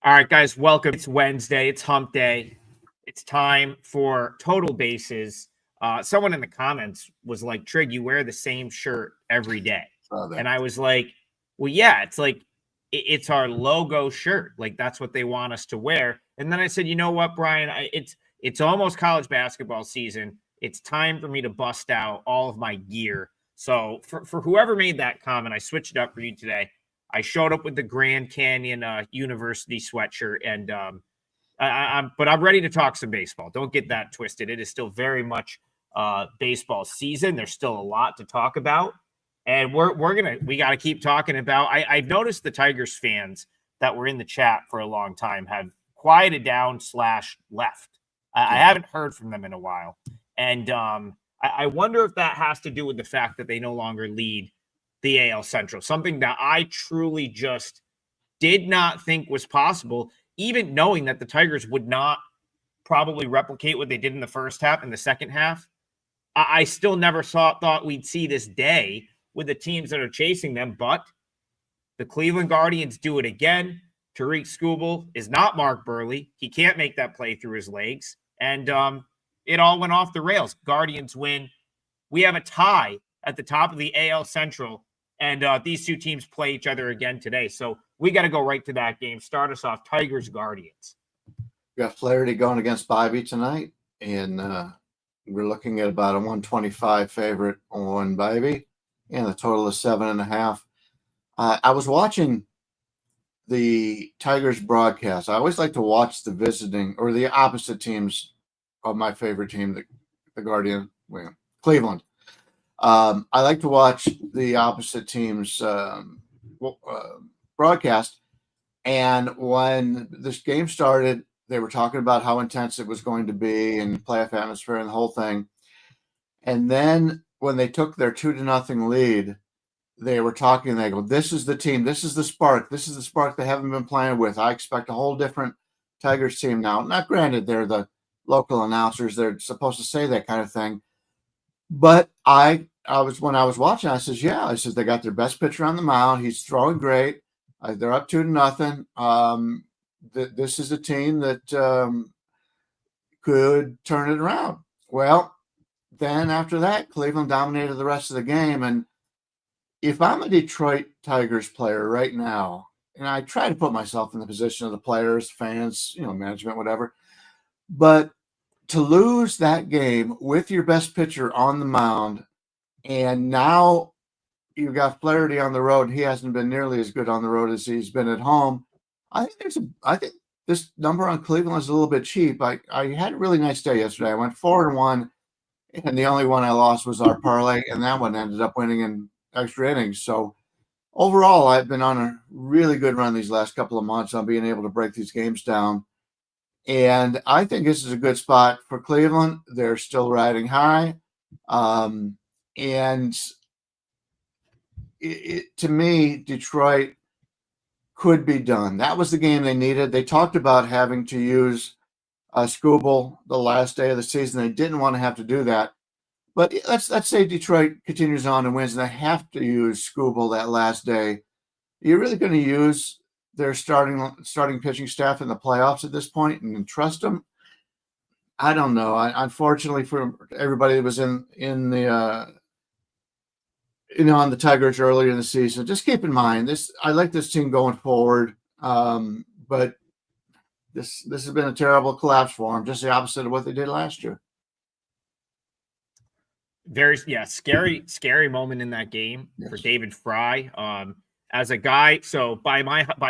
All right, guys, welcome. It's Wednesday. It's hump day. It's time for Total Bases. Someone in the comments was like, Trig, you wear the same shirt every day. And I was like, well, yeah, it's like, it's our logo shirt. Like, that's what they want us to wear. And then I said, you know what, Brian, it's almost college basketball season. It's time for me to bust out all of my gear. So for whoever made that comment, I switched it up for you today. I showed up with the Grand Canyon University sweatshirt, and I'm ready to talk some baseball. Don't get that twisted. It is still very much baseball season. There's still a lot to talk about, and we got to keep talking about. I've noticed the Tigers fans that were in the chat for a long time have quieted down / left. I haven't heard from them in a while, and I wonder if that has to do with the fact that they no longer lead the AL Central, something that I truly just did not think was possible, even knowing that the Tigers would not probably replicate what they did in the first half and the second half. I still never thought we'd see this day with the teams that are chasing them, but the Cleveland Guardians do it again. Tariq Skubal is not Mark Burley. He can't make that play through his legs, and it all went off the rails. Guardians win. We have a tie at the top of the AL Central, and these two teams play each other again today. So we got to go right to that game. Start us off, Tigers Guardians. We got Flaherty going against Bybee tonight, and we're looking at about a 125 favorite on Bybee, and the total is 7.5. I was watching the Tigers broadcast. I always like to watch the visiting or the opposite teams of my favorite team, the Guardian, Cleveland. I like to watch the opposite team's broadcast. And when this game started, they were talking about how intense it was going to be and playoff atmosphere and the whole thing. And then when they took their 2-0 lead, they were talking. They go, "This is the team. This is the spark. This is the spark they haven't been playing with. I expect a whole different Tigers team now." Not granted, they're the local announcers. They're supposed to say that kind of thing. But when I was watching, I says, yeah, I says they got their best pitcher on the mound. He's throwing great. They're up 2-0. This is a team that could turn it around. Well, then after that, Cleveland dominated the rest of the game. And if I'm a Detroit Tigers player right now, and I try to put myself in the position of the players, fans, management, whatever, but to lose that game with your best pitcher on the mound, and now you've got Flaherty on the road. He hasn't been nearly as good on the road as he's been at home. I think this number on Cleveland is a little bit cheap. I had a really nice day yesterday. I went 4-1, and the only one I lost was our parlay, and that one ended up winning in extra innings. So overall, I've been on a really good run these last couple of months on being able to break these games down. And I think this is a good spot for Cleveland. They're still riding high. And to me, Detroit could be done. That was the game they needed. They talked about having to use Skubal the last day of the season. They didn't want to have to do that. But let's say Detroit continues on and wins, and they have to use Skubal that last day. You're really going to use their starting pitching staff in the playoffs at this point and trust them? I don't know. Unfortunately for everybody that was in the on the Tigers earlier in the season, just keep in mind this. I like this team going forward, but this has been a terrible collapse for them. Just the opposite of what they did last year. Very scary moment in that game for David Fry. As a guy, so by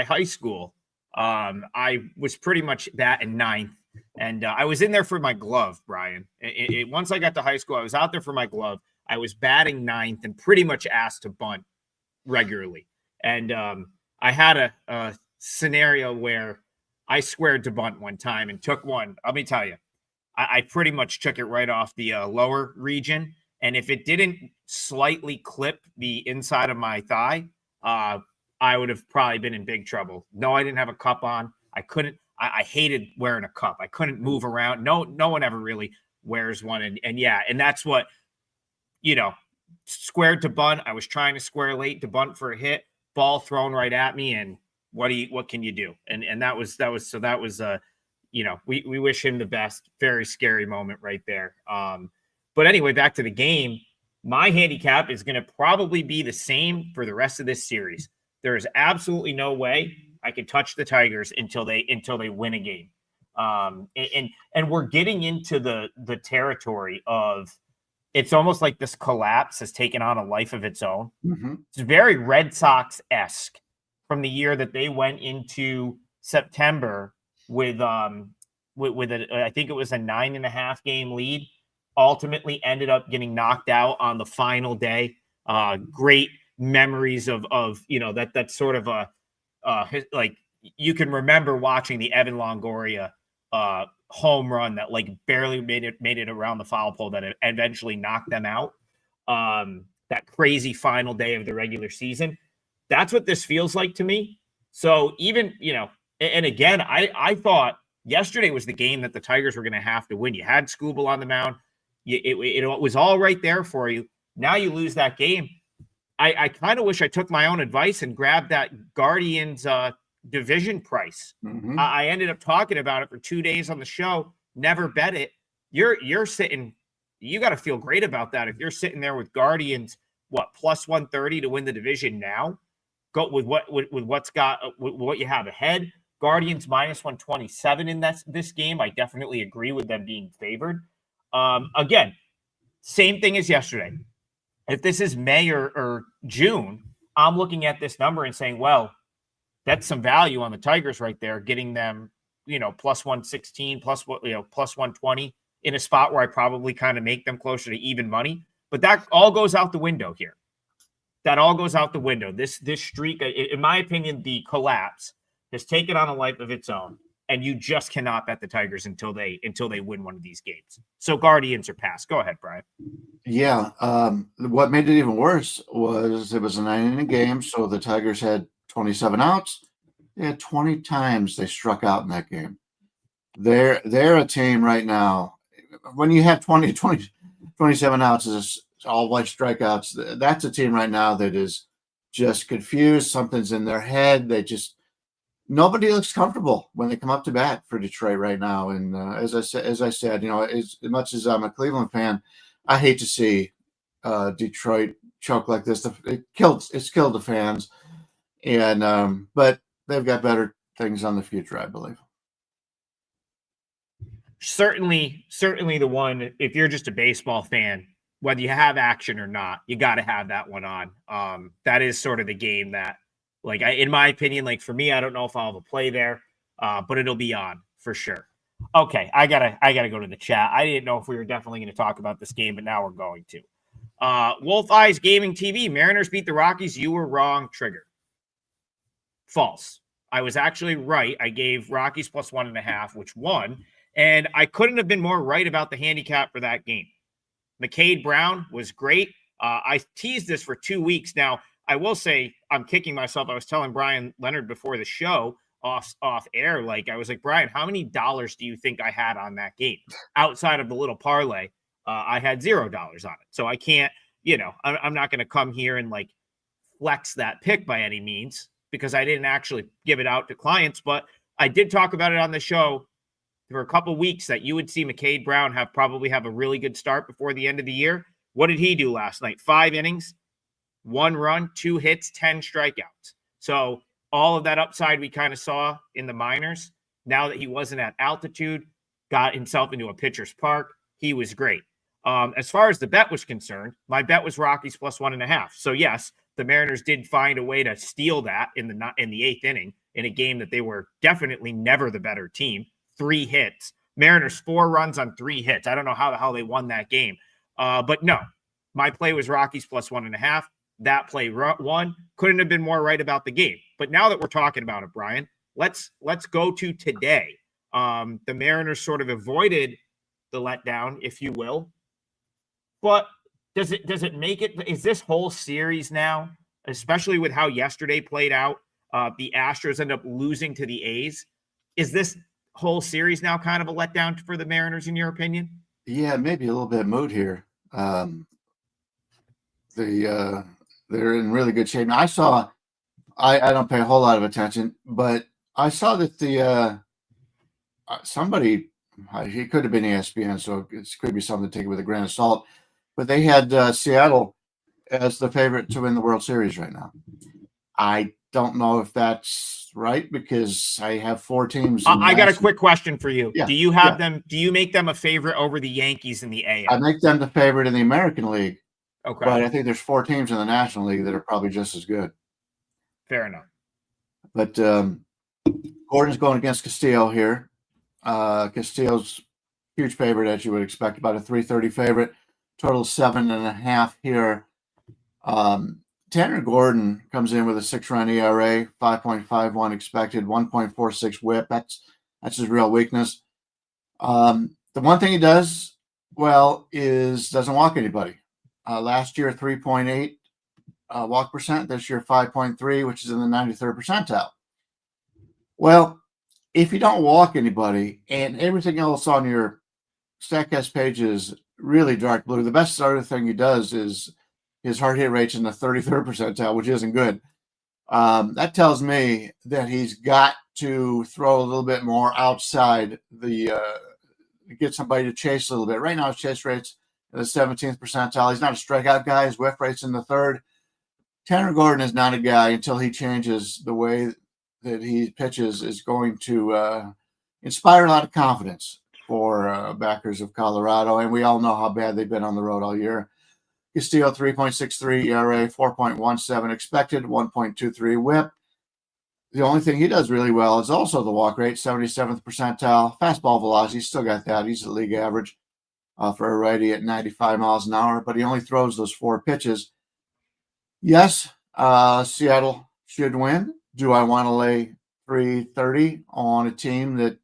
high school, I was pretty much that in ninth, and I was in there for my glove, Brian. Once I got to high school, I was out there for my glove. I was batting ninth and pretty much asked to bunt regularly. And I had a scenario where I squared to bunt one time and took one. Let me tell you, I pretty much took it right off the lower region, and if it didn't slightly clip the inside of my thigh, I would have probably been in big trouble. No, I didn't have a cup on. I couldn't. I hated wearing a cup. I couldn't move around. No one ever really wears one. And that's what, squared to bunt. I was trying to square late to bunt for a hit. Ball thrown right at me, and what can you do? And that was we wish him the best. Very scary moment right there. But anyway, back to the game. My handicap is going to probably be the same for the rest of this series. There is absolutely no way I can touch the Tigers until they win a game. And we're getting into the territory of, it's almost like this collapse has taken on a life of its own. Mm-hmm. It's very Red Sox-esque from the year that they went into September with I think it was a 9.5 game lead. Ultimately ended up getting knocked out on the final day. Great memories of that's sort of a like you can remember watching the Evan Longoria home run that like barely made it around the foul pole that eventually knocked them out. That crazy final day of the regular season. That's what this feels like to me. So even, and again, I thought yesterday was the game that the Tigers were going to have to win. You had Skubal on the mound. It was all right there for you. Now you lose that game. I kind of wish I took my own advice and grabbed that Guardians division price. Mm-hmm. I ended up talking about it for 2 days on the show. Never bet it. You're sitting. You got to feel great about that. If you're sitting there with Guardians, plus 130 to win the division now, go with what you have ahead. Guardians minus 127 in this game. I definitely agree with them being favored. Again, same thing as yesterday. If this is May or June, I'm looking at this number and saying, well, that's some value on the Tigers right there, getting them, plus 116, plus 120 in a spot where I probably kind of make them closer to even money. But that all goes out the window here. That all goes out the window. This streak, in my opinion, the collapse has taken on a life of its own. And you just cannot bet the Tigers until they win one of these games. So Guardians are passed. Go ahead, Brian. Yeah. What made it even worse was it was a 9-inning game, so the Tigers had 27 outs. They had 20 times they struck out in that game. They're a team right now. When you have 27 outs as all white strikeouts, that's a team right now that is just confused. Something's in their head. Nobody looks comfortable when they come up to bat for Detroit right now. And as I said, as much as I'm a Cleveland fan, I hate to see Detroit choke like this. It's killed the fans. And but they've got better things on the future, I believe. Certainly the one. If you're just a baseball fan, whether you have action or not, you got to have that one on. That is sort of the game that. In my opinion, for me, I don't know if I'll have a play there, but it'll be on for sure. Okay, I gotta go to the chat. I didn't know if we were definitely going to talk about this game, but now we're going to. Wolf Eyes Gaming TV. Mariners beat the Rockies. You were wrong. Trigger. False. I was actually right. I gave Rockies plus 1.5, which won, and I couldn't have been more right about the handicap for that game. McCade Brown was great. I teased this for 2 weeks now. I will say I'm kicking myself. I was telling Brian Leonard before the show off air, I was like, Brian, how many dollars do you think I had on that game outside of the little parlay? I had $0 on it. So I can't, I'm not going to come here and flex that pick by any means because I didn't actually give it out to clients, but I did talk about it on the show for a couple of weeks that you would see McCade Brown probably have a really good start before the end of the year. What did he do last night? 5 innings. 1 run, 2 hits, 10 strikeouts. So all of that upside we kind of saw in the minors, now that he wasn't at altitude, got himself into a pitcher's park, he was great. As far as the bet was concerned, my bet was Rockies plus 1.5. So yes, the Mariners did find a way to steal that in the 8th inning in a game that they were definitely never the better team. 3 hits. Mariners 4 runs on 3 hits. I don't know how the hell they won that game. But no, my play was Rockies plus 1.5. That play won. Couldn't have been more right about the game. But now that we're talking about it, Brian, let's go to today. The Mariners sort of avoided the letdown, if you will. But does it make it? Is this whole series now, especially with how yesterday played out, the Astros end up losing to the A's? Is this whole series now kind of a letdown for the Mariners, in your opinion? Yeah, maybe a little bit of mood here. They're in really good shape. Now, I saw I don't pay a whole lot of attention, but I saw that the somebody, it could have been ESPN, so it could be something to take it with a grain of salt, but they had Seattle as the favorite to win the World Series right now. I don't know if that's right because I have 4 teams. I got a quick question for you. Yeah, do you have them? Do you make them a favorite over the Yankees in the AL? I make them the favorite in the American League. Okay. But I think there's 4 teams in the National League that are probably just as good. Fair enough. But Gordon's going against Castillo here. Castillo's huge favorite, as you would expect, about a 330 favorite. Total 7.5 here. Tanner Gordon comes in with a 6-run ERA, 5.51 expected, 1.46 WHIP. That's his real weakness. The one thing he does well is doesn't walk anybody. Last year, 3.8 walk percent. This year, 5.3, which is in the 93rd percentile. Well, if you don't walk anybody and everything else on your StatCast page is really dark blue, the best other thing he does is his hard hit rate's in the 33rd percentile, which isn't good. That tells me that he's got to throw a little bit more outside the get somebody to chase a little bit. Right now, his chase rate's in the 17th percentile. He's not a strikeout guy. His whiff rate's in the 3rd. Tanner Gordon is not a guy until he changes the way that he pitches is going to inspire a lot of confidence for backers of Colorado. And we all know how bad they've been on the road all year. Castillo, 3.63 ERA, 4.17 expected, 1.23 WHIP. The only thing he does really well is also the walk rate, 77th percentile. Fastball velocity, still got that. He's at league average for a righty at 95 miles an hour, but he only throws those 4 pitches. Yes, Seattle should win. Do I want to lay 330 on a team that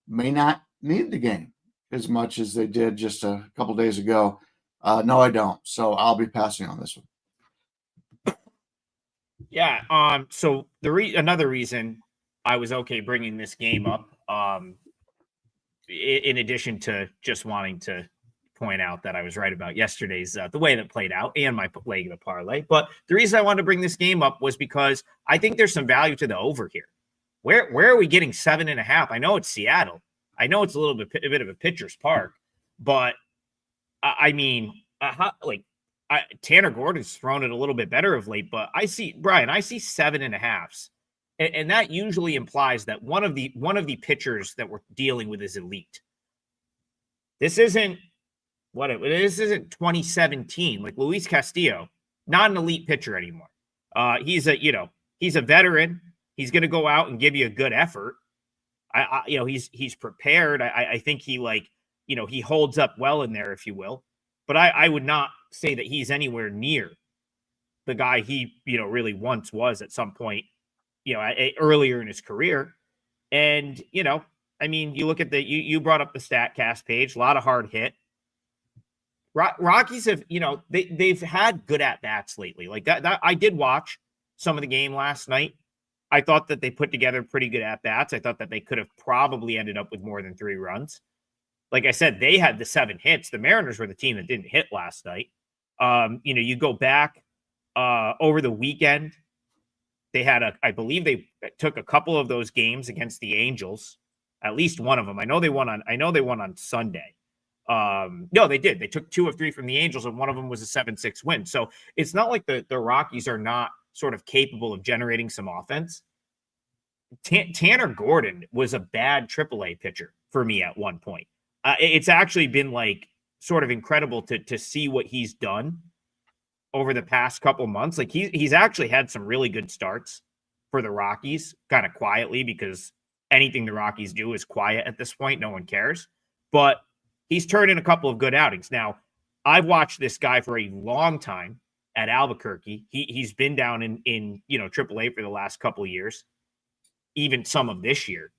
may not need the game as much as they did just a couple days ago? No, I don't. So I'll be passing on this one. Yeah. So another reason I was okay bringing this game up, in addition to just wanting to point out that I was right about yesterday's the way that played out and my leg of the parlay. But the reason I wanted to bring this game up was because I think there's some value to the over here. Where are we getting 7.5? I know it's Seattle. I know it's a bit of a pitcher's park, but I mean, Tanner Gordon's thrown it a little bit better of late. But I see 7.5s, and that usually implies that one of the pitchers that we're dealing with is elite. This isn't 2017, like Luis Castillo, not an elite pitcher anymore. He's a veteran. He's going to go out and give you a good effort. He's prepared. I think he holds up well in there, if you will. But I would not say that he's anywhere near the guy he, really once was at some point, earlier in his career. And, you look at you brought up the StatCast page, a lot of hard hit. Rockies have, they've had good at-bats lately. Like that I did watch some of the game last night. I thought that they put together pretty good at-bats. I thought that they could have probably ended up with more than 3 runs. Like I said, they had the 7 hits. The Mariners were the team that didn't hit last night. You go back over the weekend, they had I believe they took a couple of those games against the Angels, at least one of them. I know they won on Sunday. No, they did. They took 2 of 3 from the Angels, and one of them was a 7-6 win. So it's not like the Rockies are not sort of capable of generating some offense. Tanner Gordon was a bad AAA pitcher for me at one point. It's actually been like sort of incredible to see what he's done over the past couple months. Like he's actually had some really good starts for the Rockies, kind of quietly, because anything the Rockies do is quiet at this point. No one cares. But he's turned in a couple of good outings. Now, I've watched this guy for a long time at Albuquerque. He's been down in AAA for the last couple of years, even some of this year.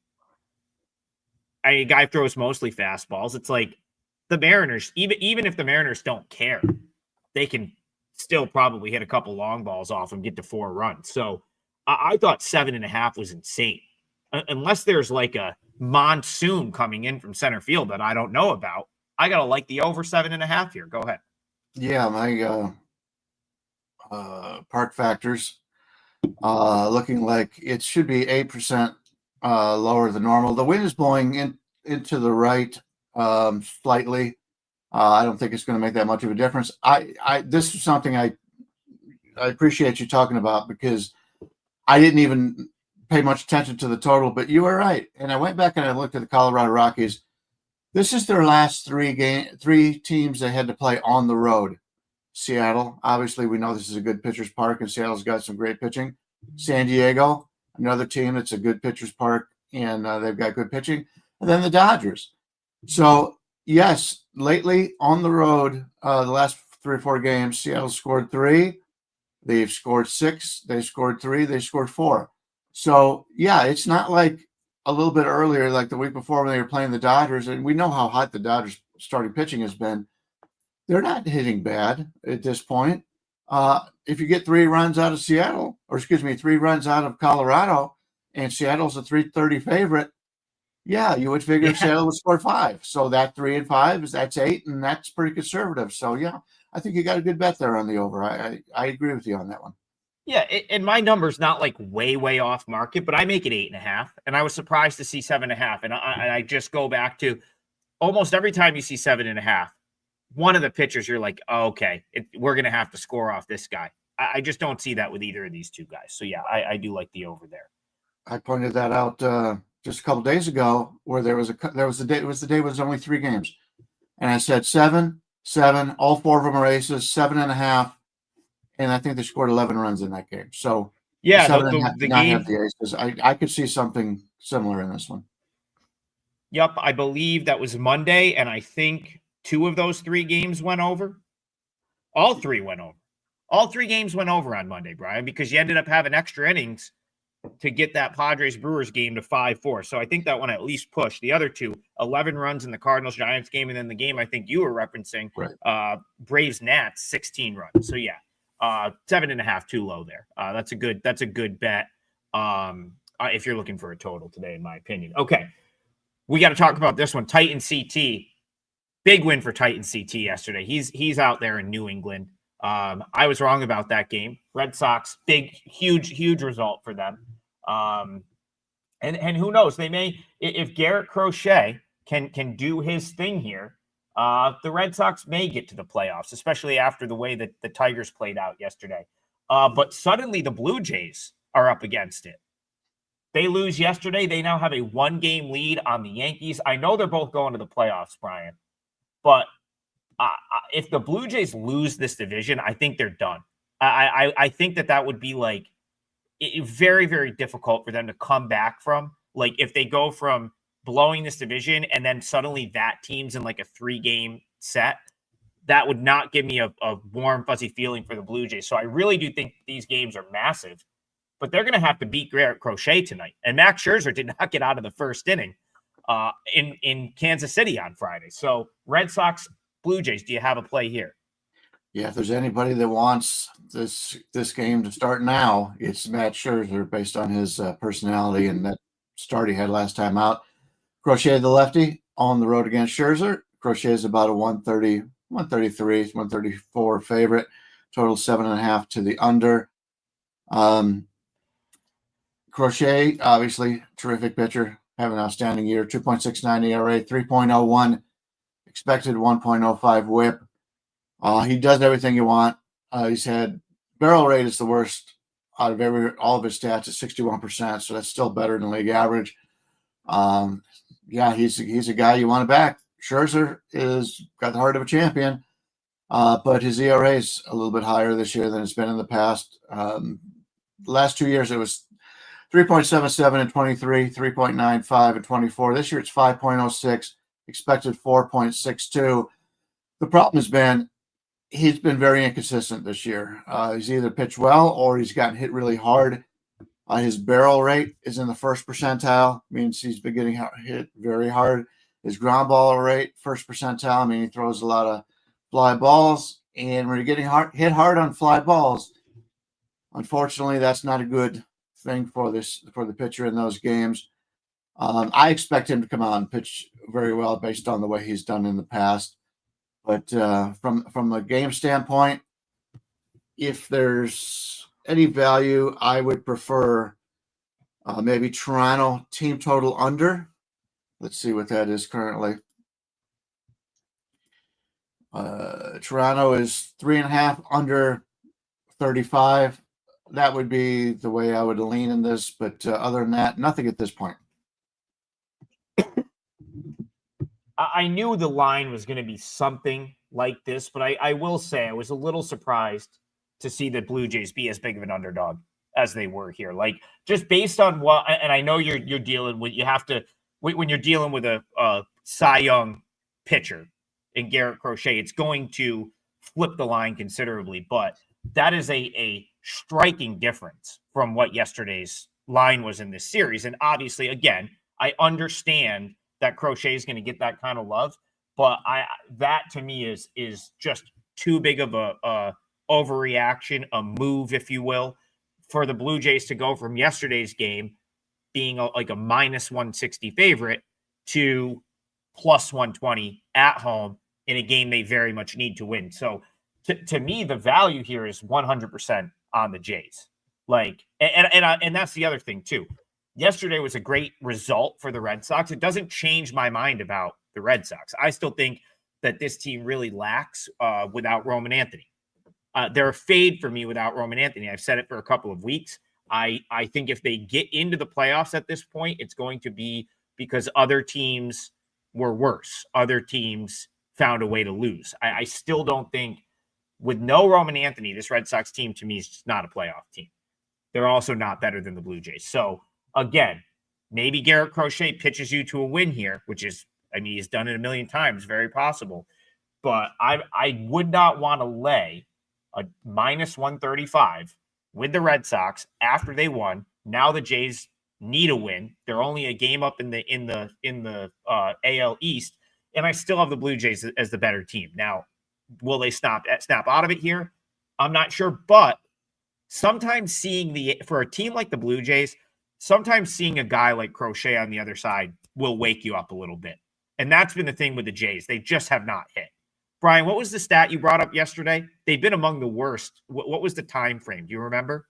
A guy throws mostly fastballs. It's like the Mariners, even if the Mariners don't care, they can still probably hit a couple long balls off and get to 4 runs. So I thought 7.5 was insane. Unless there's like a monsoon coming in from center field that I don't know about, I got to like the over 7.5 here. Go ahead. Yeah, my park factors looking like it should be 8% lower than normal. The wind is blowing into the right slightly. I don't think it's going to make that much of a difference. This is something I appreciate you talking about, because I didn't even pay much attention to the total, but you were right. And I went back and I looked at the Colorado Rockies. This is their last three teams they had to play on the road. Seattle, obviously, we know this is a good pitcher's park, and Seattle's got some great pitching. San Diego, another team that's a good pitcher's park, and they've got good pitching. And then the Dodgers. So, yes, lately on the road, the last 3 or 4 games, Seattle scored 3. They've scored 6. They scored 3. They scored 4. So, yeah, it's not like a little bit earlier, like the week before when they were playing the Dodgers, and we know how hot the Dodgers starting pitching has been. They're not hitting bad at this point. If you get 3 runs out of Seattle, 3 runs out of Colorado, and Seattle's a 330 favorite, yeah, you would figure Seattle would score 5. So that 3 and 5 that's 8, and that's pretty conservative. So yeah, I think you got a good bet there on the over. I agree with you on that one. Yeah, and my number's not like way off market, but I make it 8.5, and I was surprised to see 7.5. And I just go back to almost every time you see 7.5, one of the pitchers you're like, oh, okay, we're gonna have to score off this guy. I just don't see that with either of these two guys. So yeah, I do like the over there. I pointed that out just a couple days ago, where there was the day it was only 3 games, and I said 7, all 4 of them are aces, 7.5. And I think they scored 11 runs in that game. So yeah, the game have the aces. I could see something similar in this one. Yep, I believe that was Monday, and I think 2 of those 3 games went over. All 3 went over. All 3 games went over on Monday, Brian, because you ended up having extra innings to get that Padres-Brewers game to 5-4. So I think that one at least pushed. The other 2, 11 runs in the Cardinals-Giants game, and then the game I think you were referencing, right. Braves-Nats, 16 runs. So yeah. 7.5 too low there. That's a good bet. If you're looking for a total today, in my opinion. Okay. We got to talk about this one. Titan CT. Big win for Titan CT yesterday. He's out there in New England. I was wrong about that game. Red Sox, huge result for them. And who knows? They may, if Garrett Crochet can do his thing here, the Red Sox may get to the playoffs, especially after the way that the Tigers played out yesterday. But suddenly the Blue Jays are up against it. They lose yesterday. They now have a 1-game lead on the Yankees. I know they're both going to the playoffs, Brian, but if the Blue Jays lose this division, I think they're done. I think that would be like very difficult for them to come back from. Like if they go from blowing this division and then suddenly that team's in like a 3-game set, that would not give me a warm, fuzzy feeling for the Blue Jays. So I really do think these games are massive, but they're going to have to beat Garrett Crochet tonight. And Max Scherzer did not get out of the first inning in Kansas City on Friday. So Red Sox, Blue Jays, do you have a play here? Yeah, if there's anybody that wants this game to start now, it's Matt Scherzer, based on his personality and that start he had last time out. Crochet, the lefty, on the road against Scherzer. Crochet is about a 130, 133, 134 favorite. Total 7.5 to the under. Crochet, obviously, terrific pitcher, having an outstanding year. 2.69 ERA, 3.01 expected, 1.05 whip. He does everything you want. He's had barrel rate is the worst out of all of his stats at 61%, so that's still better than league average. Yeah, he's a guy you want to back. Scherzer is got the heart of a champion, but his ERA is a little bit higher this year than it's been in the past. The last 2 years it was 3.77 and 23, 3.95 and 24. This year it's 5.06, expected 4.62. The problem has been he's been very inconsistent this year. He's either pitched well or he's gotten hit really hard. His barrel rate is in the first percentile, means he's been getting hit very hard. His ground ball rate, first percentile, I mean, he throws a lot of fly balls. And when you're getting hit hard on fly balls, unfortunately, that's not a good thing for the pitcher in those games. I expect him to come out and pitch very well based on the way he's done in the past. But from a game standpoint, if there's any value, I would prefer maybe Toronto team total under. Let's see what that is currently. Toronto is 3.5 under 35. That would be the way I would lean in this, but other than that, nothing at this point. I knew the line was going to be something like this, but I will say I was a little surprised to see the Blue Jays be as big of an underdog as they were here. Like, just based on what, and I know you're dealing with, you have to, when you're dealing with a Cy Young pitcher in Garrett Crochet, it's going to flip the line considerably, but that is a striking difference from what yesterday's line was in this series. And obviously, again, I understand that Crochet is going to get that kind of love, but that to me is just too big of a overreaction, a move, if you will, for the Blue Jays to go from yesterday's game being like a minus 160 favorite to plus 120 at home in a game they very much need to win. So to me, the value here is 100% on the Jays. Like, and that's the other thing too. Yesterday was a great result for the Red Sox. It doesn't change my mind about the Red Sox. I still think that this team really lacks without Roman Anthony. They're a fade for me without Roman Anthony. I've said it for a couple of weeks. I think if they get into the playoffs at this point, it's going to be because other teams were worse. Other teams found a way to lose. I still don't think with no Roman Anthony, this Red Sox team to me is just not a playoff team. They're also not better than the Blue Jays. So again, maybe Garrett Crochet pitches you to a win here, which is, I mean, he's done it a million times, very possible. But I would not want to lay a minus 135 with the Red Sox after they won. Now the Jays need a win. They're only a game up in the AL East, and I still have the Blue Jays as the better team. Now, will they snap out of it here? I'm not sure, but sometimes for a team like the Blue Jays, sometimes seeing a guy like Crochet on the other side will wake you up a little bit. And that's been the thing with the Jays. They just have not hit. Brian, what was the stat you brought up yesterday? They've been among the worst. What was the time frame? Do you remember?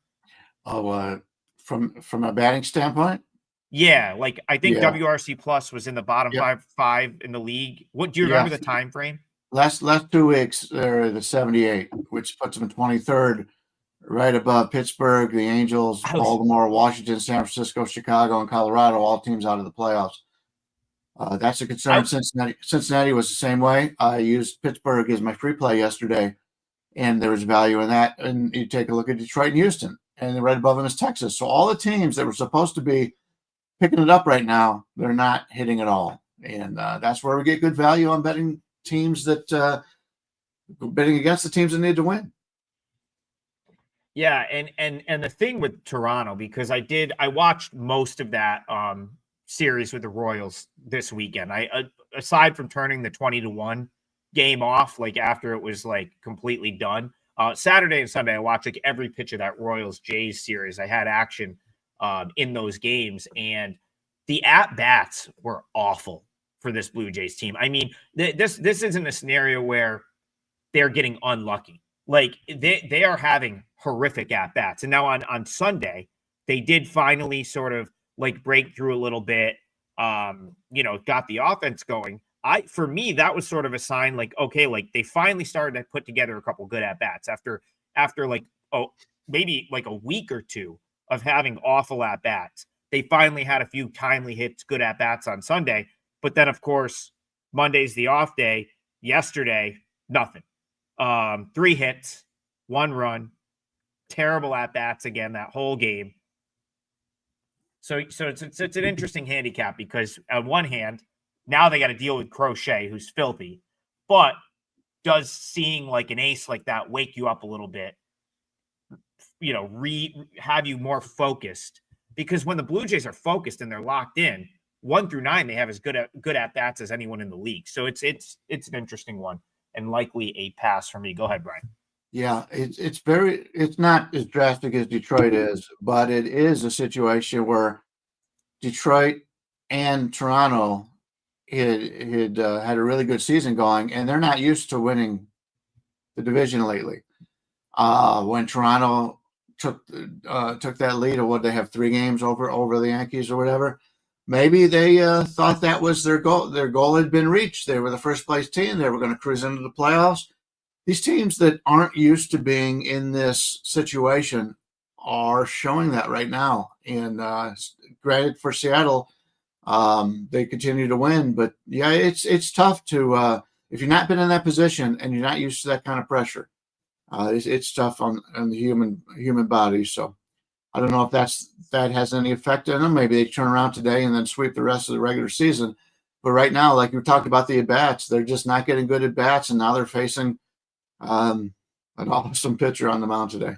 Oh, from a batting standpoint? Yeah, like I think WRC Plus was in the bottom five in the league. What do you remember the time frame? Last 2 weeks, they're the 78, which puts them 23rd, right above Pittsburgh, the Angels, Baltimore, Washington, San Francisco, Chicago, and Colorado, all teams out of the playoffs. That's a concern. Cincinnati was the same way. I used Pittsburgh as my free play yesterday, and there was value in that. And you take a look at Detroit and Houston, and right above them is Texas. So all the teams that were supposed to be picking it up right now, they're not hitting it all. And that's where we get good value on betting teams that betting against the teams that need to win. Yeah, and the thing with Toronto, because I watched most of that series with the Royals this weekend. I aside from turning the 20-1 game off, like after it was like completely done, Saturday and Sunday I watched like every pitch of that Royals Jays series. I had action in those games, and the at bats were awful for this Blue Jays team. I mean, this isn't a scenario where they're getting unlucky. Like they are having horrific at bats. And now on Sunday, they did finally sort of like break through a little bit, got the offense going. For me, that was sort of a sign like, okay, like they finally started to put together a couple good at bats after like, maybe like a week or two of having awful at bats. They finally had a few timely hits, good at bats on Sunday. But then, of course, Monday's the off day. Yesterday, nothing. 3 hits, 1 run, terrible at bats again that whole game. So it's an interesting handicap because on one hand, now they got to deal with Crochet, who's filthy, but does seeing like an ace like that wake you up a little bit? Have you more focused? Because when the Blue Jays are focused and they're locked in, 1 through 9, they have as good at bats as anyone in the league. So it's an interesting one and likely a pass for me. Go ahead, Brian. Yeah, it's not as drastic as Detroit is, but it is a situation where Detroit and Toronto had a really good season going, and they're not used to winning the division lately. When Toronto took that lead, or would they have 3 games over the Yankees or whatever? Maybe they thought that was their goal. Their goal had been reached. They were the first place team. They were going to cruise into the playoffs. These teams that aren't used to being in this situation are showing that right now. And granted, for Seattle, they continue to win. But yeah, it's tough to if you're not been in that position and you're not used to that kind of pressure. It's tough on the human body. So I don't know if that has any effect on them. Maybe they turn around today and then sweep the rest of the regular season. But right now, like we talked about the at-bats, they're just not getting good at-bats, and now they're facing an awesome pitcher on the mound today.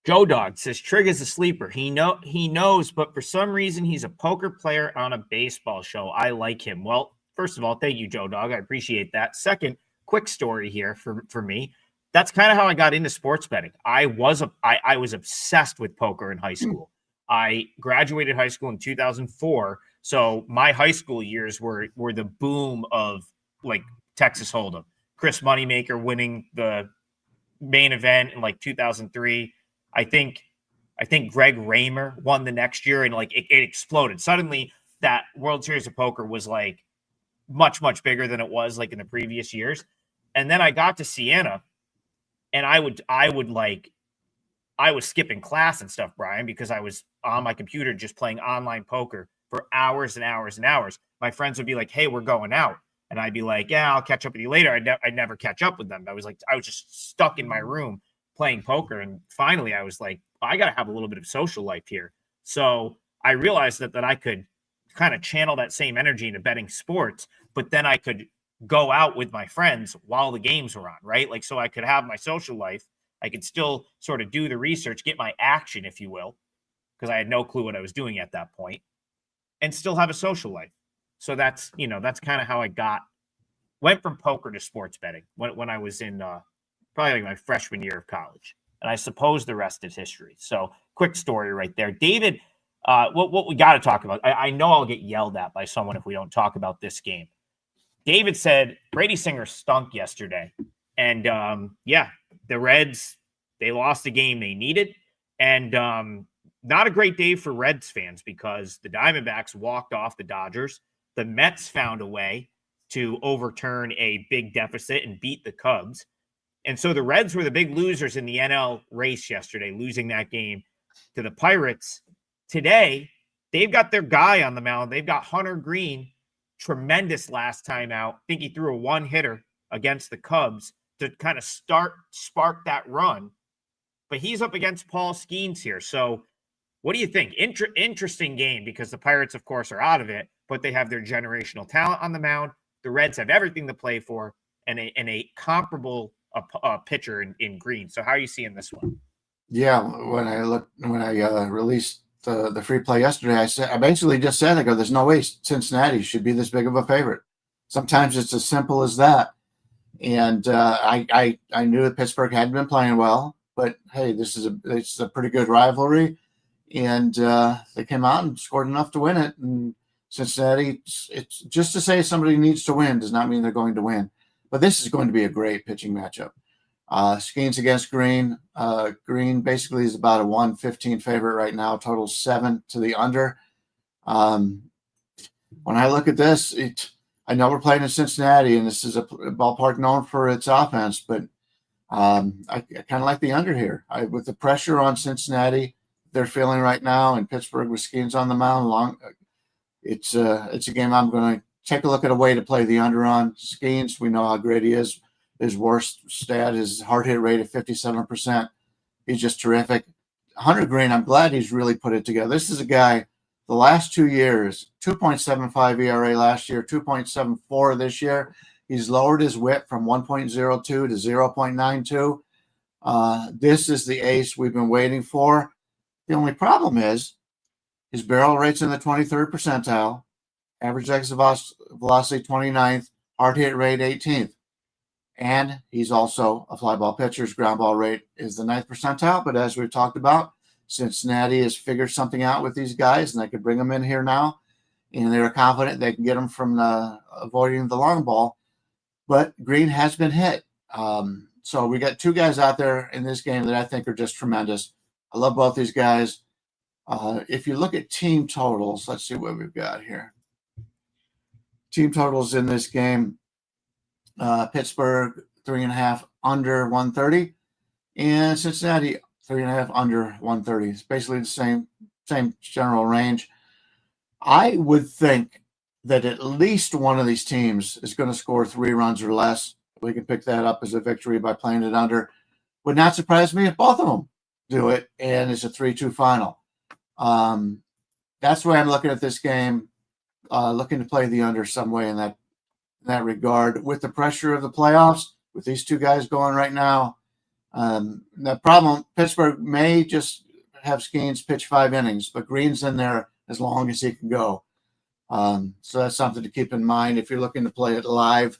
Joe Dog says Trig is a sleeper. He knows, but for some reason he's a poker player on a baseball show. I like him. Well, first of all, thank you, Joe Dog. I appreciate that. Second, quick story here for me. That's kind of how I got into sports betting. I was obsessed with poker in high school. I graduated high school in 2004, so my high school years were the boom of like Texas Hold'em. Chris Moneymaker winning the main event in like 2003. I think Greg Raymer won the next year, and like it exploded. Suddenly that World Series of Poker was like much, much bigger than it was like in the previous years. And then I got to Siena, and I was skipping class and stuff, Brian, because I was on my computer just playing online poker for hours and hours and hours. My friends would be like, "Hey, we're going out." And I'd be like, "Yeah, I'll catch up with you later." I'd never catch up with them. I was just stuck in my room playing poker. And finally I was like, I got to have a little bit of social life here. So I realized that I could kind of channel that same energy into betting sports, but then I could go out with my friends while the games were on, right? Like, so I could have my social life. I could still sort of do the research, get my action, if you will, because I had no clue what I was doing at that point, and still have a social life. So that's kind of how I went from poker to sports betting when I was in probably like my freshman year of college. And I suppose the rest is history. So quick story right there. David, what we got to talk about, I know I'll get yelled at by someone if we don't talk about this game. David said Brady Singer stunk yesterday. And the Reds, they lost the game they needed. And not a great day for Reds fans because the Diamondbacks walked off the Dodgers. The Mets found a way to overturn a big deficit and beat the Cubs. And so the Reds were the big losers in the NL race yesterday, losing that game to the Pirates. Today, they've got their guy on the mound. They've got Hunter Green, tremendous last time out. I think he threw a one-hitter against the Cubs to kind of spark that run. But he's up against Paul Skeens here. So what do you think? Interesting game because the Pirates, of course, are out of it, but they have their generational talent on the mound. The Reds have everything to play for and a comparable pitcher in Green. So how are you seeing this one? Yeah, when I released the free play yesterday, I basically just said, I go, there's no way Cincinnati should be this big of a favorite. Sometimes it's as simple as that. And I knew that Pittsburgh hadn't been playing well, but hey, it's a pretty good rivalry, and they came out and scored enough to win it. And Cincinnati, it's just to say somebody needs to win does not mean they're going to win. But this is going to be a great pitching matchup. Skeens against Green. Green basically is about a 115 favorite right now, total 7 to the under. When I look at this, I know we're playing in Cincinnati, and this is a ballpark known for its offense, but I kind of like the under here. With the pressure on Cincinnati they're feeling right now, and Pittsburgh with Skeens on the mound, it's a game I'm going to take a look at a way to play the under on. Skeens, we know how great he is. His worst stat is hard hit rate of 57%. He's just terrific. Hunter Green, I'm glad he's really put it together. This is a guy, the last 2 years, 2.75 ERA last year, 2.74 this year. He's lowered his whip from 1.02 to 0.92. This is the ace we've been waiting for. The only problem is his barrel rate's in the 23rd percentile, average exit velocity 29th, hard hit rate 18th. And he's also a fly ball pitcher. His ground ball rate is the 9th percentile. But as we've talked about, Cincinnati has figured something out with these guys, and they could bring them in here now. And they're confident they can get them from avoiding the long ball. But Green has been hit. So we got two guys out there in this game that I think are just tremendous. I love both these guys. If you look at team totals, let's see what we've got here. Team totals in this game, Pittsburgh 3.5 under 130, and Cincinnati 3.5 under 130. It's basically the same general range. I would think that at least one of these teams is going to score 3 runs or less. We can pick that up as a victory by playing it under. Would not surprise me if both of them do it, and it's a 3-2 final. That's the way I'm looking at this game, looking to play the under some way in that regard. With the pressure of the playoffs, with these two guys going right now, the problem, Pittsburgh may just have Skeens pitch 5 innings, but Green's in there as long as he can go. So that's something to keep in mind. If you're looking to play it live,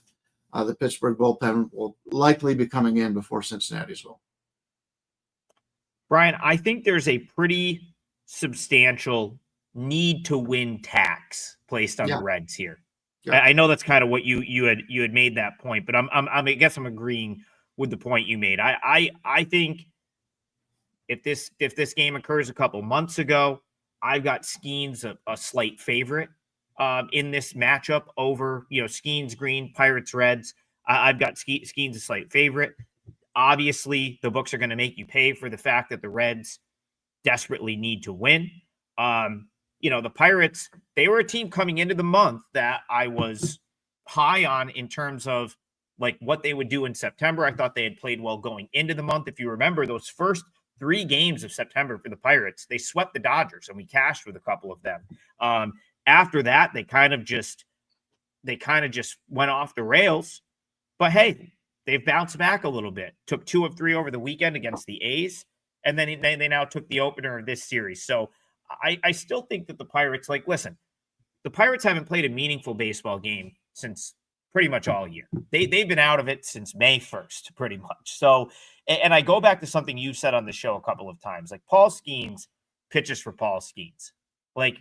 the Pittsburgh bullpen will likely be coming in before Cincinnati's will. Brian, I think there's a pretty substantial need to win tax placed on the Reds here. Yeah. I know that's kind of what you had made that point, but I guess I'm agreeing with the point you made. I think if this game occurs a couple months ago, I've got Skeens a slight favorite in this matchup over, Skeens Green, Pirates Reds. I've got Skeens a slight favorite. Obviously, the books are going to make you pay for the fact that the Reds desperately need to win. The Pirates, they were a team coming into the month that I was high on in terms of like what they would do in September. I thought they had played well going into the month. If you remember those first 3 games of September for the Pirates, they swept the Dodgers and we cashed with a couple of them. After that, they kind of just went off the rails. But hey, they've bounced back a little bit. Took 2 of 3 over the weekend against the A's, and then they now took the opener of this series. So I still think that the Pirates, listen, the Pirates haven't played a meaningful baseball game since pretty much all year. They've been out of it since May 1st, pretty much. So, and I go back to something you said on the show a couple of times, like Paul Skeens pitches for Paul Skeens. Like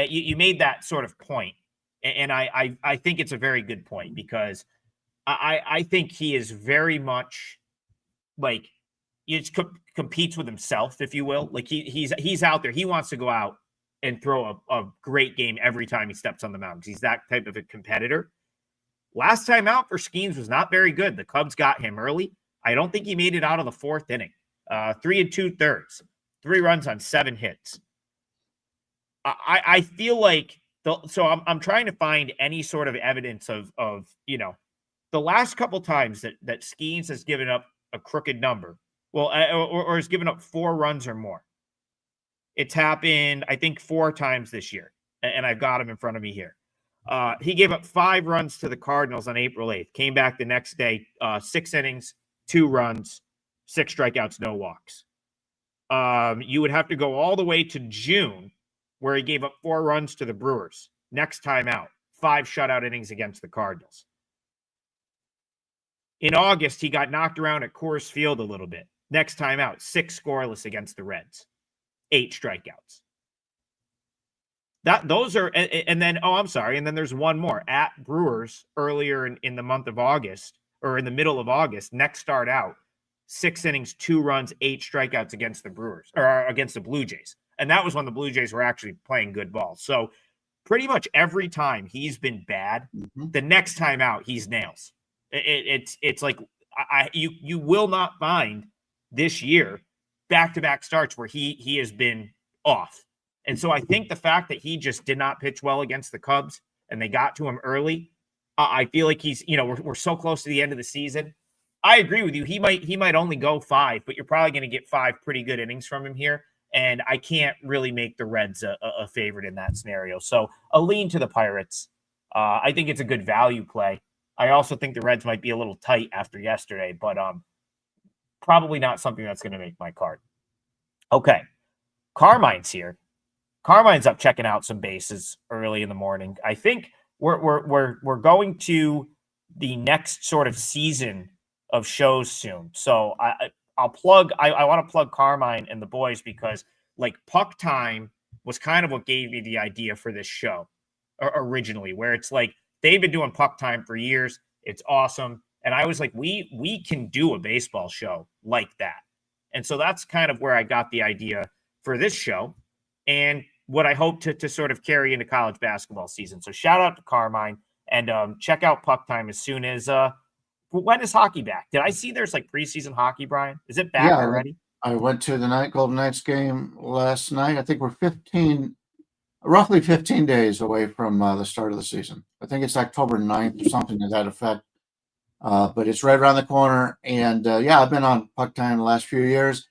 you made that sort of point, and I think it's a very good point because I think he is very much like he just competes with himself, if you will. Like he's out there. He wants to go out and throw a great game every time he steps on the mound. He's that type of a competitor. Last time out for Skeens was not very good. The Cubs got him early. I don't think he made it out of the 4th inning. 3 2/3, 3 runs on 7 hits. I feel like so I'm trying to find any sort of evidence of the last couple times that Skeens has given up a crooked number, or has given up 4 runs or more. It's happened, I think, 4 times this year, and I've got him in front of me here. He gave up 5 runs to the Cardinals on April 8th, came back the next day, 6 innings, 2 runs, 6 strikeouts, no walks. You would have to go all the way to June, where he gave up 4 runs to the Brewers. Next time out, 5 shutout innings against the Cardinals. In August, he got knocked around at Coors Field a little bit. Next time out, 6 scoreless against the Reds, 8 strikeouts. Those are, and then, I'm sorry, and then there's one more at Brewers earlier in the month of August, or in the middle of August. Next start out, 6 innings, 2 runs, 8 strikeouts against the Brewers, or against the Blue Jays. And that was when the Blue Jays were actually playing good ball. So pretty much every time he's been bad, the next time out, he's nails. It's like you will not find this year back-to-back starts where he has been off. And so I think the fact that he just did not pitch well against the Cubs and they got to him early, I feel like he's, we're so close to the end of the season. I agree with you. He might only go 5, but you're probably going to get 5 pretty good innings from him here. And I can't really make the Reds a favorite in that scenario. So a lean to the Pirates. I think it's a good value play. I also think the Reds might be a little tight after yesterday, but probably not something that's going to make my card. Okay. Carmine's here. Carmine's up checking out some bases early in the morning. I think we're going to the next sort of season of shows soon. So I'll plug. I want to plug Carmine and the boys because like Puck Time was kind of what gave me the idea for this show originally, where it's like they've been doing Puck Time for years. It's awesome. And I was like, we can do a baseball show like that. And so that's kind of where I got the idea for this show and what I hope to sort of carry into college basketball season. So shout out to Carmine, and check out Puck Time as soon as when is hockey back? Did I see there's like preseason hockey, Brian? Is it back already? I went to the Golden Knights game last night. I think we're roughly 15 days away from the start of the season. I think it's October 9th or something to that effect. But it's right around the corner. And I've been on Puck Time the last few years.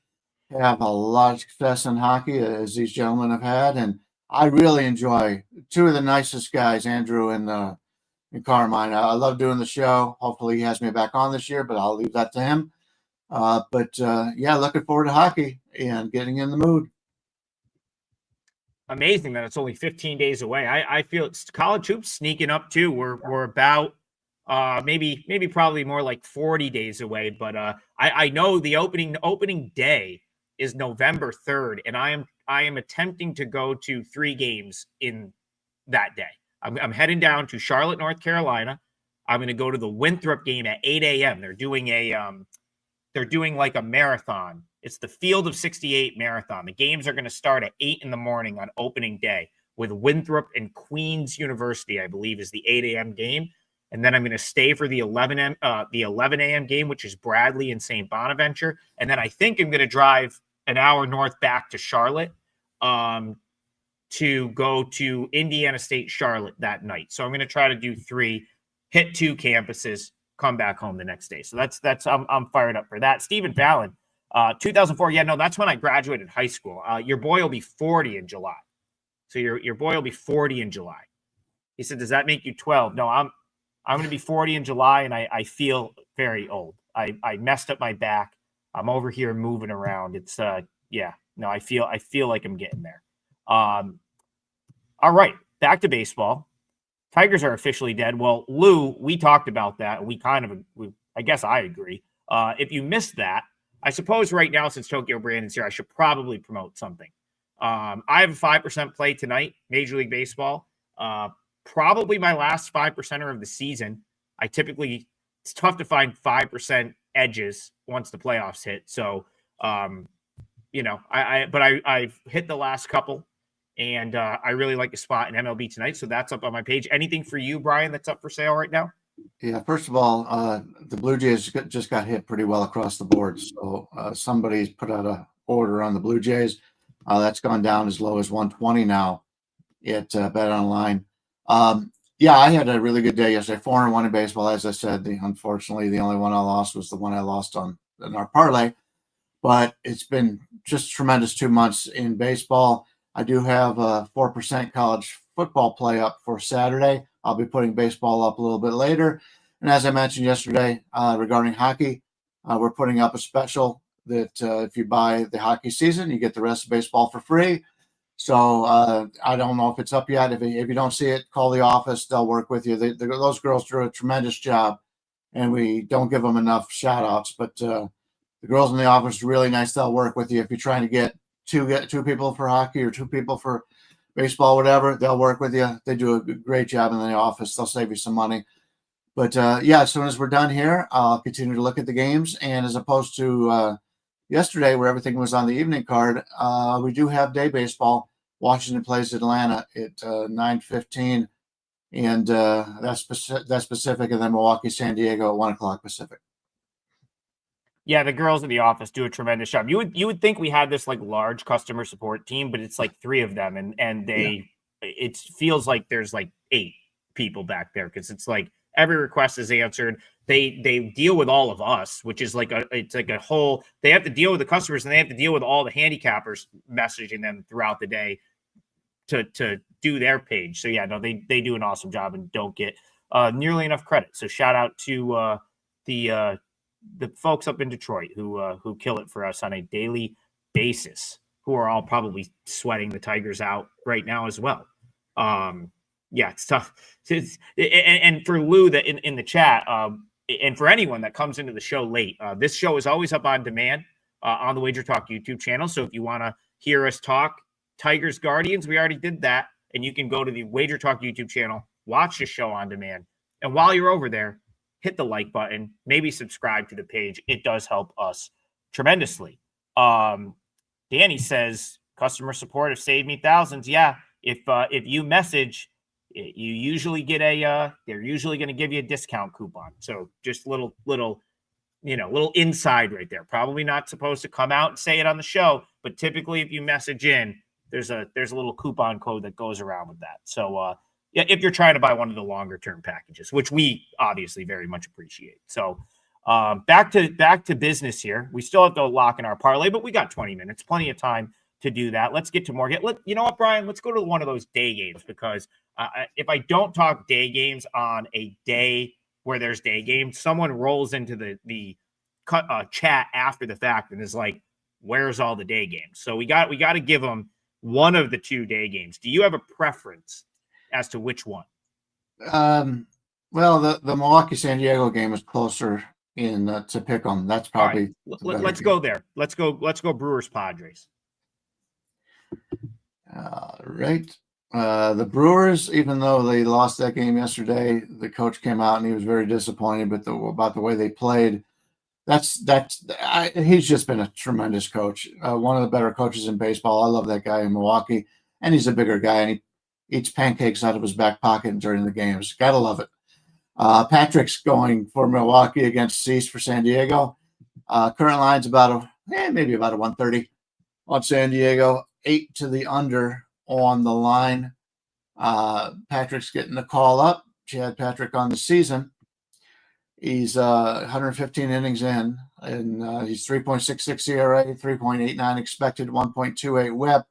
Have a lot of success in hockey, as these gentlemen have had. And I really enjoy two of the nicest guys, Andrew and Carmine. I love doing the show. Hopefully he has me back on this year, but I'll leave that to him. Looking forward to hockey and getting in the mood. Amazing that it's only 15 days away. I feel it's college hoops sneaking up too. We're about maybe probably more like 40 days away, but I know the opening day is November 3rd, and I am attempting to go to 3 games in that day. I'm heading down to Charlotte, North Carolina. I'm going to go to the Winthrop game at 8 a.m. They're doing like a marathon. It's the Field of 68 marathon. The games are going to start at 8 in the morning on opening day with Winthrop and Queens University, I believe, is the 8 a.m. game. And then I'm going to stay for the 11 a.m. game, which is Bradley and St. Bonaventure. And then I think I'm going to drive an hour north back to Charlotte to go to Indiana State Charlotte that night. So I'm going to try to do 3, hit 2 campuses, come back home the next day. So that's I'm fired up for that. Stephen Fallon, 2004. Yeah, no, that's when I graduated high school. Your boy will be 40 in July. So your boy will be 40 in July. He said, does that make you 12? No, I'm going to be 40 in July, and I feel very old. I messed up my back. I'm over here moving around. It's I feel like I'm getting there. All right, back to baseball. Tigers are officially dead. Well, Lou, we talked about that. I guess I agree. If you missed that, I suppose right now, since Tokyo Brandon's here, I should probably promote something. I have a 5% play tonight, Major League Baseball. Probably my last 5%er of the season. It's tough to find 5% edges once the playoffs hit. So, I've hit the last couple, and I really like the spot in MLB tonight. So that's up on my page. Anything for you, Brian, that's up for sale right now? Yeah, first of all, the Blue Jays just got hit pretty well across the board. So somebody's put out an order on the Blue Jays. That's gone down as low as 120 now at Bet Online. I had a really good day yesterday. 4-1 in baseball, as I said. Unfortunately, the only one I lost was the one I lost in our parlay. But it's been just tremendous 2 months in baseball. I do have a 4% college football play up for Saturday. I'll be putting baseball up a little bit later. And as I mentioned yesterday, regarding hockey, we're putting up a special that if you buy the hockey season, you get the rest of baseball for free. So I don't know if it's up yet. If you don't see it, call the office. They'll work with you. Those girls do a tremendous job, and we don't give them enough shout-outs. But the girls in the office are really nice. They'll work with you. If you're trying to get two people for hockey or 2 people for baseball, whatever, they'll work with you. They do a great job in the office. They'll save you some money. But, as soon as we're done here, I'll continue to look at the games. And as opposed to yesterday where everything was on the evening card, we do have day baseball. Washington plays Atlanta at 9:15, and that's Pacific, and then Milwaukee, San Diego at 1 o'clock Pacific. Yeah, the girls in the office do a tremendous job. You would think we had this like large customer support team, but it's like 3 of them, and it feels like there's like 8 people back there because it's like every request is answered. They deal with all of us, which is like a whole. They have to deal with the customers, and they have to deal with all the handicappers messaging them throughout the day to do their page. So yeah, no, they do an awesome job and don't get nearly enough credit. So shout out to the folks up in Detroit who kill it for us on a daily basis, who are all probably sweating the Tigers out right now as well. It's tough. And for Lou that in the chat, and for anyone that comes into the show late, this show is always up on demand on the WagerTalk YouTube channel. So if you want to hear us talk Tigers Guardians, we already did that, and you can go to the WagerTalk YouTube channel, watch the show on demand, and while you're over there, hit the like button, maybe subscribe to the page. It does help us tremendously. Danny says customer support have saved me thousands. Yeah, if you message, you usually get they're usually going to give you a discount coupon. So just little inside right there. Probably not supposed to come out and say it on the show, but typically if you message in, there's a little coupon code that goes around with that. So yeah, if you're trying to buy one of the longer term packages, which we obviously very much appreciate. So back to business here. We still have to lock in our parlay, but we got 20 minutes, plenty of time to do that. Let's get to more. You know what, Brian? Let's go to one of those day games, because if I don't talk day games on a day where there's day games, someone rolls into the chat after the fact and is like, "Where's all the day games?" So we got to give them one of the 2 day games. Do you have a preference as to which one? Well, the Milwaukee San Diego game is closer in to pick them. That's probably let's go there. Let's go Brewers Padres. Right. The Brewers, even though they lost that game yesterday, the coach came out and he was very disappointed about the way they played. He's just been a tremendous coach. One of the better coaches in baseball. I love that guy in Milwaukee, and he's a bigger guy, and he eats pancakes out of his back pocket during the games. Gotta love it. Patrick's going for Milwaukee against Cease for San Diego. Current line's maybe about a 130 on San Diego. 8 to the under on the line. Patrick's getting the call up. Chad Patrick on the season. He's 115 innings in, and he's 3.66 ERA, 3.89 expected, 1.28 WHIP.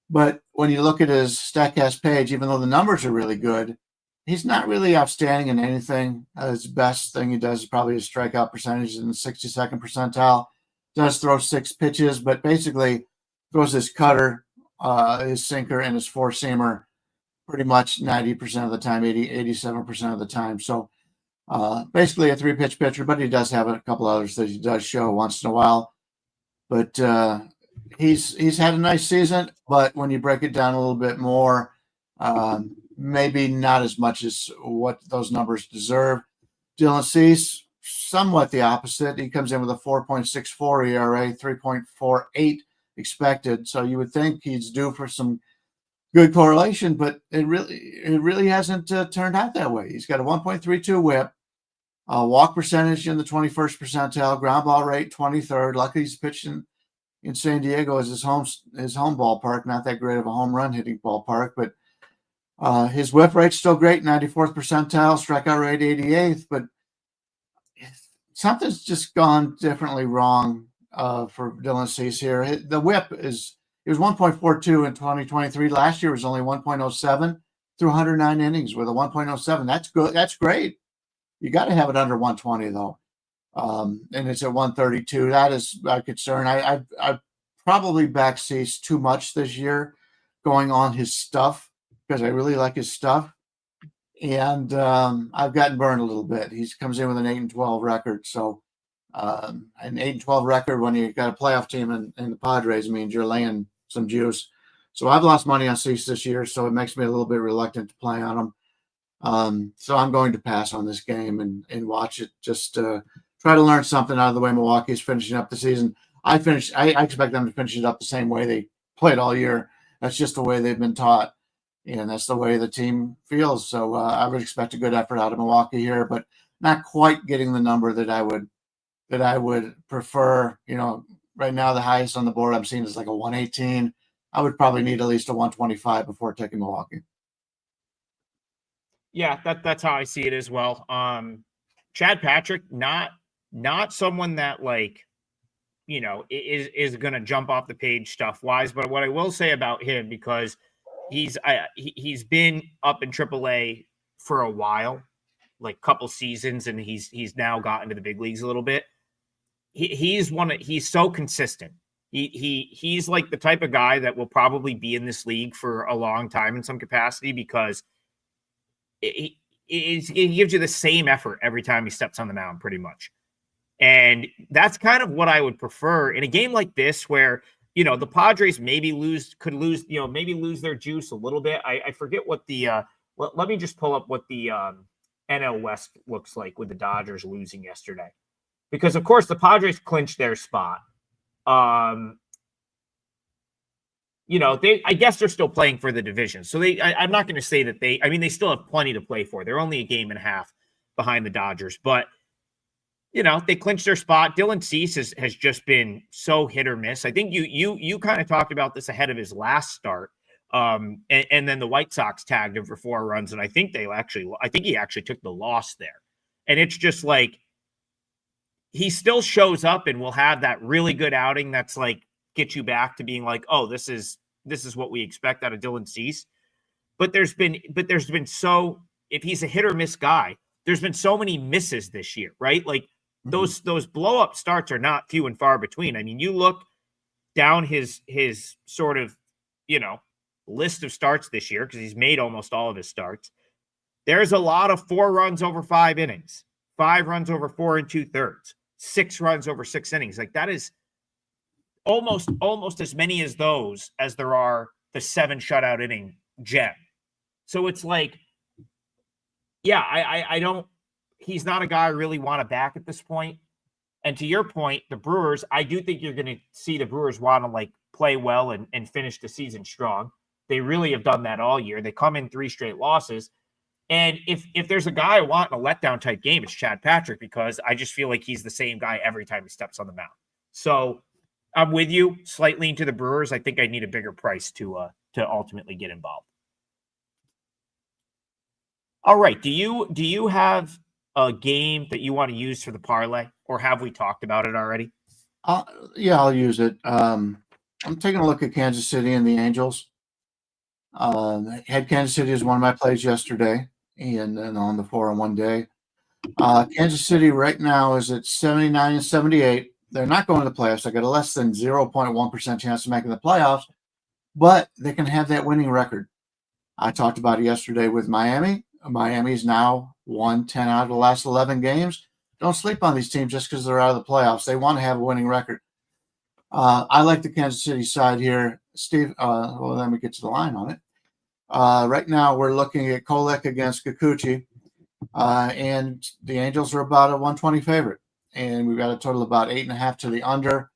But when you look at his StatCast page, even though the numbers are really good, he's not really outstanding in anything. His best thing he does is probably his strikeout percentage in the 62nd percentile. Does throw 6 pitches, but basically throws his cutter, his sinker, and his four-seamer pretty much 90% of the time, 87% of the time. So basically a 3-pitch pitcher, but he does have a couple others that he does show once in a while. But he's had a nice season, but when you break it down a little bit more, maybe not as much as what those numbers deserve. Dylan Cease, somewhat the opposite. He comes in with a 4.64 ERA, 3.48 expected. So you would think he's due for some good correlation, but it really hasn't turned out that way. He's got a 1.32 WHIP, walk percentage in the 21st percentile, ground ball rate 23rd. Luckily, he's pitching in San Diego as his home ballpark. Not that great of a home run hitting ballpark, but his whip rate's still great, 94th percentile, strikeout rate 88th. But something's just gone differently wrong for Dylan Cease here. The whip it was 1.42 in 2023. Last year was only 1.07 through 109 innings with a 1.07. That's good. That's great. You got to have it under 120 though. And it's at 132. That is a concern. I probably back Cease too much this year going on his stuff because I really like his stuff. And I've gotten burned a little bit. He comes in with an 8-12 record. So an 8-12 record when you got a playoff team in the Padres means you're laying some juice. So I've lost money on Cease this year, so it makes me a little bit reluctant to play on him. So I'm going to pass on this game and watch it. Just try to learn something out of the way Milwaukee's finishing up the season. I expect them to finish it up the same way they played all year. That's just the way they've been taught, and that's the way the team feels. So I would expect a good effort out of Milwaukee here, but not quite getting the number that I would prefer. Right now the highest on the board I'm seeing is like a 118. I would probably need at least a 125 before taking Milwaukee. Yeah, that's how I see it as well. Chad Patrick, not someone that is going to jump off the page stuff wise, but what I will say about him, because he's been up in AAA for a while, like couple seasons, and he's now gotten to the big leagues a little bit. He's so consistent. He's like the type of guy that will probably be in this league for a long time in some capacity, because he gives you the same effort every time he steps on the mound, pretty much. And that's kind of what I would prefer in a game like this, where the Padres could lose their juice a little bit. I forget what the let me just pull up what the NL West looks like with the Dodgers losing yesterday. Because, of course, the Padres clinched their spot. I guess they're still playing for the division. So I'm not going to say that they still have plenty to play for. They're only a game and a half behind the Dodgers. But, they clinched their spot. Dylan Cease has just been so hit or miss. I think you kind of talked about this ahead of his last start. And then the White Sox tagged him for 4 runs. And I think he actually took the loss there. And it's just like, he still shows up and will have that really good outing that's like, get you back to being like, oh, this is what we expect out of Dylan Cease. But there's been so, if he's a hit or miss guy, there's been so many misses this year, right? Like those blow up starts are not few and far between. I mean, you look down his sort of, list of starts this year, because he's made almost all of his starts. There's a lot of 4 runs over 5 innings, 5 runs over 4 2/3, 6 runs over 6 innings. Like that is almost as many as those as there are the 7 shutout inning gem. So it's like, yeah, I don't, he's not a guy I really want to back at this point. And to your point, the Brewers, I do think you're going to see the Brewers want to like play well and finish the season strong. They really have done that all year. They come in 3 straight losses. And if there's a guy I want in a letdown type game, it's Chad Patrick, because I just feel like he's the same guy every time he steps on the mound. So I'm with you, slightly into the Brewers. I think I need a bigger price to ultimately get involved. All right. Do you have a game that you want to use for the parlay, or have we talked about it already? Yeah, I'll use it. I'm taking a look at Kansas City and the Angels. Had Kansas City as one of my plays yesterday, and on the 4-on-1 day. Kansas City right now is at 79 and 78. They're not going to the playoffs. I got a less than 0.1% chance of making the playoffs, but they can have that winning record. I talked about it yesterday with Miami. Miami's now won 10 out of the last 11 games. Don't sleep on these teams just because they're out of the playoffs. They want to have a winning record. I like the Kansas City side here. Steve, well, let me get to the line on it. Right now, we're looking at Kolek against Kikuchi, and the Angels are about a 120 favorite, and we've got a total of about 8.5 to the under.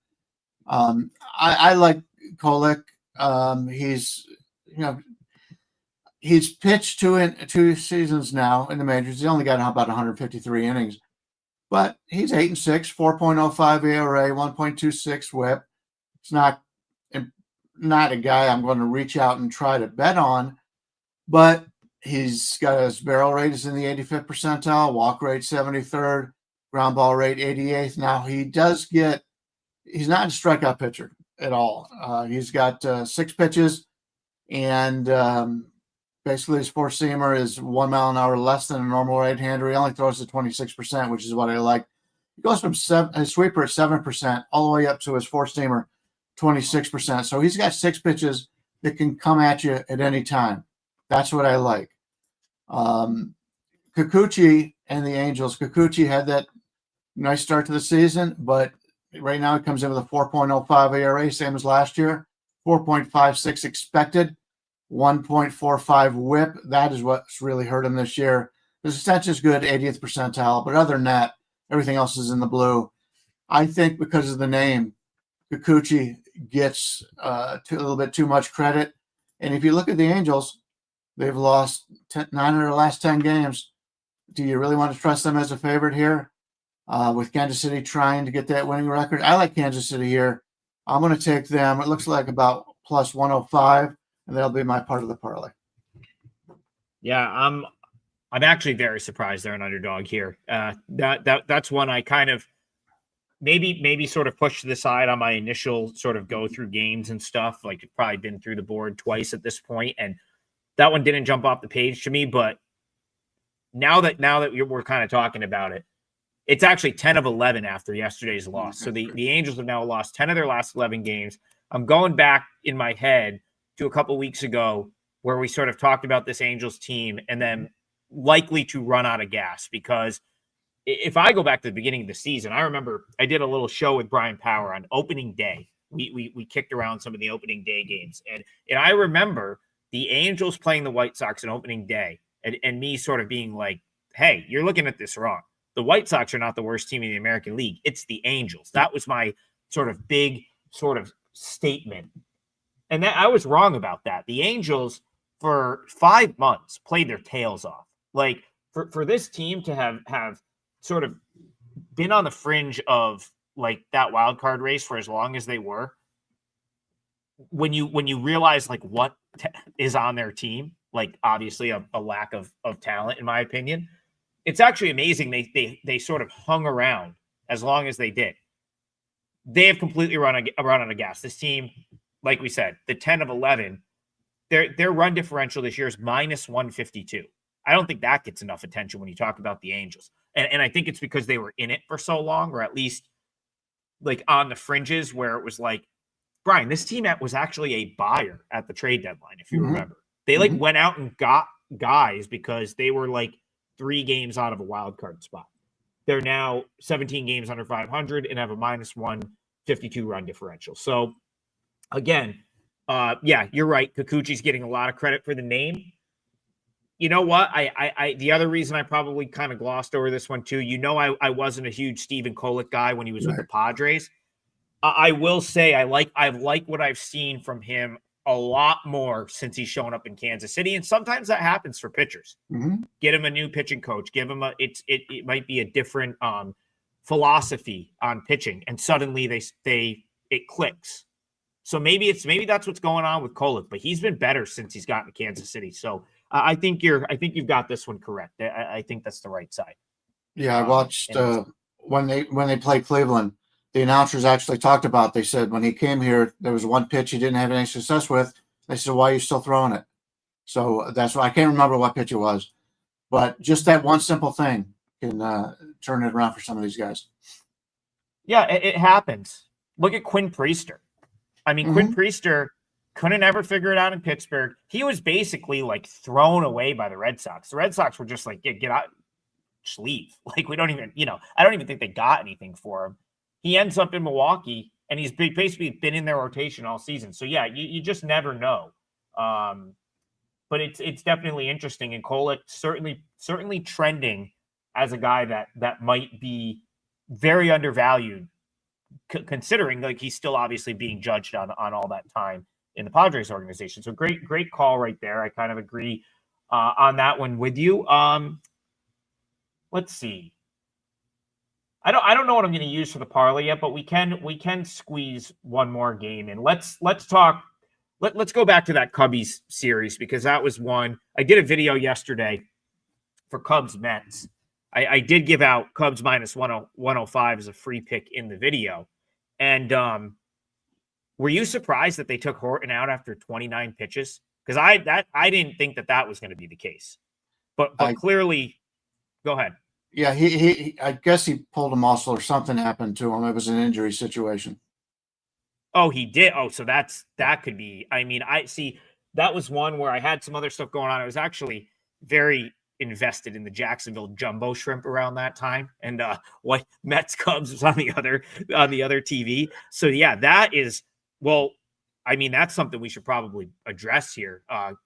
I like Kolek. He's pitched 2 seasons now in the majors. He's only got about 153 innings, but he's 8-6, 4.05 ERA, 1.26 WHIP. It's not a guy I'm going to reach out and try to bet on, but he's got his barrel rate is in the 85th percentile, walk rate 73rd, ground ball rate 88th. Now he's not a strikeout pitcher at all. He's got 6 pitches, and basically his 4-seamer is 1 mile an hour less than a normal right-hander. He only throws at 26%, which is what I like. He goes from his sweeper at 7% all the way up to his 4-seamer 26%. So he's got 6 pitches that can come at you at any time. That's what I like. Kikuchi and the Angels. Kikuchi had that nice start to the season, but right now he comes in with a 4.05 ERA, same as last year. 4.56 expected, 1.45 WHIP. That is what's really hurt him this year. His extension is good, 80th percentile, but other than that, everything else is in the blue. I think because of the name, Kikuchi gets a little bit too much credit. And if you look at the Angels, they've lost 9 of their last 10 games. Do you really want to trust them as a favorite here? With Kansas City trying to get that winning record, I like Kansas City here. I'm going to take them. It looks like about plus 105, and that'll be my part of the parlay. Yeah, I'm actually very surprised they're an underdog here. That's one I kind of maybe sort of pushed to the side on my initial sort of go through games and stuff. Like, it's probably been through the board twice at this point, and that one didn't jump off the page to me. But now that we're kind of talking about it, it's actually 10 of 11 after yesterday's loss. So the Angels have now lost 10 of their last 11 games. I'm going back in my head to a couple weeks ago where we sort of talked about this Angels team and then likely to run out of gas, because if I go back to the beginning of the season, I remember I did a little show with Brian Power on opening day. We kicked around some of the opening day games. And I remember the Angels playing the White Sox on opening day and me sort of being like, hey, you're looking at this wrong. The White Sox are not the worst team in the American League. It's the Angels. That was my sort of big sort of statement. And that I was wrong about that. The Angels for 5 months played their tails off. Like for this team to have sort of been on the fringe of like that wild card race for as long as they were, when you realize like what is on their team, like obviously a lack of talent, in my opinion, it's actually amazing they sort of hung around as long as they did. They have completely run out of gas. This team, like we said, the 10 of 11, their run differential this year is minus 152. I don't think that gets enough attention when you talk about the Angels. And I think it's because they were in it for so long, or at least like on the fringes where it was like, Brian, this team was actually a buyer at the trade deadline, if you remember. They like went out and got guys because they were like 3 games out of a wild card spot. They're now 17 games under 500 and have a minus 152 run differential. So again, yeah, you're right. Kikuchi's getting a lot of credit for the name. You know what? I the other reason I probably kind of glossed over this one too, I wasn't a huge Stephen Kolek guy when he was with the Padres. I will say I like what I've seen from him a lot more since he's shown up in Kansas City. And sometimes that happens for pitchers. Get him a new pitching coach, give him it might be a different philosophy on pitching, and suddenly it clicks. So maybe that's what's going on with Kolek, but he's been better since he's gotten to Kansas City. So I think you've got this one correct. I think that's the right side. Yeah, I watched when they played Cleveland. The announcers actually talked about, they said when he came here, there was one pitch he didn't have any success with. They said, why are you still throwing it? So that's why I can't remember what pitch it was. But just that one simple thing can turn it around for some of these guys. Yeah, it happens. Look at Quinn Priester. I mean, Quinn Priester couldn't ever figure it out in Pittsburgh. He was basically like thrown away by the Red Sox. The Red Sox were just like, get out, just leave. Like, we don't even, I don't even think they got anything for him. He ends up in Milwaukee, and he's basically been in their rotation all season. So, yeah, you just never know. But it's definitely interesting. And Kolek certainly trending as a guy that might be very undervalued, considering like he's still obviously being judged on all that time in the Padres organization. So great call right there. I kind of agree on that one with you. Let's see. I don't know what I'm going to use for the parlay yet, but we can squeeze one more game in. Let's talk. Let's go back to that Cubbies series, because that was one. I did a video yesterday for Cubs Mets. I did give out Cubs minus 105 as a free pick in the video. And were you surprised that they took Horton out after 29 pitches? Because I didn't think that was going to be the case. But clearly, go ahead. Yeah, he I guess he pulled a muscle or something happened to him. It was an injury situation. Oh, he did. Oh, so that could be. I mean, I see that was one where I had some other stuff going on. I was actually very invested in the Jacksonville jumbo shrimp around that time, and what Mets Cubs was on the other TV. So yeah, that is, well, I mean, that's something we should probably address here.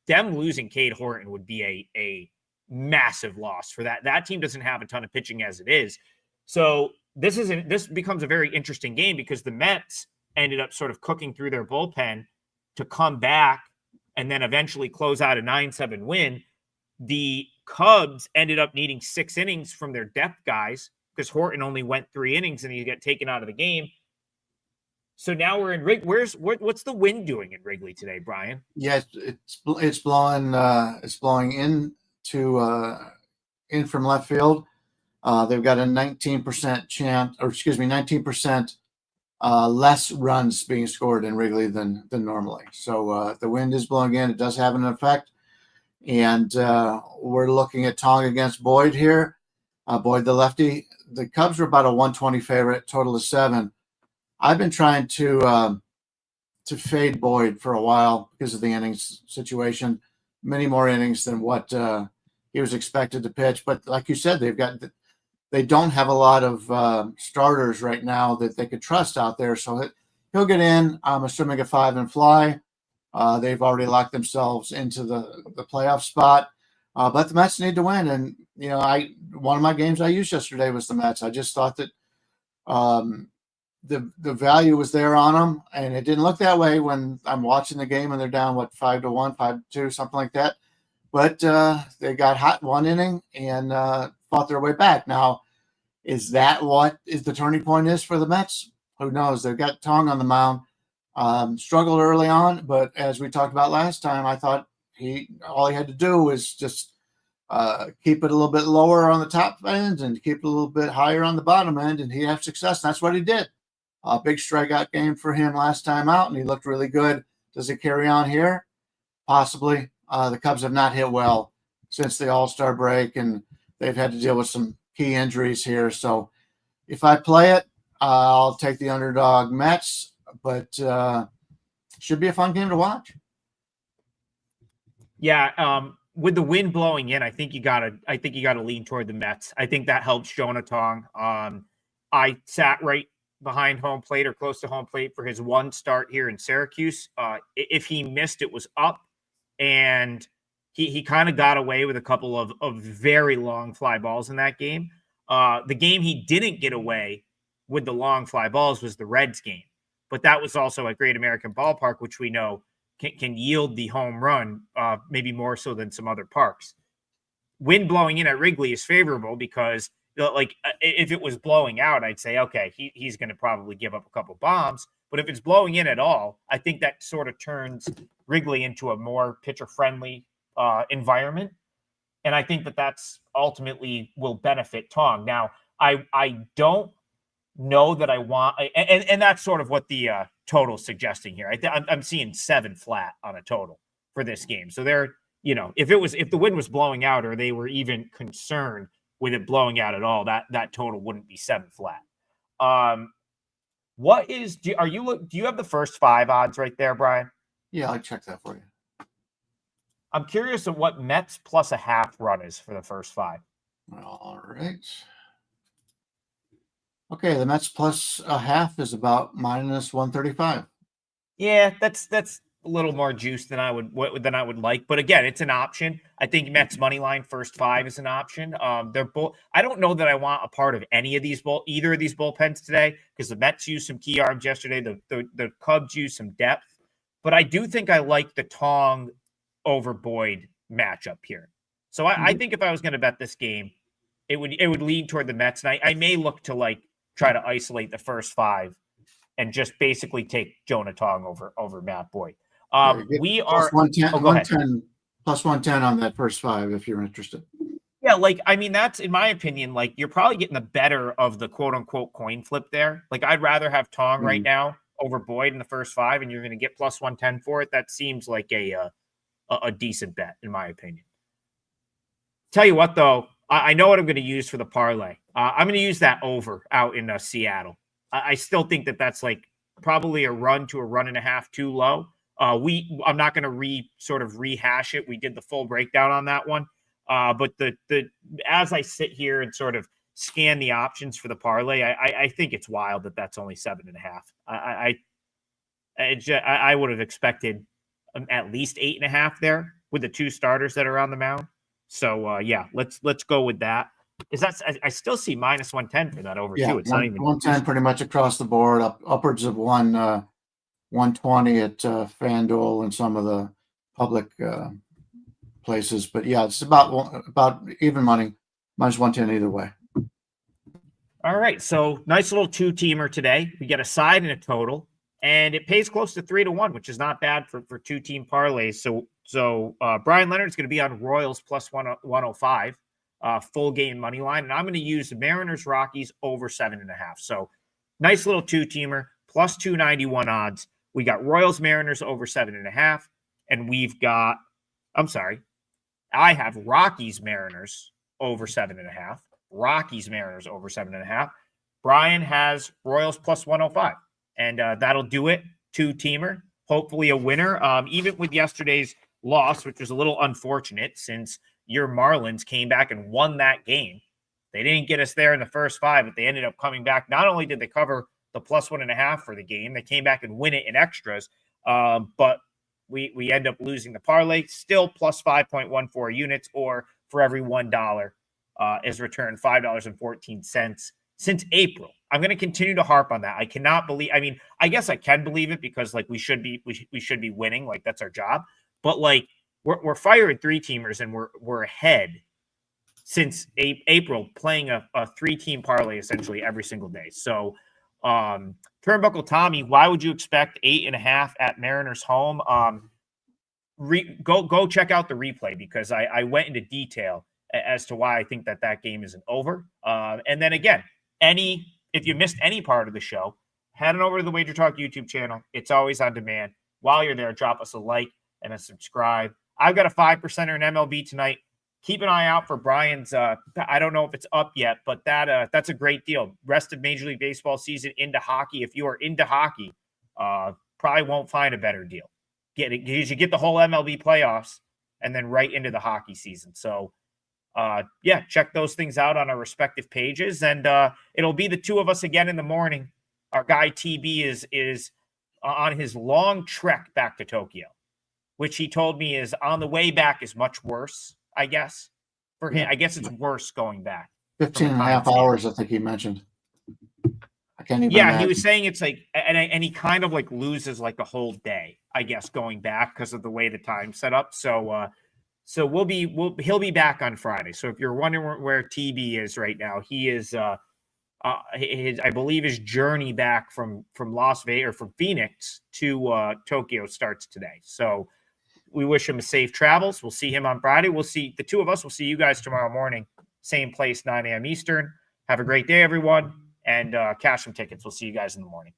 Them losing Cade Horton would be a massive loss for that. That team doesn't have a ton of pitching as it is. So this becomes a very interesting game, because the Mets ended up sort of cooking through their bullpen to come back and then eventually close out a 9-7 win. The Cubs ended up needing 6 innings from their depth guys, because Horton only went 3 innings and he got taken out of the game. So now we're in what's the wind doing in Wrigley today, Brian? Yeah, it's blowing in from left field. They've got a 19% chance, or excuse me, 19% less runs being scored in Wrigley than normally. So the wind is blowing in. It does have an effect. And we're looking at Tong against Boyd here. Boyd, the lefty. The Cubs were about a 120 favorite, total of 7. I've been trying to fade Boyd for a while because of the innings situation. Many more innings than what he was expected to pitch. But like you said, they don't have a lot of starters right now that they could trust out there. So he'll get in, I'm assuming, a 5 and fly. They've already locked themselves into the playoff spot. But the Mets need to win. And, one of my games I used yesterday was the Mets. I just thought that the value was there on them, and it didn't look that way when I'm watching the game and they're down, 5-1, 5-2, something like that. But they got hot one inning and fought their way back. Now, is that what is the turning point is for the Mets? Who knows? They've got Tong on the mound. Struggled early on, but as we talked about last time, I thought all he had to do was just keep it a little bit lower on the top end and keep it a little bit higher on the bottom end, and he'd have success. And that's what he did. A big strikeout game for him last time out, and he looked really good. Does it carry on here? Possibly. The Cubs have not hit well since the All-Star break, and they've had to deal with some key injuries here. So if I play it, I'll take the underdog Mets, but should be a fun game to watch. Yeah, with the wind blowing in, I think you gotta lean toward the Mets. I think that helps Jonah Tong. I sat right behind home plate or close to home plate for his one start here in Syracuse. If he missed, it was up, and he kind of got away with a couple of very long fly balls in that game. The game he didn't get away with the long fly balls was the Reds game, but that was also at Great American Ballpark, which we know can yield the home run, maybe more so than some other parks. Wind blowing in at Wrigley is favorable because, if it was blowing out, I'd say, okay, he's going to probably give up a couple bombs. But if it's blowing in at all, I think that sort of turns Wrigley into a more pitcher-friendly environment. And I think that's ultimately will benefit Tong. Now, I don't know that I want, and that's sort of what the total suggesting here. I'm seeing 7 flat on a total for this game. So if the wind was blowing out or they were even concerned with it blowing out at all, that total wouldn't be 7 flat. Do you have the first 5 odds right there, Brian? Yeah, I'll check that for you. I'm curious of what Mets plus a half run is for the first 5. All right. Okay, the Mets plus a half is about minus 135. Yeah, that's a little more juice than I would like, but again, it's an option. I think Mets money line first 5 is an option. They're both. I don't know that I want a part of either of these bullpens today because the Mets used some key arms yesterday. The Cubs used some depth, but I do think I like the Tong over Boyd matchup here. So I think if I was going to bet this game, it would lean toward the Mets, and I may look to try to isolate the first 5 and just basically take Jonah Tong over Matt Boyd. We are plus 110 plus 110 on that first 5 if you're interested. Yeah, that's in my opinion, you're probably getting the better of the quote unquote coin flip there. I'd rather have Tong right now over Boyd in the first 5, and you're going to get plus 110 for it. That seems like a decent bet in my opinion. Tell you what though, I know what I'm going to use for the parlay. I'm going to use that over out in Seattle. I still think that's probably a run to a run and a half too low. I'm not going to rehash it. We did the full breakdown on that one. But as I sit here and sort of scan the options for the parlay, I think it's wild that's only 7.5. I would have expected at least 8.5 there with the 2 starters that are on the mound. So let's go with that. I still see minus 110 for that over too. It's not even 110 pretty much across the board, upwards of 120 at FanDuel and some of the public places. But yeah, it's about even money, minus 110 either way. All right, so nice little 2-teamer today. We get a side and a total, and it pays close to 3-1, which is not bad for 2-team parlays. So Brian Leonard's going to be on Royals plus 105. Full game money line, and I'm going to use the Mariners Rockies over 7.5. So nice little 2-teamer plus 291 odds. We got Royals Mariners over 7.5, and I have Rockies Mariners over 7.5. Rockies Mariners over 7.5. Brian has Royals plus 105, and that'll do it. 2-teamer, hopefully a winner. Even with yesterday's loss, which was a little unfortunate since your Marlins came back and won that game. They didn't get us there in the first 5, but they ended up coming back. Not only did they cover the plus 1.5 for the game, they came back and win it in extras. But we end up losing the parlay, still plus 5.14 units, or for every $1 is returned $5.14 since April. I'm going to continue to harp on that. I cannot believe, I mean, I guess I can believe it because like we should be winning. Like that's our job. But like we're firing 3-teamers and we're ahead since April, playing a 3-team parlay essentially every single day. So Turnbuckle Tommy, why would you expect 8.5 at Mariners home? Go check out the replay because I went into detail as to why I think that game isn't over. And then again, if you missed any part of the show, head on over to the WagerTalk YouTube channel. It's always on demand. While you're there, drop us a like and a subscribe. I've got a 5%er in MLB tonight. Keep an eye out for Brian's. I don't know if it's up yet, but that's a great deal. Rest of Major League Baseball season into hockey. If you are into hockey, probably won't find a better deal. You get the whole MLB playoffs and then right into the hockey season. So, check those things out on our respective pages, and it'll be the two of us again in the morning. Our guy TB is on his long trek back to Tokyo, which he told me is on the way back is much worse. I guess for him, I guess it's worse going back. 15 and a half hours, I think he mentioned. I can't even Yeah, imagine. he was saying it's like, and he kind of like loses like a whole day, I guess, going back because of the way the time's set up. So, he'll be back on Friday. So if you're wondering where TB is right now, he is, I believe his journey back from Las Vegas or from Phoenix to Tokyo starts today. So we wish him a safe travels. We'll see him on Friday. We'll see the two of us. We'll see you guys tomorrow morning, same place, 9 a.m. Eastern. Have a great day, everyone, and cash some tickets. We'll see you guys in the morning.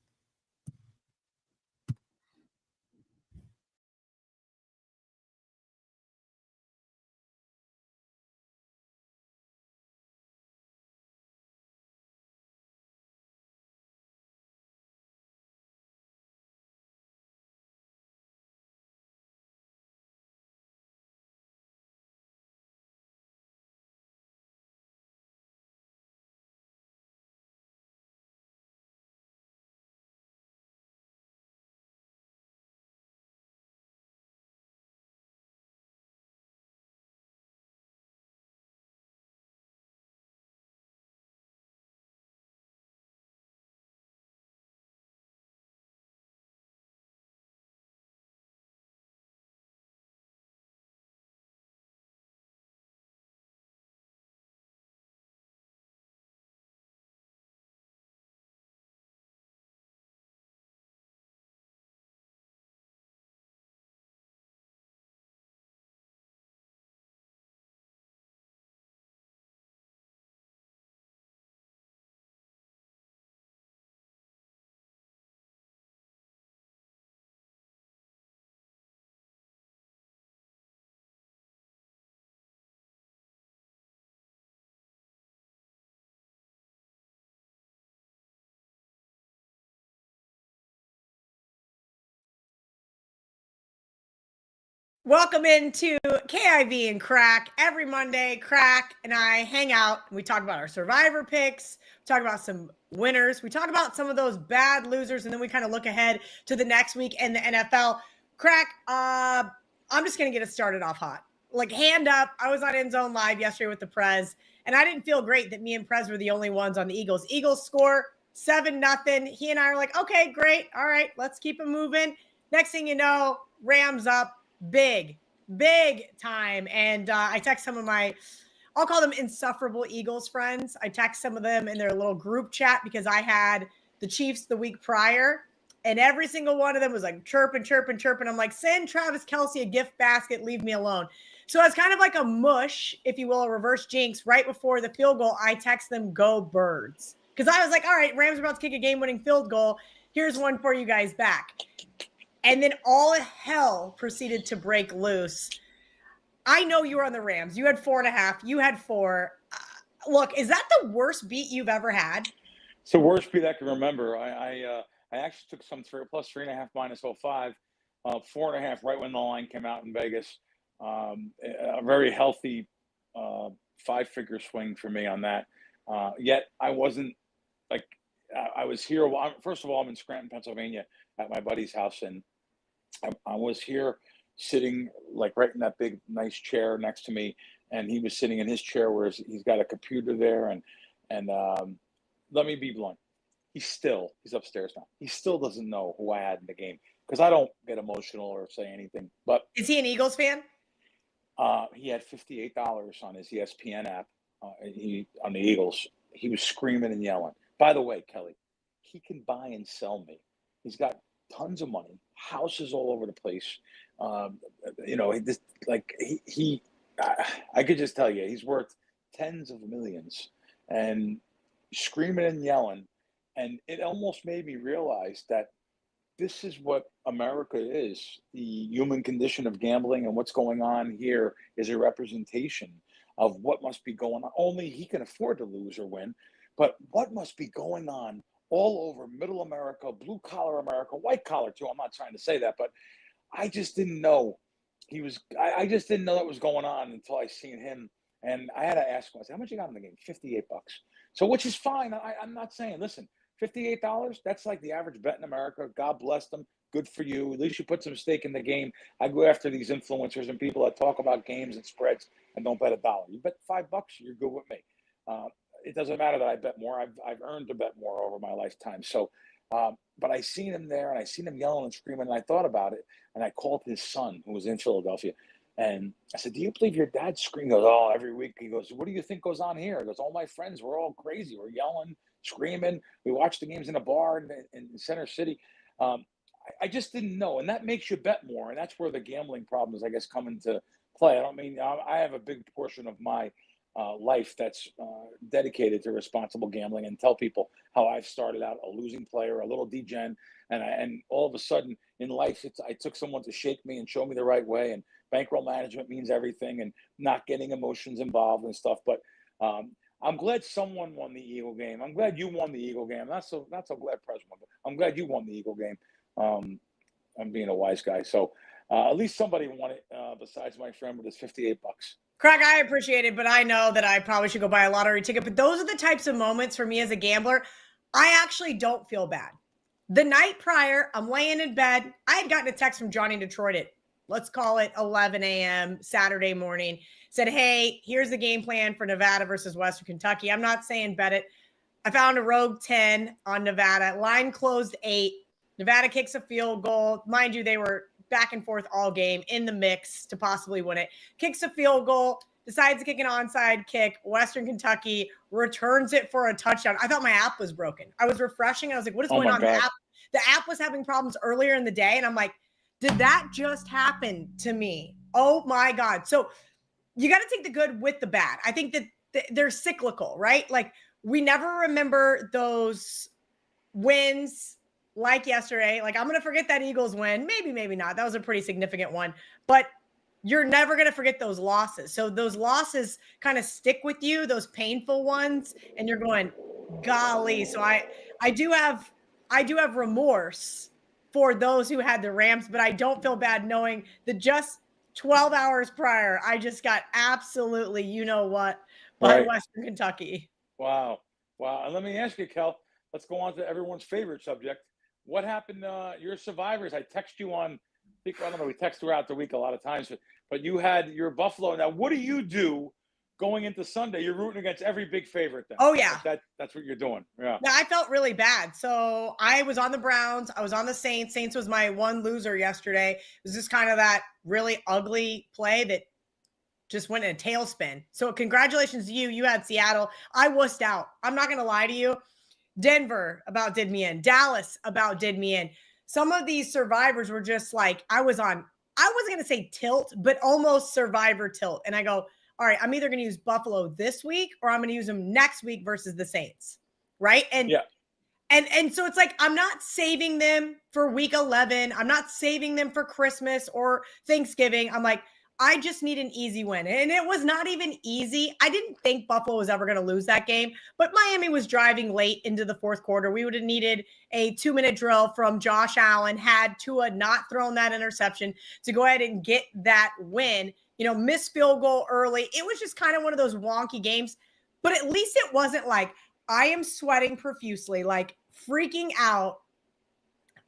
Welcome into KIV and Crack. Every Monday, Crack and I hang out. And we talk about our survivor picks. We talk about some winners. We talk about some of those bad losers. And then we kind of look ahead to the next week in the NFL. Crack, I'm just going to get us started off hot. Like, hand up. I was on End Zone Live yesterday with the Prez. And I didn't feel great that me and Prez were the only ones on the Eagles. Eagles score 7-0. He and I are like, okay, great. All right, let's keep it moving. Next thing you know, Rams up. Big time. And I text some of my, I'll call them insufferable Eagles friends. I text some of them in their little group chat because I had the Chiefs the week prior. And every single one of them was like chirping. I'm like, send Travis Kelce a gift basket. Leave me alone. So it's kind of like a mush, if you will, a reverse jinx. Right before the field goal, I text them, go Birds. Because I was like, all right, Rams are about to kick a game-winning field goal. Here's one for you guys back. And then all hell proceeded to break loose. I know you were on the Rams. You had 4.5. You had 4. Look, is that the worst beat you've ever had? It's the worst beat I can remember. I actually took some plus 3.5 minus 0.5, 4.5 right when the line came out in Vegas. A very healthy 5-figure swing for me on that. Yet I wasn't like I was here. First of all, I'm in Scranton, Pennsylvania, at my buddy's house, and I was here sitting like right in that big nice chair next to me, and he was sitting in his chair where he's got a computer there, and let me be blunt. He's upstairs now. He still doesn't know who I had in the game because I don't get emotional or say anything. But is he an Eagles fan? He had $58 on his ESPN app. On the Eagles. He was screaming and yelling. By the way, Kelly, he can buy and sell me. He's got tons of money, houses all over the place. I could just tell you, he's worth tens of millions, and screaming and yelling. And it almost made me realize that this is what America is. The human condition of gambling and what's going on here is a representation of what must be going on. Only he can afford to lose or win, but what must be going on all over middle America, blue collar America, white collar too. I'm not trying to say that, but I just didn't know I just didn't know that was going on until I seen him. And I had to ask him, I said, how much you got in the game? $58. So, which is fine. I'm not saying, listen, $58, that's like the average bet in America. God bless them. Good for you. At least you put some stake in the game. I go after these influencers and people that talk about games and spreads and don't bet $1. You bet $5, you're good with me. It doesn't matter that I bet more. I've earned to bet more over my lifetime. So, but I seen him there, and I seen him yelling and screaming, and I thought about it, and I called his son, who was in Philadelphia, and I said, do you believe your dad screamed? He goes, oh, every week. He goes, what do you think goes on here? He goes, all my friends, we're all crazy. We're yelling, screaming. We watch the games in a bar in Center City. I just didn't know, and that makes you bet more, and that's where the gambling problems, I guess, come into play. I have a big portion of my life that's dedicated to responsible gambling, and tell people how I've started out a losing player, a little degen, and all of a sudden in life, I took someone to shake me and show me the right way, and bankroll management means everything, and not getting emotions involved and stuff. But I'm glad someone won the Eagle game. I'm glad you won the Eagle game. Not so glad Prez won, but I'm glad you won the Eagle game. I'm being a wise guy. So at least somebody won it besides my friend with his $58. Crack, I appreciate it, but I know that I probably should go buy a lottery ticket. But those are the types of moments for me as a gambler. I actually don't feel bad. The night prior, I'm laying in bed. I had gotten a text from Johnny in Detroit at, let's call it 11 a.m. Saturday morning. Said, hey, here's the game plan for Nevada versus Western Kentucky. I'm not saying bet it. I found a rogue 10 on Nevada. Line closed 8. Nevada kicks a field goal. Mind you, they were back and forth all game in the mix to possibly win it. Kicks a field goal, decides to kick an onside kick. Western Kentucky returns it for a touchdown. I thought my app was broken. I was refreshing. I was like, what is going on? The app was having problems earlier in the day. And I'm like, did that just happen to me? Oh my God. So you got to take the good with the bad. I think that they're cyclical, right? Like we never remember those wins like yesterday. Like I'm going to forget that Eagles win. Maybe not. That was a pretty significant one, but you're never going to forget those losses. So those losses kind of stick with you, those painful ones. And you're going, golly. So I do have remorse for those who had the Rams, but I don't feel bad knowing that just 12 hours prior, I just got absolutely, you know what, by Western Kentucky. Wow. And let me ask you, Kel, let's go on to everyone's favorite subject. What happened? Your survivors. I text you on. I don't know. We text throughout the week a lot of times, but you had your Buffalo. Now, what do you do going into Sunday? You're rooting against every big favorite. Then. Oh yeah, that's what you're doing. Yeah. I felt really bad. So I was on the Browns. I was on the Saints. Saints was my one loser yesterday. It was just kind of that really ugly play that just went in a tailspin. So congratulations to you. You had Seattle. I wussed out. I'm not going to lie to you. Denver about did me in. Dallas about did me in. Some of these survivors were just like, I wasn't going to say tilt, but almost survivor tilt. And I go, all right, I'm either going to use Buffalo this week or I'm going to use them next week versus the Saints. Right. And yeah. And so it's like, I'm not saving them for week 11. I'm not saving them for Christmas or Thanksgiving. I'm like, I just need an easy win. And it was not even easy. I didn't think Buffalo was ever going to lose that game, but Miami was driving late into the fourth quarter. We would have needed a 2-minute drill from Josh Allen, had Tua not thrown that interception to go ahead and get that win, missed field goal early. It was just kind of one of those wonky games, but at least it wasn't like I am sweating profusely, like freaking out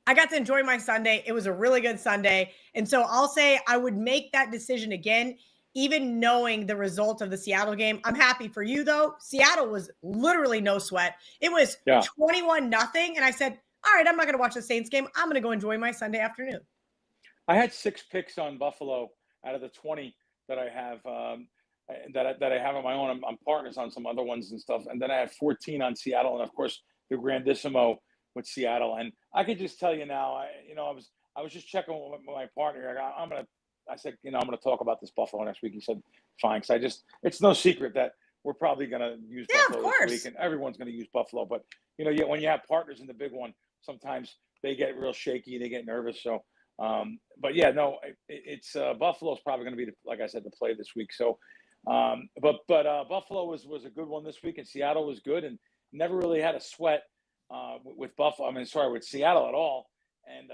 I got to enjoy my Sunday. It was a really good Sunday. And so I'll say I would make that decision again, even knowing the result of the Seattle game. I'm happy for you, though. Seattle was literally no sweat. It was 21-0. And I said, all right, I'm not going to watch the Saints game. I'm going to go enjoy my Sunday afternoon. I had 6 picks on Buffalo out of the 20 that I have that I have on my own. I'm partners on some other ones and stuff. And then I have 14 on Seattle. And, of course, the Grandissimo with Seattle. And I could just tell you now, I was just checking with my partner. I said, I'm going to talk about this Buffalo next week. He said, fine. Because it's no secret that we're probably going to use Buffalo this week, and everyone's going to use Buffalo. But, when you have partners in the big one, sometimes they get real shaky. They get nervous. So, it's Buffalo's probably going to be, like I said, the play this week. So, but Buffalo was a good one this week, and Seattle was good and never really had a sweat with Buffalo. With Seattle at all. And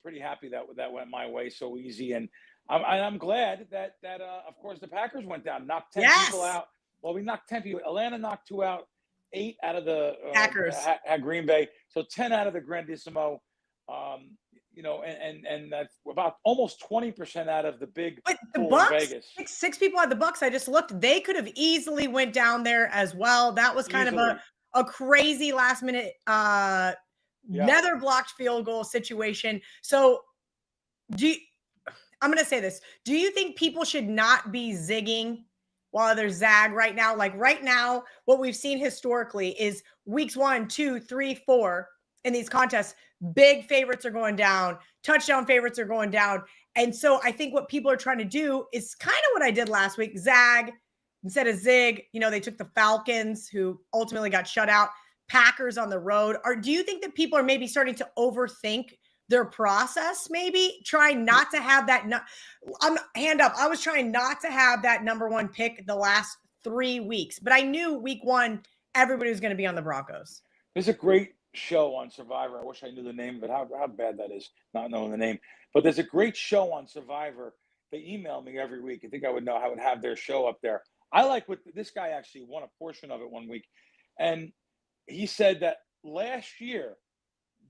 pretty happy that went my way so easy. And I'm glad that of course the Packers went down, knocked 10 people out. Well, we knocked 10 people. Atlanta knocked 2 out, 8 out of the Packers at Green Bay. So 10 out of the Grandissimo. And that's about almost 20% out of the big. But the Bucks, six people at the Bucks. I just looked. They could have easily went down there as well. That was kind of a crazy last minute nether blocked field goal situation. So I'm going to say this. Do you think people should not be zigging while there's zag right now? Like right now, what we've seen historically is weeks 1, 2, 3, 4 in these contests, big favorites are going down, touchdown favorites are going down. And so I think what people are trying to do is kind of what I did last week, zag instead of zig. They took the Falcons, who ultimately got shut out, Packers on the road. Or do you think that people are maybe starting to overthink their process? Maybe try not to have that. Hand up. I was trying not to have that number 1 pick the last 3 weeks, but I knew week 1, everybody was going to be on the Broncos. There's a great show on Survivor. I wish I knew the name of it. How bad that is, not knowing the name. But there's a great show on Survivor. They email me every week. I think I would know. I would have their show up there. I like what this guy actually won a portion of it one week. And he said that last year,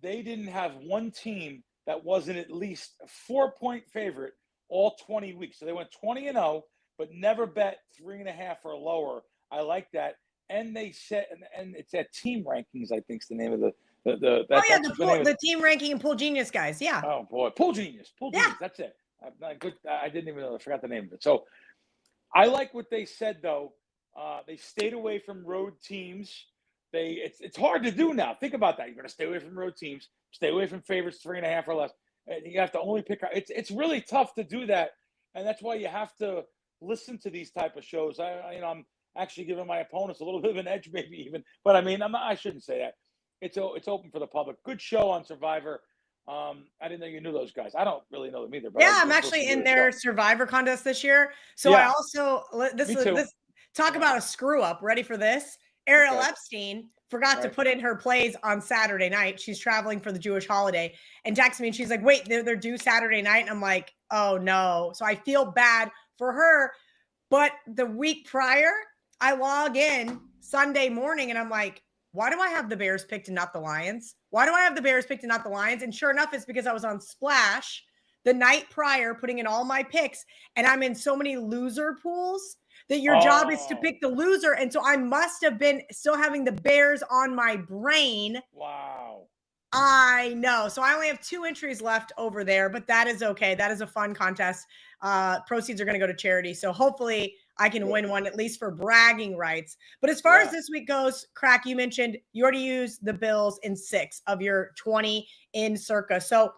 they didn't have one team that wasn't at least a 4-point favorite all 20 weeks. So they went 20-0, but never bet 3.5 or lower. I like that. And they said, and it's at Team Rankings, I think is the name of the Team Ranking and Pool Genius guys. Yeah. Oh boy, Pool Genius. That's it. I didn't even know. I forgot the name of it. So I like what they said though. They stayed away from road teams. It's hard to do now. Think about that. You're going to stay away from road teams, stay away from favorites 3.5 or less. And you have to only pick. It's really tough to do that, and that's why you have to listen to these type of shows. I'm actually giving my opponents a little bit of an edge, maybe even. But I shouldn't say that. It's open for the public. Good show on Survivor. I didn't know you knew those guys. I don't really know them either. But I'm actually in their Survivor contest this year. So I also this talk about a screw up. Ready for this? Ariel Epstein forgot to put in her plays on Saturday night. She's traveling for the Jewish holiday and texted me and she's like, wait, they're due Saturday night. And I'm like, oh no. So I feel bad for her. But the week prior, I log in Sunday morning and I'm like, why do I have the Bears picked and not the Lions? Why do I have the Bears picked and not the Lions? And sure enough, it's because I was on Splash the night prior, putting in all my picks. And I'm in so many loser pools that your job is to pick the loser. And so I must have been still having the Bears on my brain. Wow. I know. So I only have 2 entries left over there, but that is okay. That is a fun contest. Proceeds are going to go to charity. So hopefully I can win one, at least for bragging rights. But as far as this week goes, Crack, you mentioned you already used the Bills in 6 of your 20 in Circa. So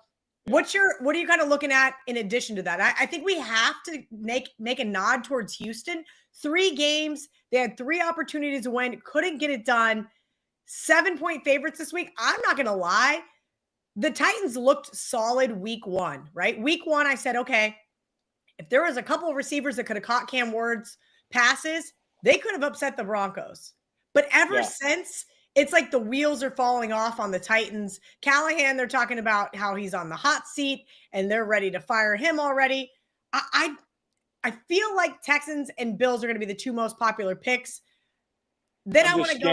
what are you kind of looking at in addition to that? I think we have to make a nod towards Houston. 3 games. They had 3 opportunities to win. Couldn't get it done. 7-point favorites this week. I'm not going to lie. The Titans looked solid week 1, right? Week 1, I said, okay, if there was a couple of receivers that could have caught Cam Ward's passes, they could have upset the Broncos. But ever since, it's like the wheels are falling off on the Titans. Callahan, they're talking about how he's on the hot seat and they're ready to fire him already. I feel like Texans and Bills are going to be the 2 most popular picks. Then I want to go.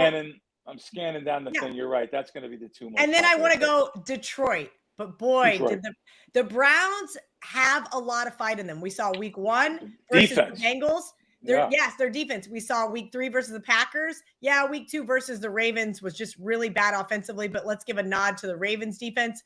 I'm scanning down the thing. You're right. That's going to be the 2 most. And then I want to go Detroit. but boy, Detroit. did the Browns have a lot of fight in them. We saw week 1 versus Defense. the Bengals. Yeah. Yes, their defense. We saw week 3 versus the Packers. Yeah, week 2 versus the Ravens was just really bad offensively, but let's give a nod to the Ravens defense.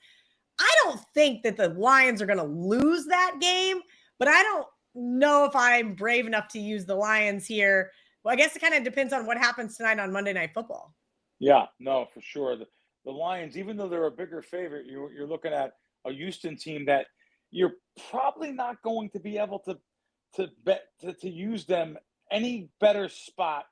I don't think that the Lions are going to lose that game, but I don't know if I'm brave enough to use the Lions here. Well, I guess it kind of depends on what happens tonight on Monday Night Football. Yeah, no, for sure. The Lions, even though they're a bigger favorite, you're looking at a Houston team that you're probably not going to be able to use them any better spot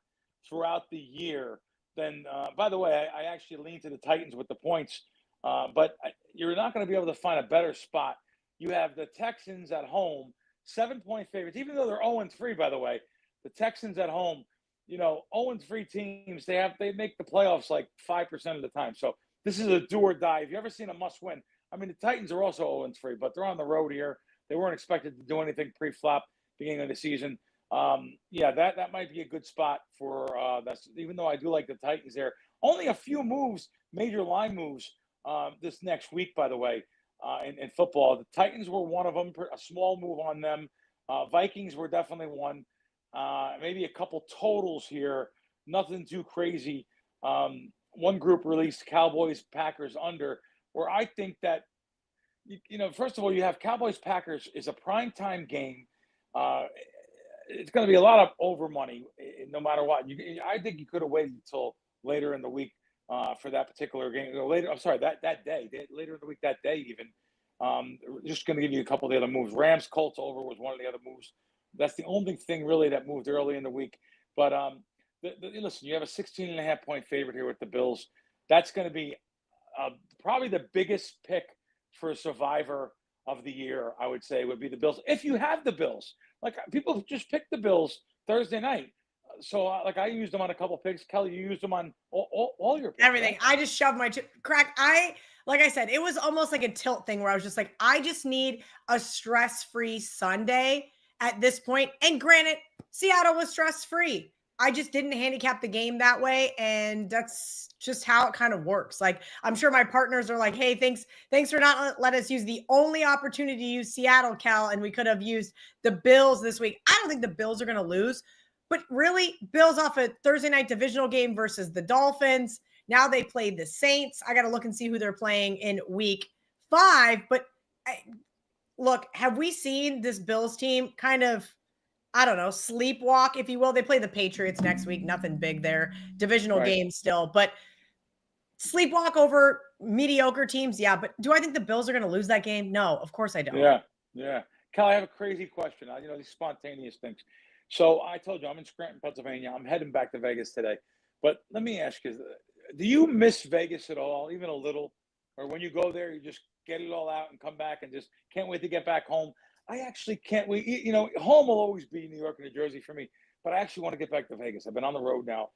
throughout the year than. By the way, I actually lean to the Titans with the points, but you're not going to be able to find a better spot. You have the Texans at home, 7-point favorites, even though they're 0-3. By the way, the Texans at home. 0-3 teams, they make the playoffs like 5% of the time. So this is a do or die. If you ever seen a must win, I mean, the Titans are also 0-3, but they're on the road here. They weren't expected to do anything pre-flop beginning of the season. That might be a good spot for that's. Even though I do like the Titans there, only a few moves, major line moves this next week. By the way, in football, the Titans were one of them. A small move on them. Vikings were definitely one. Maybe a couple totals here, nothing too crazy. One group released Cowboys Packers under, where I think that first of all, you have Cowboys Packers is a primetime game. It's going to be a lot of over money no matter what. I think you could have waited until later in the week for that particular game. That day, later in the week, that day even. Just going to give you a couple of the other moves. Rams Colts over was one of the other moves. That's the only thing really that moved early in the week. But listen, you have a 16.5-point favorite here with the Bills. That's going to be probably the biggest pick for a survivor of the year, I would say, would be the Bills. If you have the Bills. Like, people just picked the Bills Thursday night. So, I used them on a couple picks. Kelly, you used them on all your picks. Everything. Right? I just shoved my crack. Like I said, it was almost like a tilt thing where I was just like, I just need a stress-free Sunday at this point. And granted, Seattle was stress-free. I just didn't handicap the game that way. And that's just how it kind of works. Like, I'm sure my partners are like, hey, thanks for not let us use the only opportunity to use Seattle, Cal. And we could have used the Bills this week. I don't think the Bills are going to lose. But really, Bills off a Thursday night divisional game versus the Dolphins. Now they played the Saints. I got to look and see who they're playing in week 5. But look, have we seen this Bills team kind of, I don't know, sleepwalk, if you will? They play the Patriots next week. Nothing big there. Divisional game still. But sleepwalk over mediocre teams? Yeah. But do I think the Bills are going to lose that game? No, of course I don't. Yeah. Cal, I have a crazy question. These spontaneous things. So I told you I'm in Scranton, Pennsylvania. I'm heading back to Vegas today. But let me ask you, do you miss Vegas at all, even a little? Or when you go there, you just get it all out and come back and just can't wait to get back home? I actually can't wait. Home will always be New York and New Jersey for me, but I actually want to get back to Vegas. I've been on the road now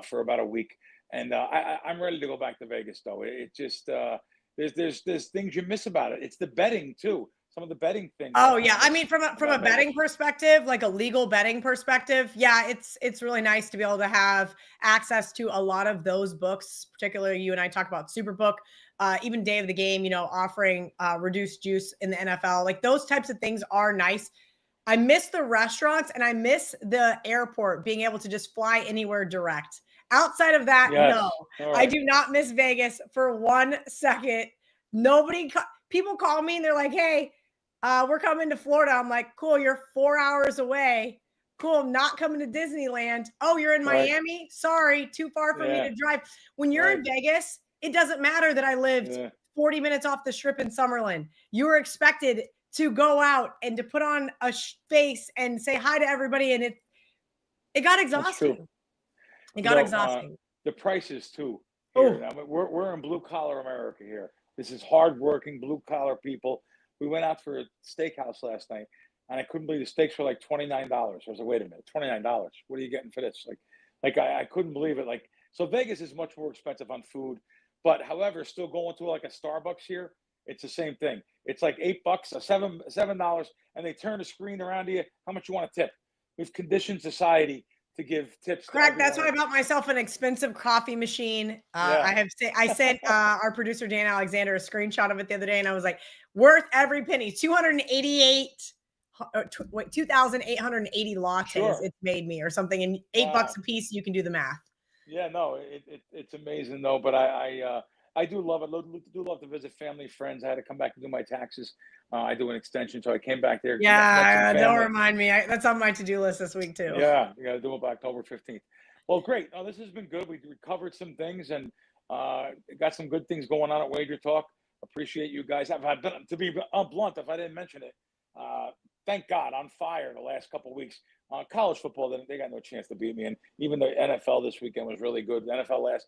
for about a week, and I'm ready to go back to Vegas, though. It just there's things you miss about it. It's the betting, too. Some of the betting things. Oh yeah, I mean from a betting perspective, like a legal betting perspective, yeah, it's really nice to be able to have access to a lot of those books. Particularly, you and I talk about Superbook, even Day of the Game. Offering reduced juice in the NFL. Like those types of things are nice. I miss the restaurants and I miss the airport being able to just fly anywhere direct. Outside of that, no, right. I do not miss Vegas for 1 second. People call me and they're like, hey. We're coming to Florida. I'm like, cool, you're 4 hours away. Cool, I'm not coming to Disneyland. Oh, you're in Miami? Sorry, too far for me to drive. When you're in Vegas, it doesn't matter that I lived 40 minutes off the strip in Summerlin. You were expected to go out and to put on a face and say hi to everybody, and it got exhausting. It got exhausting. The prices, too. Here. I mean, we're in blue-collar America here. This is hardworking, blue-collar people. We went out for a steakhouse last night, and I couldn't believe the steaks were like $29. I was like, wait a minute, $29? What are you getting for this? I couldn't believe it. So Vegas is much more expensive on food, but however, still going to like a Starbucks here, it's the same thing. It's like $8, $7, and they turn the screen around to you. How much you want to tip? We've conditioned society to give tips. Crack. That's why I bought myself an expensive coffee machine. I sent our producer Dan Alexander a screenshot of it the other day, and I was like, worth every penny. 2,880 lattes it's made me or something, and $8 a piece. You can do the math. Yeah, no, it's amazing though. But I do love it. Do love to visit family, friends. I had to come back and do my taxes. I do an extension, so I came back there. Yeah, don't remind me. That's on my to-do list this week too. Yeah, you got to do it by October 15th. Great. This has been good. We covered some things and got some good things going on at WagerTalk. Appreciate you guys. To be blunt, if I didn't mention it, thank God, on fire the last couple of weeks. College football, they got no chance to beat me. And even the NFL this weekend was really good. The NFL last,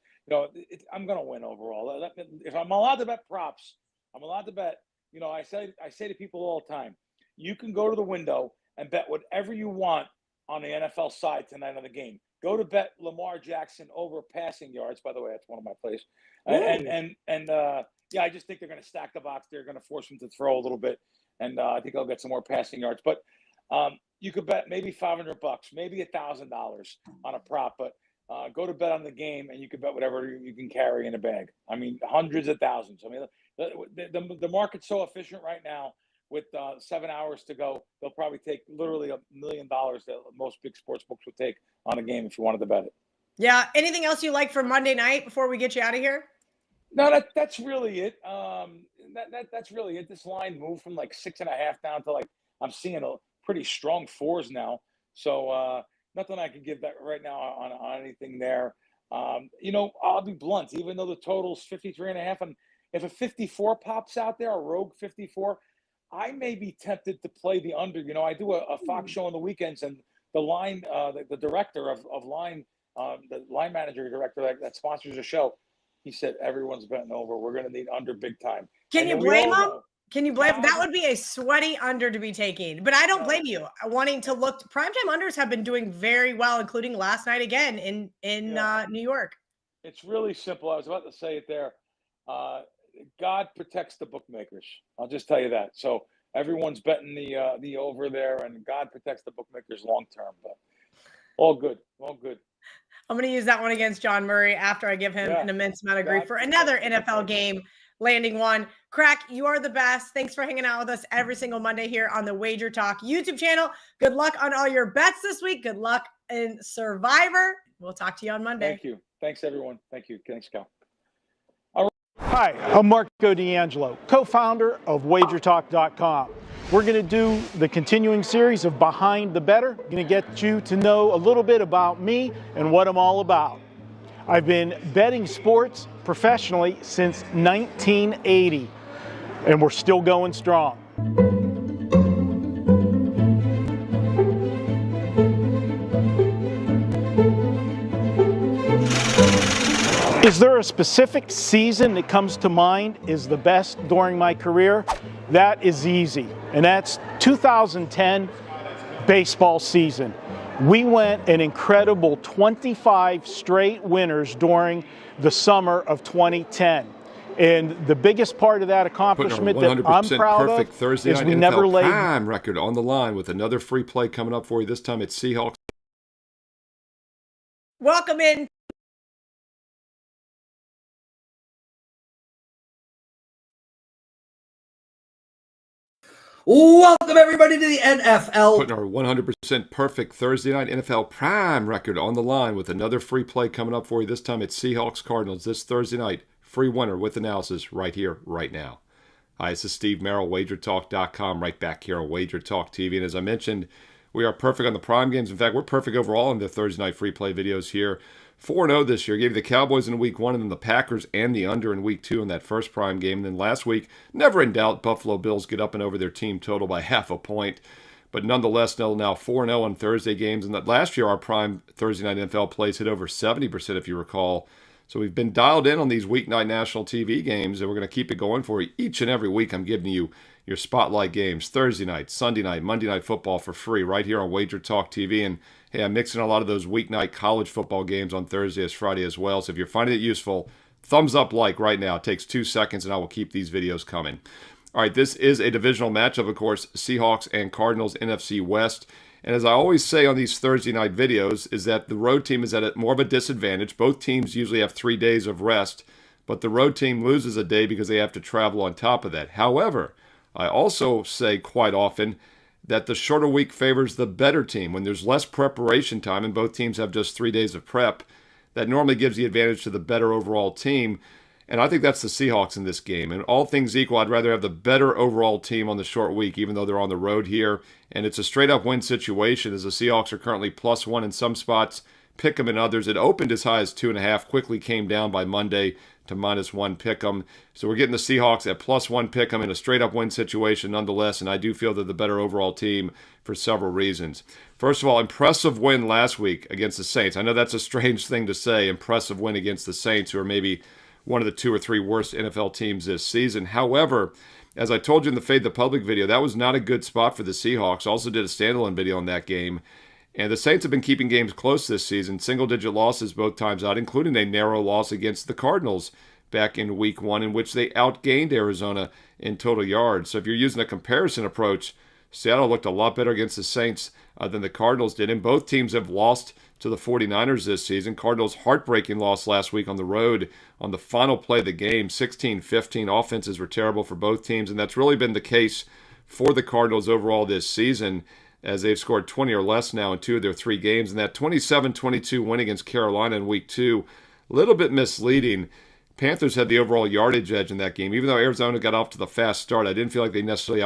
I'm going to win overall. If I'm allowed to bet props, I'm allowed to bet. I say to people all the time, you can go to the window and bet whatever you want on the NFL side tonight on the game. Go to bet Lamar Jackson over passing yards. By the way, that's one of my plays. I just think they're going to stack the box. They're going to force him to throw a little bit, and I think I'll get some more passing yards. But you could bet maybe $500, maybe $1,000 on a prop. But go to bet on the game, and you can bet whatever you can carry in a bag. I mean, hundreds of thousands. I mean, the market's so efficient right now. With 7 hours to go, they'll probably take literally $1 million that most big sports books would take on a game if you wanted to bet it. Yeah. Anything else you like for Monday night before we get you out of here? No, that's really it. That's really it. This line moved from like 6.5 down to like I'm seeing a pretty strong 4s now. So nothing I can give that right now on anything there. I'll be blunt. Even though the total's 53.5, and if a 54 pops out there, a rogue 54. I may be tempted to play the under. I do a Fox show on the weekends, and the line, the director of line, the line manager director that sponsors the show, he said everyone's betting over. We're going to need under big time. Can you blame him? Can you blame? That would be a sweaty under to be taking. But I don't blame you wanting to look. Primetime unders have been doing very well, including last night again in New York. It's really simple. I was about to say it there. God protects the bookmakers. I'll just tell you that. So everyone's betting the over there, and God protects the bookmakers long term. But all good. I'm going to use that one against John Murray after I give him an immense amount of grief for another NFL game landing one. Crack, you are the best. Thanks for hanging out with us every single Monday here on the WagerTalk YouTube channel. Good luck on all your bets this week. Good luck in Survivor. We'll talk to you on Monday. Thank you. Thanks, everyone. Thank you. Thanks, Cal. Hi, I'm Marco D'Angelo, co-founder of WagerTalk.com. We're going to do the continuing series of Behind the Bettor. Going to get you to know a little bit about me and what I'm all about. I've been betting sports professionally since 1980, and we're still going strong. Is there a specific season that comes to mind is the best during my career? That is easy, and that's 2010 baseball season. We went an incredible 25 straight winners during the summer of 2010. And the biggest part of that accomplishment that I'm proud of Thursday is night we NFL never laid prime record on the line with another free play coming up for you. This time it's Seahawks. Welcome in. Welcome, everybody, to the NFL. Putting our 100% perfect Thursday night NFL prime record on the line with another free play coming up for you. This time it's Seahawks Cardinals this Thursday night. Free winner with analysis right here, right now. Hi, this is Steve Merrill, WagerTalk.com, right back here on WagerTalk TV. And as I mentioned, we are perfect on the prime games. In fact, we're perfect overall in the Thursday night free play videos here. 4-0 this year. Gave you the Cowboys in week 1 and then the Packers and the under in week 2 in that first prime game. And then last week, never in doubt, Buffalo Bills get up and over their team total by half a point. But nonetheless, now 4-0 on Thursday games. And that last year, our prime Thursday night NFL plays hit over 70%, if you recall. So we've been dialed in on these weeknight national TV games, and we're going to keep it going for you. Each and every week, I'm giving you your spotlight games, Thursday night, Sunday night, Monday night football for free right here on WagerTalk TV. And hey, I'm mixing a lot of those weeknight college football games on Thursday as Friday as well. So if you're finding it useful, thumbs up like right now. It takes 2 seconds, and I will keep these videos coming. All right, this is a divisional matchup, of course, Seahawks and Cardinals, NFC West. And as I always say on these Thursday night videos, is that the road team is at more of a disadvantage. Both teams usually have 3 days of rest, but the road team loses a day because they have to travel on top of that. However, I also say quite often that the shorter week favors the better team. When there's less preparation time and both teams have just 3 days of prep, that normally gives the advantage to the better overall team. And I think that's the Seahawks in this game. And all things equal, I'd rather have the better overall team on the short week, even though they're on the road here. And it's a straight-up win situation, as the Seahawks are currently +1 in some spots, pick 'em in others. It opened as high as 2.5, quickly came down by Monday to -1 pick 'em. So we're getting the Seahawks at +1 pick 'em in a straight-up win situation nonetheless, and I do feel they're the better overall team for several reasons. First of all, impressive win last week against the Saints. I know that's a strange thing to say, impressive win against the Saints, who are maybe one of the 2 or 3 worst NFL teams this season. However, as I told you in the Fade the Public video, that was not a good spot for the Seahawks. Also did a standalone video on that game. And the Saints have been keeping games close this season, single-digit losses both times out, including a narrow loss against the Cardinals back in Week 1, in which they outgained Arizona in total yards. So if you're using a comparison approach, Seattle looked a lot better against the Saints than the Cardinals did, and both teams have lost to the 49ers this season. Cardinals' heartbreaking loss last week on the road on the final play of the game, 16-15. Offenses were terrible for both teams, and that's really been the case for the Cardinals overall this season, as they've scored 20 or less now in 2 of their 3 games. And that 27-22 win against Carolina in Week 2, a little bit misleading. Panthers had the overall yardage edge in that game. Even though Arizona got off to the fast start, I didn't feel like they necessarily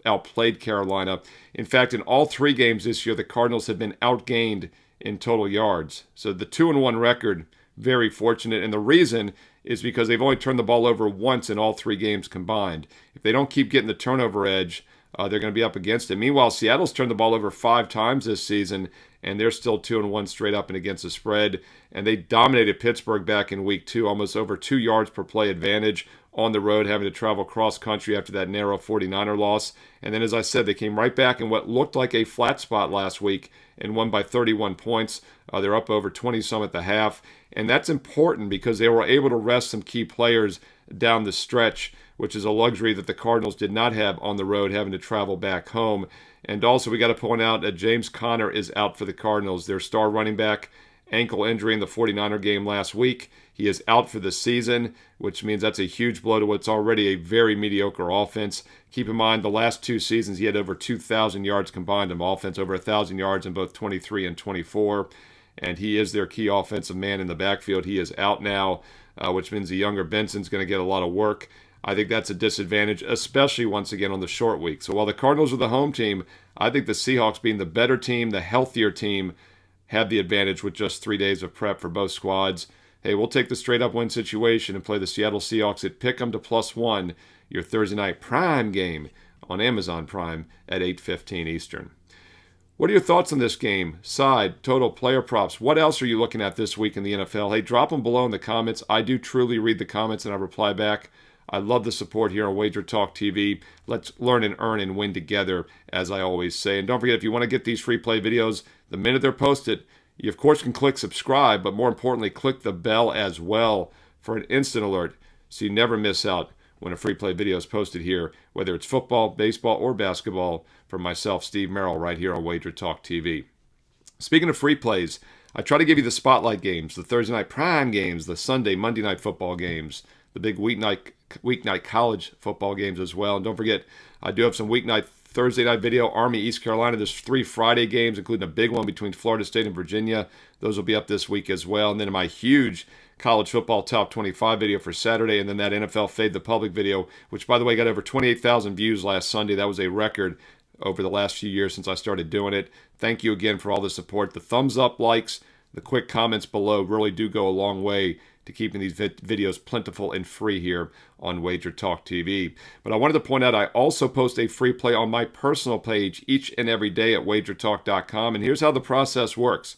outplayed Carolina. In fact, in all 3 games this year, the Cardinals have been outgained in total yards. So the 2-1 record, very fortunate. And the reason is because they've only turned the ball over once in all 3 games combined. If they don't keep getting the turnover edge, they're going to be up against it. Meanwhile, Seattle's turned the ball over 5 times this season, and they're still 2-1 straight up and against the spread. And they dominated Pittsburgh back in Week 2, almost over 2 yards per play advantage on the road, having to travel cross-country after that narrow 49er loss. And then, as I said, they came right back in what looked like a flat spot last week and won by 31 points. They're up over 20-some at the half. And that's important because they were able to rest some key players down the stretch, which is a luxury that the Cardinals did not have on the road, having to travel back home. And also, we got to point out that James Conner is out for the Cardinals. Their star running back, ankle injury in the 49er game last week. He is out for the season, which means that's a huge blow to what's already a very mediocre offense. Keep in mind, the last 2 seasons, he had over 2,000 yards combined in offense, over 1,000 yards in both 23 and 24. And he is their key offensive man in the backfield. He is out now, which means the younger Benson's going to get a lot of work. I think that's a disadvantage, especially once again on the short week. So while the Cardinals are the home team, I think the Seahawks, being the better team, the healthier team, have the advantage with just 3 days of prep for both squads. Hey, we'll take the straight-up win situation and play the Seattle Seahawks at pick 'em to +1, your Thursday night prime game on Amazon Prime at 8:15 Eastern. What are your thoughts on this game? Side, total, player props. What else are you looking at this week in the NFL? Hey, drop them below in the comments. I do truly read the comments and I reply back. I love the support here on WagerTalk TV. Let's learn and earn and win together, as I always say. And don't forget, if you want to get these free play videos, the minute they're posted, you of course can click subscribe, but more importantly, click the bell as well for an instant alert so you never miss out when a free play video is posted here, whether it's football, baseball, or basketball, from myself, Steve Merrill, right here on WagerTalk TV. Speaking of free plays, I try to give you the spotlight games, the Thursday night prime games, the Sunday, Monday night football games, the big weeknight college football games as well. And don't forget, I do have some weeknight Thursday night video, Army, East Carolina. There's 3 Friday games, including a big one between Florida State and Virginia. Those will be up this week as well. And then my huge college football top 25 video for Saturday, and then that NFL Fade the Public video, which, by the way, got over 28,000 views last Sunday. That was a record over the last few years since I started doing it. Thank you again for all the support. The thumbs up, likes, the quick comments below really do go a long way to keeping these videos plentiful and free here on WagerTalk TV. But I wanted to point out I also post a free play on my personal page each and every day at WagerTalk.com. And here's how the process works.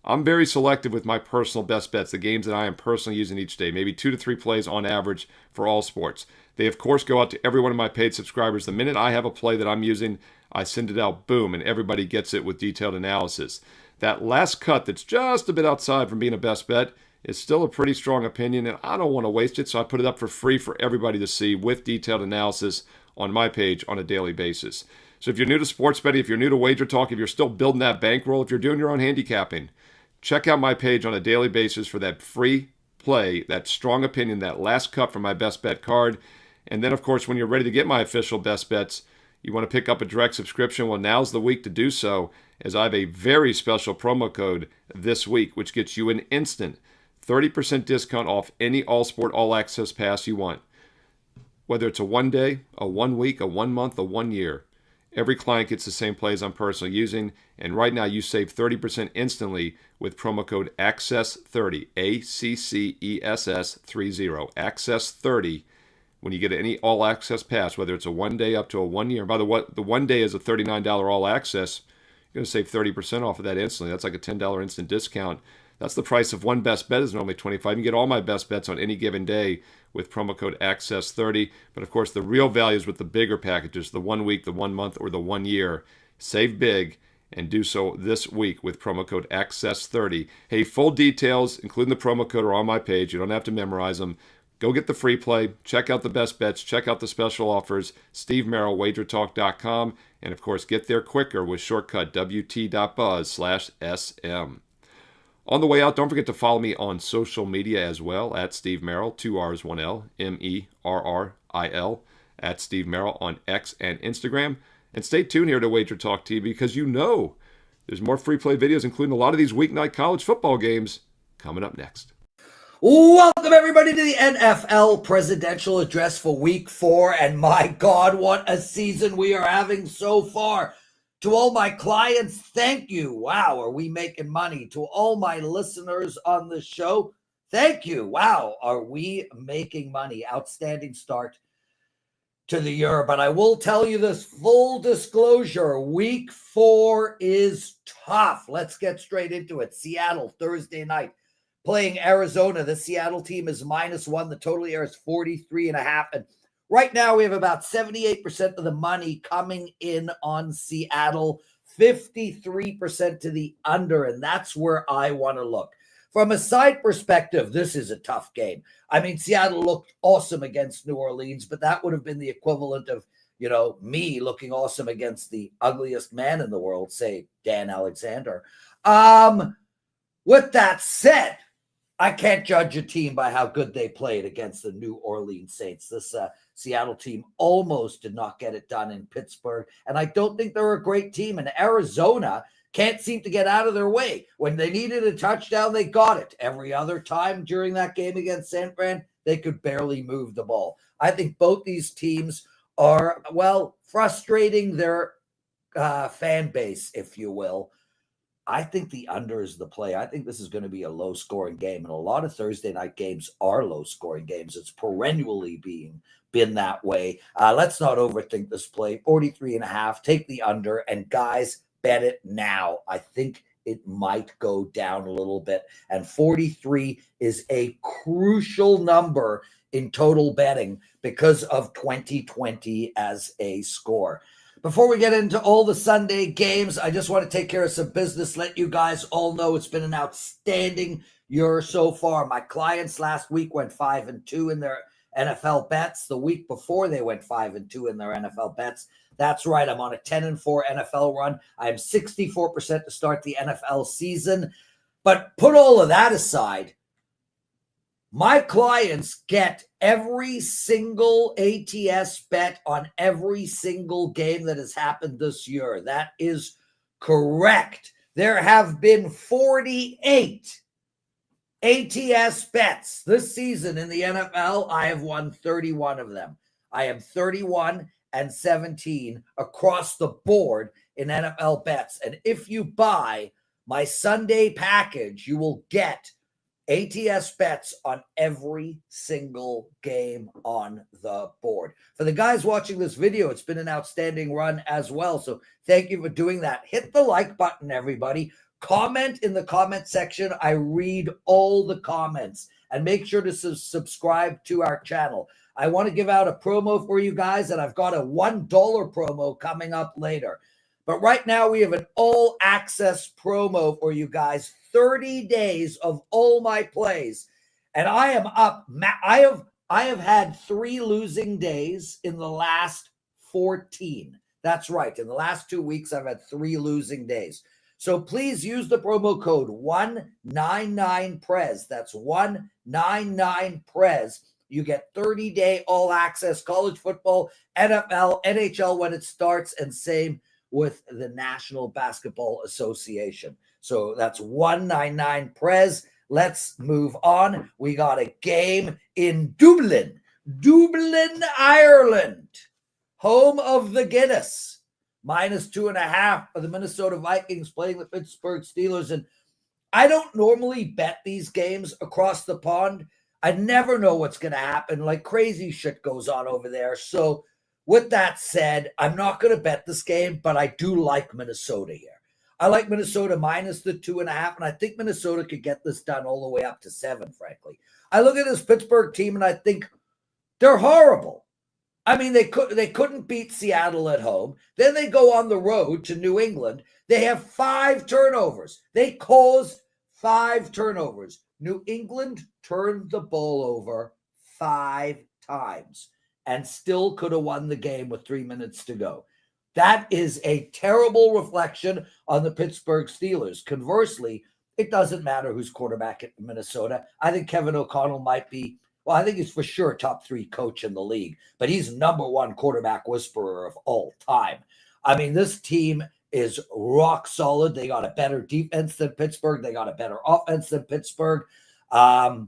I'm very selective with my personal best bets, the games that I am personally using each day, maybe 2 to 3 plays on average for all sports. They, of course, go out to every one of my paid subscribers. The minute I have a play that I'm using, I send it out, boom, and everybody gets it with detailed analysis. That last cut that's just a bit outside from being a best bet is still a pretty strong opinion, and I don't want to waste it, so I put it up for free for everybody to see with detailed analysis on my page on a daily basis. So if you're new to sports betting, if you're new to WagerTalk, if you're still building that bankroll, if you're doing your own handicapping, check out my page on a daily basis for that free play, that strong opinion, that last cut from my best bet card. And then, of course, when you're ready to get my official best bets, you want to pick up a direct subscription, well, now's the week to do so, as I have a very special promo code this week, which gets you an instant 30% discount off any all-sport, all-access pass you want. Whether it's a 1 day, a 1 week, a 1 month, a 1 year, every client gets the same plays I'm personally using, and right now you save 30% instantly with promo code ACCESS30, ACCESS30, ACCESS30, when you get any all-access pass, whether it's a 1 day up to a 1 year. By the way, the 1 day is a $39 all-access. You're going to save 30% off of that instantly. That's like a $10 instant discount. That's the price of one best bet is normally $25. You can get all my best bets on any given day with promo code ACCESS30. But of course, the real value is with the bigger packages, the 1 week, the 1 month, or the 1 year. Save big and do so this week with promo code ACCESS30. Hey, full details, including the promo code, are on my page. You don't have to memorize them. Go get the free play. Check out the best bets. Check out the special offers. Steve Merrill, WagerTalk.com. And of course, get there quicker with shortcut wt.buzz/SM. On the way out, don't forget to follow me on social media as well, at Steve Merrill, 2 R's, 1 L, MERRIL, at Steve Merrill on X and Instagram. And stay tuned here to WagerTalk TV because you know there's more free play videos, including a lot of these weeknight college football games, coming up next. Welcome, everybody, to the NFL presidential address for week 4. And my God, what a season we are having so far. To all my clients, thank you. Wow, are we making money? To all my listeners on the show, thank you. Wow, are we making money? Outstanding start to the year. But I will tell you this, full disclosure, week 4 is tough. Let's get straight into it. Seattle, Thursday night, playing Arizona. The Seattle team is -1. The total here is 43.5. And right now, we have about 78% of the money coming in on Seattle, 53% to the under, and that's where I want to look. From a side perspective, this is a tough game. I mean, Seattle looked awesome against New Orleans, but that would have been the equivalent of, me looking awesome against the ugliest man in the world, say Dan Alexander. With that said, I can't judge a team by how good they played against the New Orleans Saints. This Seattle team almost did not get it done in Pittsburgh, and I don't think they're a great team. And Arizona can't seem to get out of their way. When they needed a touchdown, they got it. Every other time during that game against San Fran, they could barely move the ball. I think both these teams are, frustrating their fan base, if you will. I think the under is the play. I think this is going to be a low-scoring game, and a lot of Thursday night games are low-scoring games. It's perennially been that way. Let's not overthink this play. 43.5, take the under, and guys, bet it now. I think it might go down a little bit, and 43 is a crucial number in total betting because of 2020 as a score. Before we get into all the Sunday games, I just want to take care of some business, let you guys all know it's been an outstanding year so far. My clients last week went 5-2 in their NFL bets. The week before, they went 5-2 in their NFL bets. That's right, I'm on a 10-4 NFL run. I am 64% to start the NFL season. But put all of that aside, my clients get every single ATS bet on every single game that has happened this year. That is correct. There have been 48 ATS bets this season in the NFL. I have won 31 of them. I am 31-17 across the board in NFL bets. And if you buy my Sunday package, you will get ATS bets on every single game on the board. For the guys watching this video, it's been an outstanding run as well. So thank you for doing that. Hit the like button, everybody. Comment in the comment section. I read all the comments. And make sure to subscribe to our channel. I want to give out a promo for you guys, and I've got a $1 promo coming up later. But right now, we have an all-access promo for you guys. 30 days of all my plays. And I am up. I have had 3 losing days in the last 14. That's right. In the last 2 weeks, I've had 3 losing days. So please use the promo code 199PREZ. That's 199PREZ. You get 30-day all-access college football, NFL, NHL when it starts, and same with the National Basketball Association. So that's 199PREZ. Let's move on. We got a game in Dublin, Ireland, home of the Guinness. -2.5 of the Minnesota Vikings playing the Pittsburgh Steelers. And I don't normally bet these games across the pond. I never know what's going to happen. Like crazy shit goes on over there. So with that said, I'm not going to bet this game, but I do like Minnesota here. I like Minnesota minus the 2.5, and I think Minnesota could get this done all the way up to 7, frankly. I look at this Pittsburgh team, and I think they're horrible. I mean, they couldn't beat Seattle at home. Then they go on the road to New England. They have 5 turnovers. They caused 5 turnovers. New England turned the ball over 5 times and still could have won the game with 3 minutes to go. That is a terrible reflection on the Pittsburgh Steelers. Conversely, it doesn't matter who's quarterback at Minnesota. I think Kevin O'Connell might be, well, I think he's for sure top 3 coach in the league, but he's number 1 quarterback whisperer of all time. I mean, this team is rock solid. They got a better defense than Pittsburgh. They got a better offense than Pittsburgh. I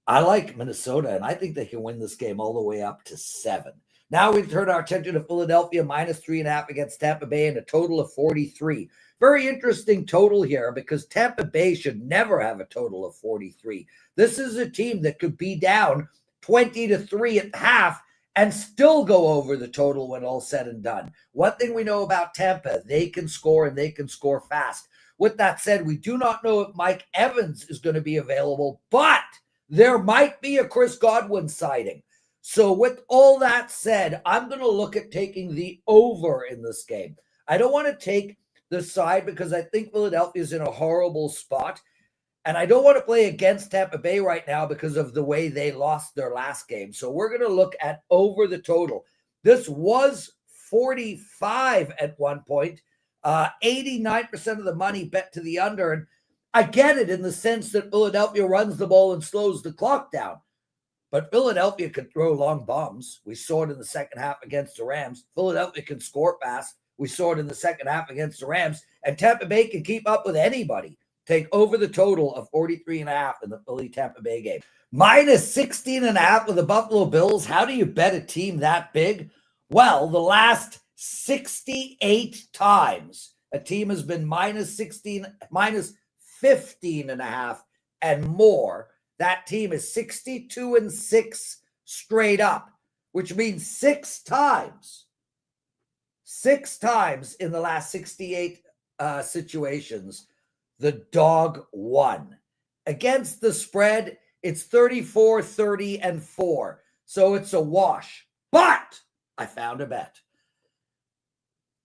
like Minnesota, and I think they can win this game all the way up to 7. Now we turn our attention to Philadelphia, -3.5 against Tampa Bay, and a total of 43. Very interesting total here because Tampa Bay should never have a total of 43. This is a team that could be down 20-3 at half and still go over the total when all said and done. One thing we know about Tampa, they can score and they can score fast. With that said, we do not know if Mike Evans is going to be available, but there might be a Chris Godwin sighting. So with all that said, I'm going to look at taking the over in this game. I don't want to take the side because I think Philadelphia is in a horrible spot. And I don't want to play against Tampa Bay right now because of the way they lost their last game. So we're going to look at over the total. This was 45 at one point. 89% of the money bet to the under. And I get it in the sense that Philadelphia runs the ball and slows the clock down. But Philadelphia can throw long bombs. We saw it in the second half against the Rams. Philadelphia can score fast. We saw it in the second half against the Rams. And Tampa Bay can keep up with anybody. Take over the total of 43.5 in the Philly-Tampa Bay game. -16.5 with the Buffalo Bills. How do you bet a team that big? Well, the last 68 times a team has been -15.5 and more. That team is 62-6 straight up, which means 6 times in the last 68 situations, the dog won. Against the spread, it's 34-30-4. So it's a wash. But I found a bet.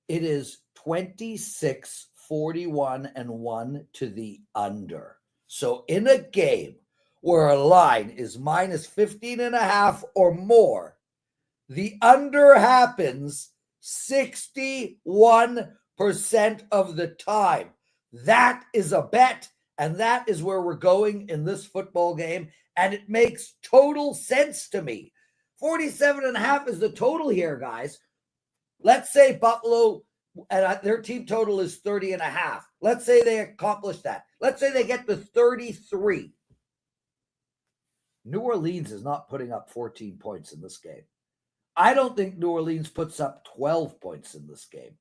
It is 26-41-1 to the under. So in a game where a line is -15.5 or more, the under happens 61% of the time. That is a bet, and that is where we're going in this football game, and it makes total sense to me. 47.5 is the total here, guys. Let's say Buffalo, and their team total is 30.5. Let's say they accomplish that. Let's say they get to 33. New Orleans is not putting up 14 points in this game. I don't think New Orleans puts up 12 points in this game.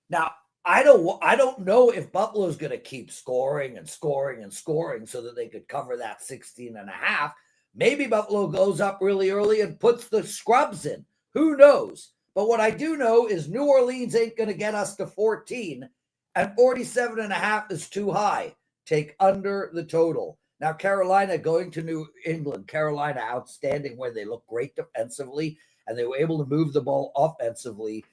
Now, I don't know if Buffalo's going to keep scoring and scoring and scoring so that they could cover that 16.5. Maybe Buffalo goes up really early and puts the scrubs in. Who knows? But what I do know is New Orleans ain't going to get us to 14, and 47.5 is too high. Take under the total. Now, Carolina going to New England. Carolina outstanding when they look great defensively, and they were able to move the ball offensively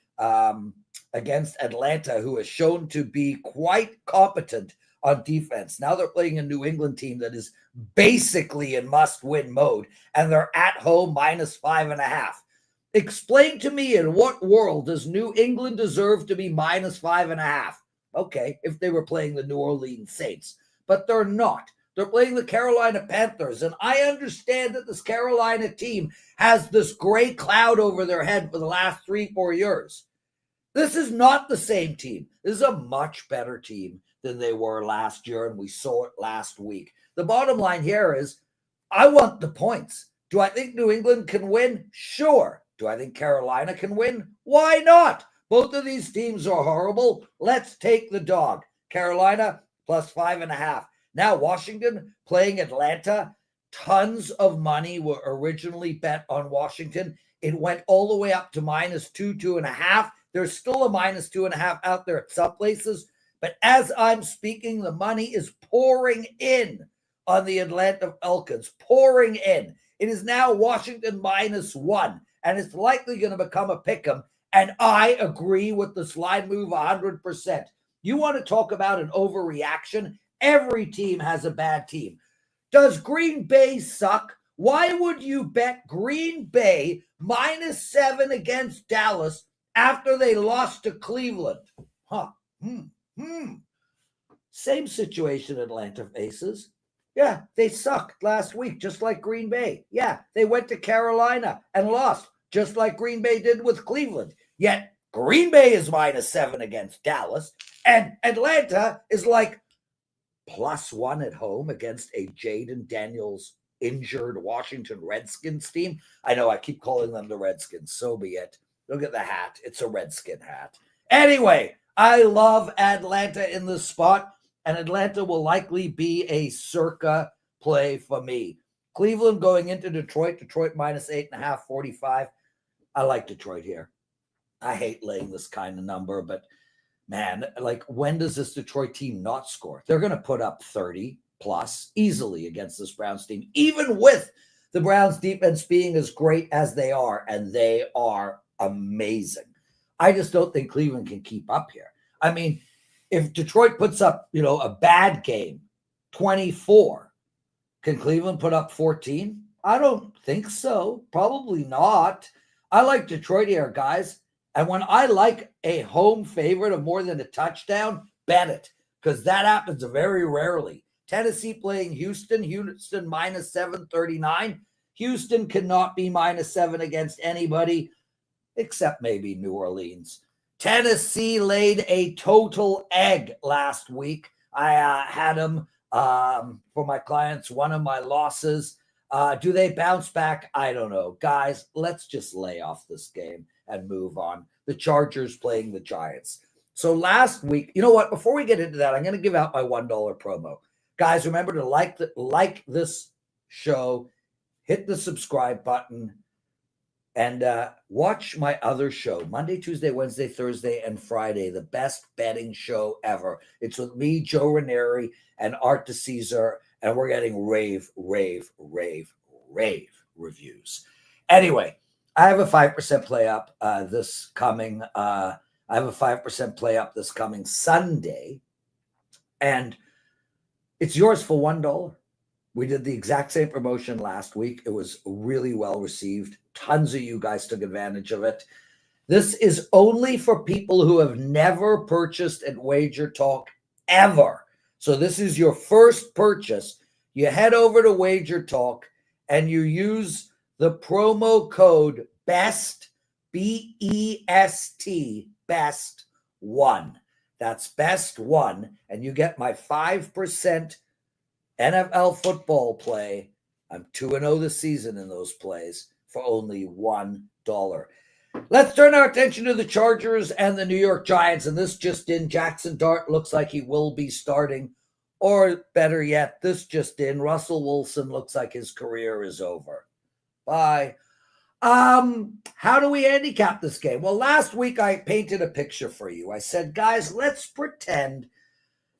against Atlanta, who has shown to be quite competent on defense. Now they're playing a New England team that is basically in must-win mode, and they're at home -5.5. Explain to me, in what world does New England deserve to be -5.5? Okay, if they were playing the New Orleans Saints, but they're not. They're playing the Carolina Panthers, and I understand that this Carolina team has this gray cloud over their head for the last 3-4 years. This is not the same team. This is a much better team than they were last year, and we saw it last week. The bottom line here is, I want the points. Do I think New England can win? Sure. Do I think Carolina can win? Why not? Both of these teams are horrible. Let's take the dog. Carolina +5.5. Now Washington playing Atlanta. Tons of money were originally bet on Washington. It went all the way up to -2, 2.5. There's still a -2.5 out there at some places. But as I'm speaking, the money is pouring in on the Atlanta Falcons. Pouring in. It is now Washington -1. And it's likely going to become a pick'em. And I agree with this line move 100%. You want to talk about an overreaction? Every team has a bad team. Does Green Bay suck? Why would you bet Green Bay -7 against Dallas after they lost to Cleveland? Same situation Atlanta faces. Yeah, they sucked last week, just like Green Bay. Yeah, they went to Carolina and lost, just like Green Bay did with Cleveland. Yet Green Bay is -7 against Dallas, and Atlanta is like +1 at home against a Jaden Daniels injured Washington Redskins team. I know I keep calling them the Redskins, so be it. Look at the hat. It's a Redskin hat. Anyway, I love Atlanta in this spot, and Atlanta will likely be a circa play for me. Cleveland going into Detroit. Detroit -8.5, 45. I like Detroit here. I hate laying this kind of number, but man, like, when does this Detroit team not score? They're going to put up 30 plus easily against this Browns team, even with the Browns defense being as great as they are, and they are amazing. I just don't think Cleveland can keep up here. I mean, if Detroit puts up, a bad game, 24, can Cleveland put up 14? I don't think so. Probably not. I like Detroit here, guys. And when I like a home favorite of more than a touchdown, bet it, because that happens very rarely. Tennessee playing Houston. Houston -739. Houston cannot be -7 against anybody except maybe New Orleans. Tennessee laid a total egg last week. I had them for my clients, one of my losses. Do they bounce back? I don't know. Guys, let's just lay off this game and move on. The Chargers playing the Giants. So last week, you know what? Before we get into that, I'm going to give out my $1 promo. Guys, remember to like this show, hit the subscribe button, and watch my other show, Monday, Tuesday, Wednesday, Thursday, and Friday, the best betting show ever. It's with me, Joe Ranieri, and Art DeCesar, and we're getting rave reviews. Anyway, I have a 5% play up this coming. I have a 5% play up this coming Sunday, and it's yours for $1. We did the exact same promotion last week. It was really well received. Tons of you guys took advantage of it. This is only for people who have never purchased at WagerTalk ever. So this is your first purchase. You head over to WagerTalk and you use the promo code BEST, BEST, BEST1. That's BEST1, and you get my 5% NFL football play. I'm 2-0 this season in those plays for only $1. Let's turn our attention to the Chargers and the New York Giants. And this just in, Jackson Dart looks like he will be starting. Or better yet, this just in, Russell Wilson looks like his career is over. Bye. How do we handicap this game? Well, last week I painted a picture for you. I said, guys, let's pretend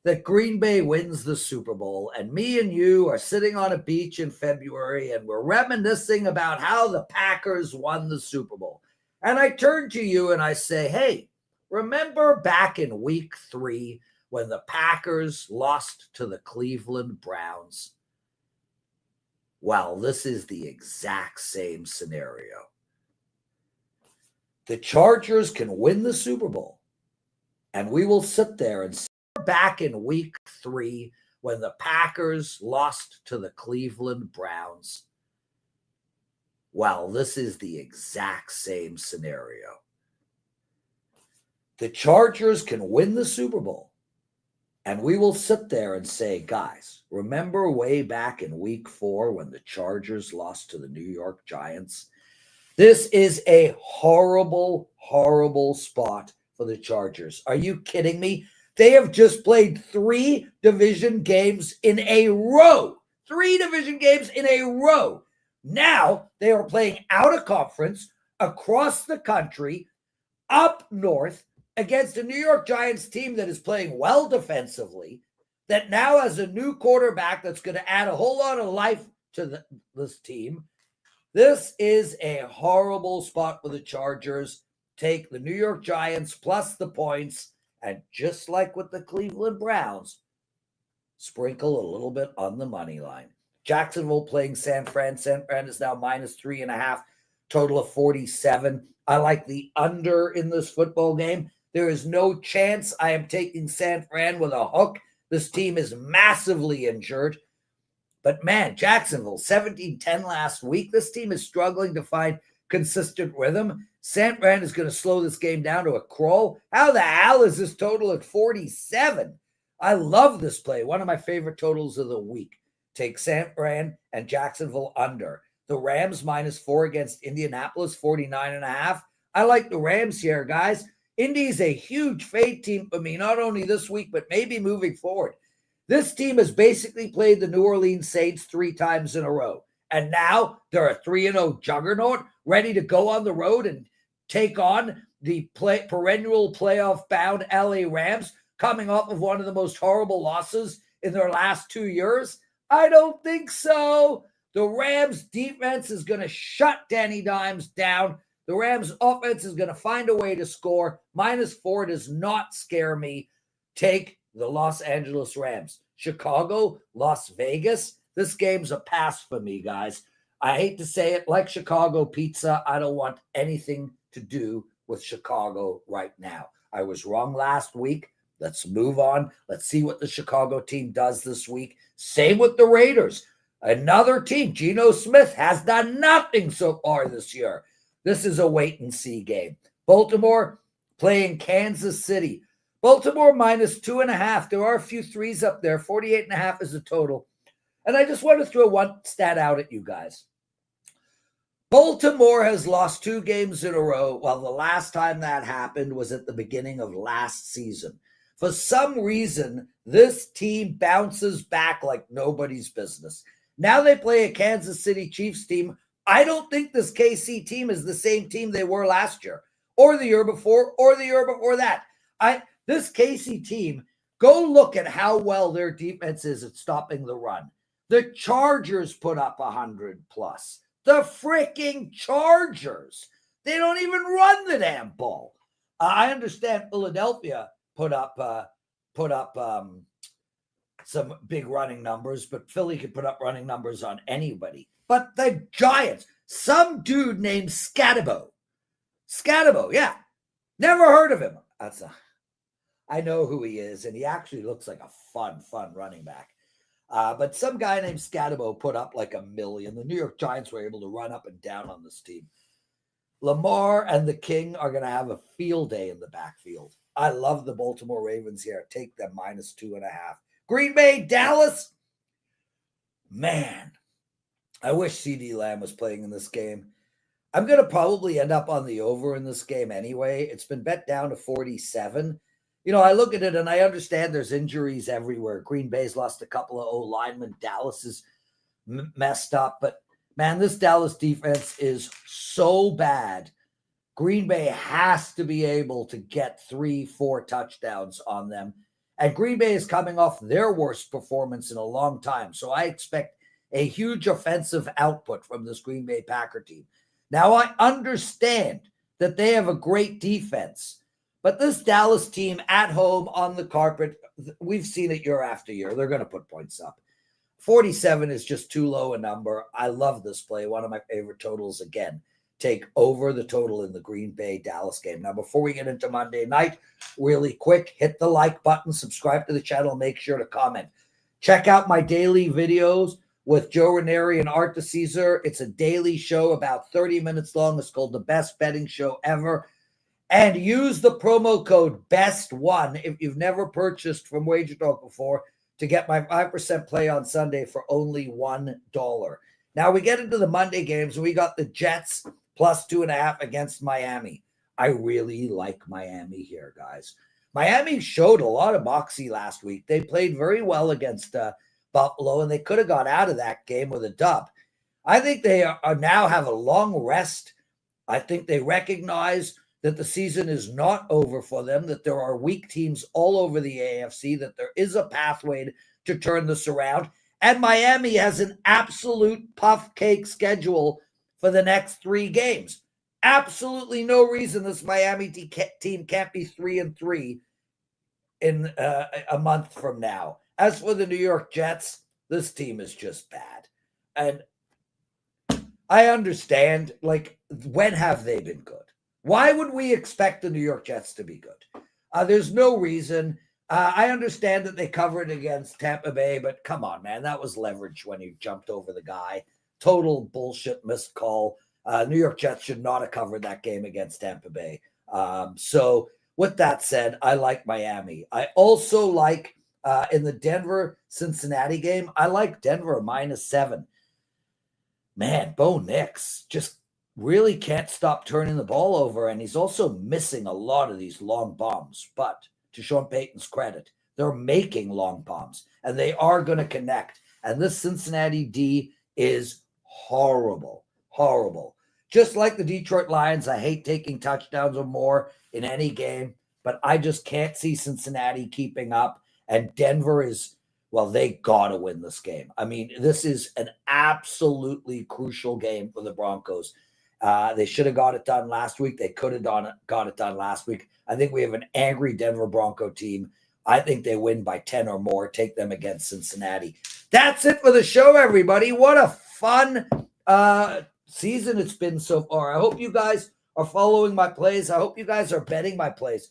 that Green Bay wins the Super Bowl, and me and you are sitting on a beach in February, and we're reminiscing about how the Packers won the Super Bowl. And I turn to you and I say, hey, remember back in week 3 when the Packers lost to the Cleveland Browns? Well, this is the exact same scenario. The Chargers can win the Super Bowl, and we will sit there and back in week 3 when the Packers lost to the Cleveland Browns. Well, this is the exact same scenario. The Chargers can win the Super Bowl, and we will sit there and say, guys, remember way back in week 4 when the Chargers lost to the New York Giants? This is a horrible, horrible spot for the Chargers. Are you kidding me? They have just played 3 division games in a row. 3 division games in a row. Now they are playing out of conference across the country, up north, against a New York Giants team that is playing well defensively, that now has a new quarterback that's going to add a whole lot of life to this team. This is a horrible spot for the Chargers. Take the New York Giants plus the points, and just like with the Cleveland Browns, sprinkle a little bit on the money line. Jacksonville playing San Fran. San Fran is now minus 3.5, total of 47. I like the under in this football game. There is no chance I am taking San Fran with a hook. This team is massively injured. But man, Jacksonville, 17-10 last week. This team is struggling to find consistent rhythm. San Fran is going to slow this game down to a crawl. How the hell is this total at 47? I love this play. One of my favorite totals of the week. Take San Fran and Jacksonville under. The Rams -4 against Indianapolis, 49.5. I like the Rams here, guys. Indy's a huge fade team for me, not only this week, but maybe moving forward. This team has basically played the New Orleans Saints 3 times in a row. And now they're a 3-0 juggernaut, ready to go on the road and take on the perennial playoff-bound LA Rams, coming off of one of the most horrible losses in their last 2 years. I don't think so. The Rams defense is going to shut Danny Dimes down. The Rams offense is going to find a way to score. -4 does not scare me. Take the Los Angeles Rams. Chicago, Las Vegas. This game's a pass for me, guys. I hate to say it, like Chicago pizza, I don't want anything to do with Chicago right now. I was wrong last week. Let's move on. Let's see what the Chicago team does this week. Same with the Raiders. Another team, Geno Smith, has done nothing so far this year. This is a wait-and-see game. Baltimore playing Kansas City. Baltimore -2.5. There are a few threes up there. 48.5 is the total. And I just want to throw one stat out at you guys. Baltimore has lost 2 games in a row, while the last time that happened was at the beginning of last season. For some reason, this team bounces back like nobody's business. Now they play a Kansas City Chiefs team. I don't think this KC team is the same team they were last year, or the year before, or the year before that. This KC team, go look at how well their defense is at stopping the run. The Chargers put up 100 plus. The freaking Chargers. They don't even run the damn ball. I understand Philadelphia put up some big running numbers, but Philly could put up running numbers on anybody. But the Giants, some dude named Scatabo, yeah, never heard of him. I know who he is, and he actually looks like a fun running back. But some guy named Scatabo put up like 1 million. The New York Giants were able to run up and down on this team. Lamar and the King are going to have a field day in the backfield. I love the Baltimore Ravens here. Take them -2.5. Green Bay, Dallas. Man, I wish CeeDee Lamb was playing in this game. I'm going to probably end up on the over in this game anyway. It's been bet down to 47. You know, I look at it and I understand there's injuries everywhere. Green Bay's lost a couple of O-linemen. Dallas is messed up. But, man, this Dallas defense is so bad. Green Bay has to be able to get 3-4 touchdowns on them. And Green Bay is coming off their worst performance in a long time. So I expect a huge offensive output from this Green Bay Packer team. Now, I understand that they have a great defense. But this Dallas team at home on the carpet, we've seen it year after year. They're going to put points up. 47 is just too low a number. I love this play. One of my favorite totals again. take over the total in the Green Bay Dallas game. Now, before we get into Monday night, really quick, hit the like button, subscribe to the channel, make sure to comment. Check out my daily videos with Joe Ranieri and Art DeCesar. It's a daily show about 30 minutes long. It's called The Best Betting Show Ever. And use the promo code BEST1 if you've never purchased from WagerTalk before to get my 5% play on Sunday for only $1. Now we get into the Monday games. We got the Jets plus 2.5 against Miami. I really like Miami here, guys. Miami showed a lot of moxie last week. They played very well against Buffalo, and they could have got out of that game with a dub. I think they are now have a long rest. I think they recognize that the season is not over for them, that there are weak teams all over the AFC, that there is a pathway to turn this around. And Miami has an absolute puff cake schedule for the next 3 games. Absolutely no reason this Miami team can't be 3-3 in a month from now. As for the New York Jets, this team is just bad. And I understand, like, when have they been good? Why would we expect the New York Jets to be good? There's no reason. I understand that they covered against Tampa Bay, but come on, man. That was leverage when he jumped over the guy. Total bullshit missed call. New York Jets should not have covered that game against Tampa Bay. So with that said, I like Miami. I also like in the Denver-Cincinnati game, I like Denver -7. Man, Bo Nix just really can't stop turning the ball over, and he's also missing a lot of these long bombs. But to Sean Payton's credit, they're making long bombs, and they are going to connect. And this Cincinnati D is horrible, horrible. Just like the Detroit Lions, I hate taking touchdowns or more in any game, but I just can't see Cincinnati keeping up. And Denver is, well, they got to win this game. I mean, this is an absolutely crucial game for the Broncos. They should have got it done last week. They could have got it done last week. I think we have an angry Denver Bronco team. I think they win by 10 or more. Take them against Cincinnati. That's it for the show, everybody. What a fun season it's been so far. I hope you guys are following my plays. I hope you guys are betting my plays.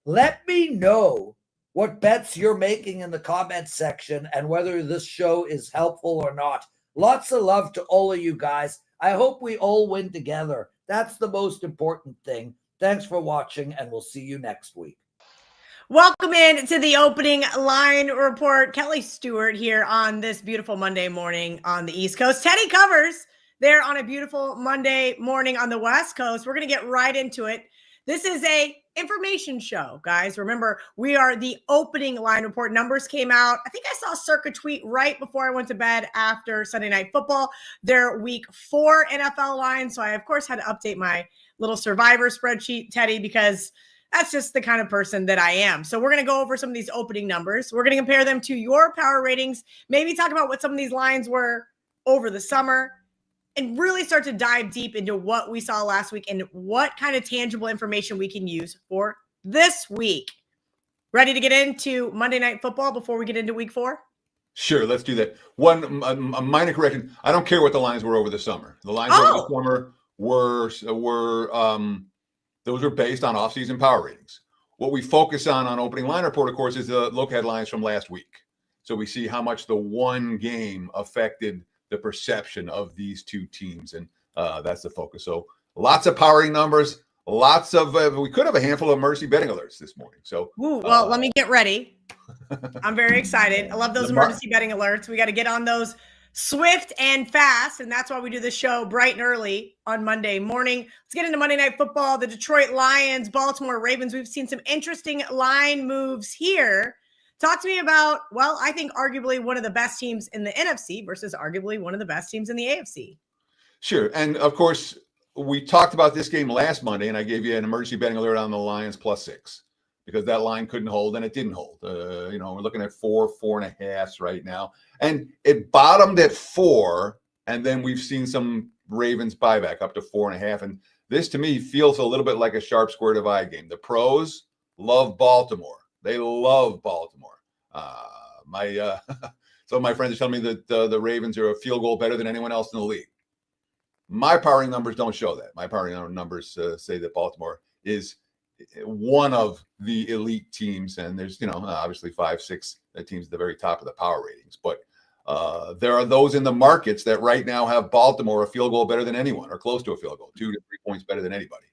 Let me know what bets you're making in the comments section and whether this show is helpful or not. Lots of love to all of you guys. I hope we all win together. That's the most important thing. Thanks for watching, and we'll see you next week. Welcome in to the opening line report. Kelly Stewart here on this beautiful Monday morning on the East Coast. Teddy covers there on a beautiful Monday morning on the West Coast. We're going to get right into it. This is a information show, guys. Remember, we are the opening line report. Numbers came out. I think I saw Circa tweet right before I went to bed after Sunday Night Football, their week 4 NFL lines. So I, of course, had to update my little survivor spreadsheet, Teddy, because that's just the kind of person that I am. So we're going to go over some of these opening numbers. We're going to compare them to your power ratings, maybe talk about what some of these lines were over the summer, and really start to dive deep into what we saw last week and what kind of tangible information we can use for this week. Ready to get into Monday Night Football before we get into week 4? Sure, let's do that. One a minor correction. I don't care what the lines were over the summer. The lines over the summer were those are based on off-season power ratings. What we focus on opening line report, of course, is the look-ahead lines from last week. So we see how much the one game affected the perception of these two teams, and that's the focus. So lots of powering numbers, lots of we could have a handful of emergency betting alerts this morning. So well, let me get ready. I'm very excited. I love those emergency betting alerts. We got to get on those swift and fast, and that's why we do the show bright and early on Monday morning. Let's get into Monday Night Football. The Detroit Lions, Baltimore Ravens. We've seen some interesting line moves here. Talk to me about, well, I think arguably one of the best teams in the NFC versus arguably one of the best teams in the AFC. Sure. And of course, we talked about this game last Monday, and I gave you an emergency betting alert on the Lions +6 because that line couldn't hold, and it didn't hold. We're looking at 4.5 right now. And it bottomed at 4, and then we've seen some Ravens buyback up to 4.5. And this, to me, feels a little bit like a sharp square divide game. The pros love Baltimore. They love Baltimore. Some of my friends are telling me that the Ravens are a field goal better than anyone else in the league. My powering numbers don't show that. My powering numbers say that Baltimore is one of the elite teams, and there's obviously 5-6 teams at the very top of the power ratings, but there are those in the markets that right now have Baltimore a field goal better than anyone, or close to a field goal, 2 to 3 points better than anybody.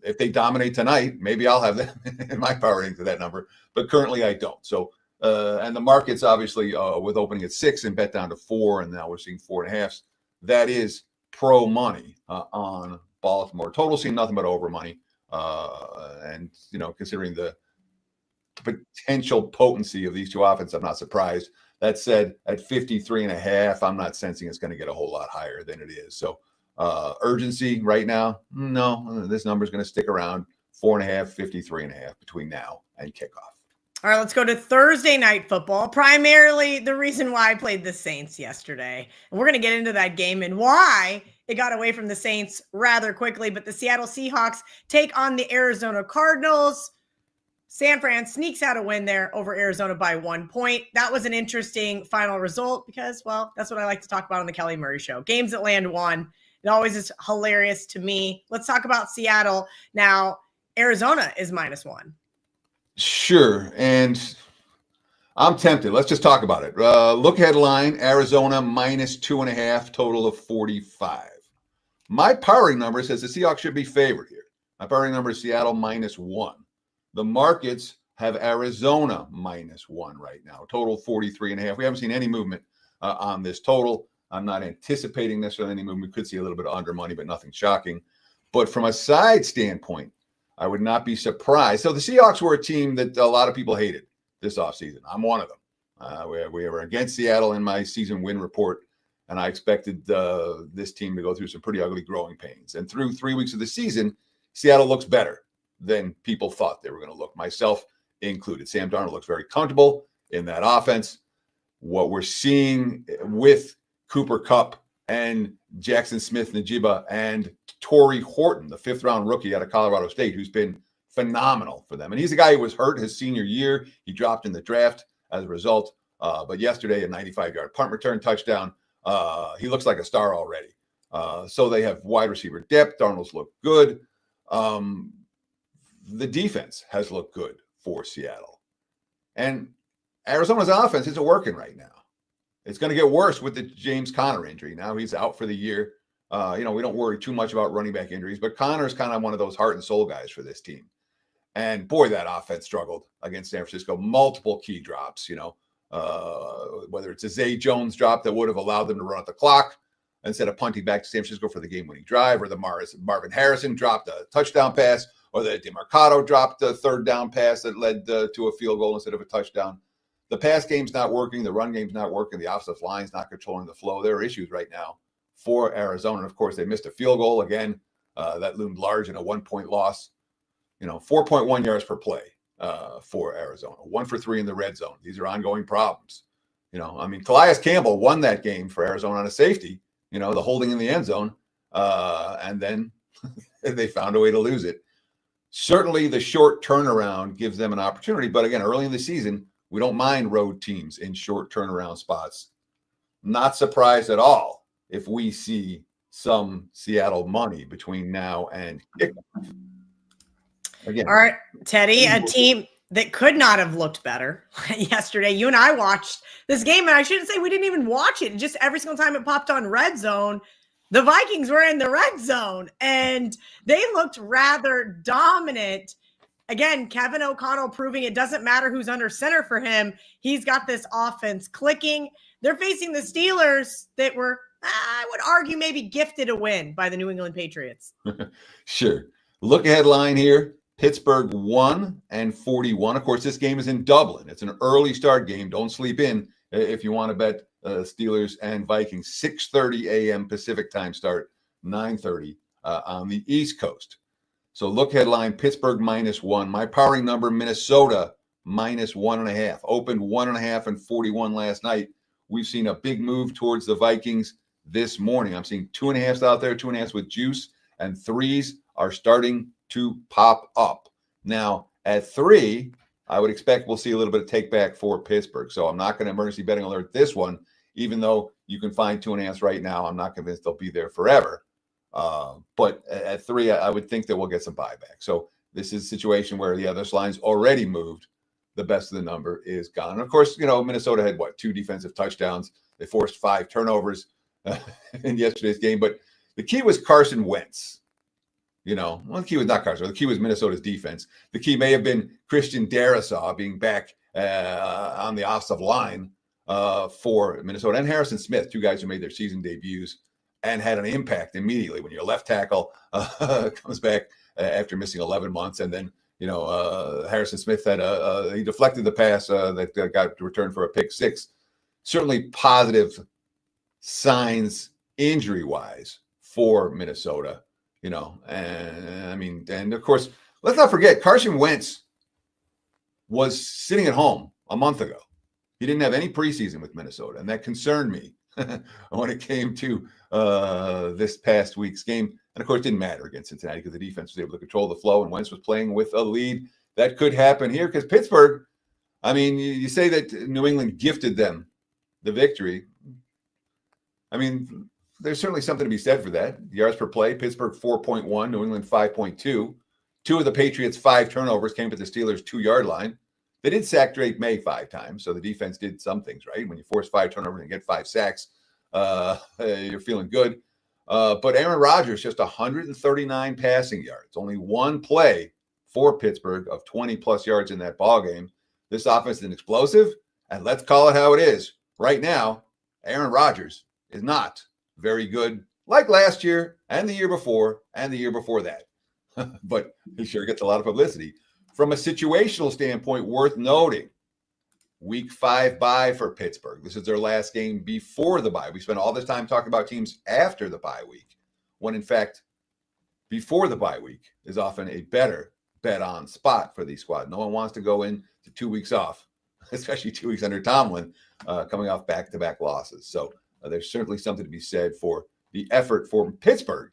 If they dominate tonight, maybe I'll have them in my power rating to that number, but currently I don't. So, and the markets obviously with opening at 6 and bet down to 4, and now we're seeing 4.5. That is pro money on Baltimore. Total seeing nothing but over money, and considering the potential potency of these two offenses, I'm not surprised. That said, at 53.5, I'm not sensing it's going to get a whole lot higher than it is. So. Urgency right now, no, this number is going to stick around 4.5, 53.5 between now and kickoff. All right, let's go to Thursday night football. Primarily the reason why I played the Saints yesterday. And we're going to get into that game and why it got away from the Saints rather quickly. But the Seattle Seahawks take on the Arizona Cardinals. San Fran sneaks out a win there over Arizona by 1 point. That was an interesting final result because, well, that's what I like to talk about on the Kelly Murray Show. Games that land one. It always is hilarious to me. Let's talk about Seattle. Now, Arizona is -1. Sure. And I'm tempted. Let's just talk about it. Look headline, Arizona -2.5, total of 45. My powering number says the Seahawks should be favored here. My powering number is Seattle -1. The markets have Arizona -1 right now, total 43.5. We haven't seen any movement on this total. I'm not anticipating necessarily any movement. We could see a little bit of under money, but nothing shocking. But from a side standpoint, I would not be surprised. So the Seahawks were a team that a lot of people hated this offseason. I'm one of them. We were against Seattle in my season win report, and I expected this team to go through some pretty ugly growing pains. And through 3 weeks of the season, Seattle looks better than people thought they were going to look, myself included. Sam Darnold looks very comfortable in that offense. What we're seeing with Cooper Kupp and Jackson Smith-Njigba and Torrey Horton, the 5th-round rookie out of Colorado State, who's been phenomenal for them. And he's a guy who was hurt his senior year. He dropped in the draft as a result. But yesterday, a 95-yard punt return touchdown. He looks like a star already. So they have wide receiver depth. Darnold's looked good. The defense has looked good for Seattle. And Arizona's offense isn't working right now. It's going to get worse with the James Conner injury. Now he's out for the year. We don't worry too much about running back injuries, but Conner's kind of one of those heart and soul guys for this team. And boy, that offense struggled against San Francisco. Multiple key drops, whether it's a Zay Jones drop that would have allowed them to run out the clock instead of punting back to San Francisco for the game-winning drive, or the Marvin Harrison dropped a touchdown pass, or the DeMarcado dropped a 3rd down pass that led to a field goal instead of a touchdown. The pass game's not working. The run game's not working. The offensive line's not controlling the flow. There are issues right now for Arizona. And of course, they missed a field goal again. That loomed large in a 1-point loss. 4.1 yards per play for Arizona. 1 for 3 in the red zone. These are ongoing problems. Calais Campbell won that game for Arizona on a safety, the holding in the end zone. And then they found a way to lose it. Certainly the short turnaround gives them an opportunity. But again, early in the season, we don't mind road teams in short turnaround spots. Not surprised at all if we see some Seattle money between now and kickoff. Again, all right, Teddy, a team that could not have looked better yesterday. You and I watched this game, and I shouldn't say we didn't even watch it. Just every single time it popped on Red Zone, the Vikings were in the red zone, and they looked rather dominant. Again, Kevin O'Connell proving it doesn't matter who's under center for him. He's got this offense clicking. They're facing the Steelers that were, I would argue, maybe gifted a win by the New England Patriots. Sure. Look headline here. Pittsburgh 1-41. Of course, this game is in Dublin. It's an early start game. Don't sleep in if you want to bet Steelers and Vikings. 6:30 a.m. Pacific time start, 9:30 on the East Coast. So look headline, Pittsburgh -1. My powering number, Minnesota -1.5. Opened 1.5 and 41 last night. We've seen a big move towards the Vikings this morning. I'm seeing 2.5s out there, 2.5s with juice, and 3s are starting to pop up. Now, at 3, I would expect we'll see a little bit of take back for Pittsburgh. So I'm not going to emergency betting alert this one, even though you can find 2.5 right now. I'm not convinced they'll be there forever. But at 3, I would think that we'll get some buyback. So this is a situation where this line's already moved. The best of the number is gone. And of course, Minnesota had 2 defensive touchdowns. They forced 5 turnovers in yesterday's game. But the key was Carson Wentz. The key was not Carson. The key was Minnesota's defense. The key may have been Christian Darrisaw being back on the offensive line for Minnesota, and Harrison Smith, 2 guys who made their season debuts and had an impact immediately when your left tackle comes back after missing 11 months. And then, Harrison Smith had he deflected the pass that got returned for a pick 6. Certainly positive signs injury-wise for Minnesota. And of course, let's not forget Carson Wentz was sitting at home a month ago. He didn't have any preseason with Minnesota, and that concerned me when it came to this past week's game. And of course, it didn't matter against Cincinnati because the defense was able to control the flow, and Wentz was playing with a lead. That could happen here because Pittsburgh, you say that New England gifted them the victory. There's certainly something to be said for that. Yards per play, Pittsburgh 4.1, New England 5.2. 2 of the Patriots' 5 turnovers came at the Steelers' 2-yard line. They did sack Drake May 5 times, so the defense did some things right. When you force 5 turnovers and get 5 sacks, you're feeling good. But Aaron Rodgers, just 139 passing yards. Only 1 play for Pittsburgh of 20-plus yards in that ballgame. This offense is explosive, and let's call it how it is. Right now, Aaron Rodgers is not very good, like last year and the year before and the year before that. But he sure gets a lot of publicity. From a situational standpoint, worth noting, week 5 bye for Pittsburgh. This is their last game before the bye. We spent all this time talking about teams after the bye week, when in fact, before the bye week is often a better bet on spot for these squads. No one wants to go into 2 weeks off, especially 2 weeks under Tomlin, coming off back-to-back losses. So there's certainly something to be said for the effort for Pittsburgh.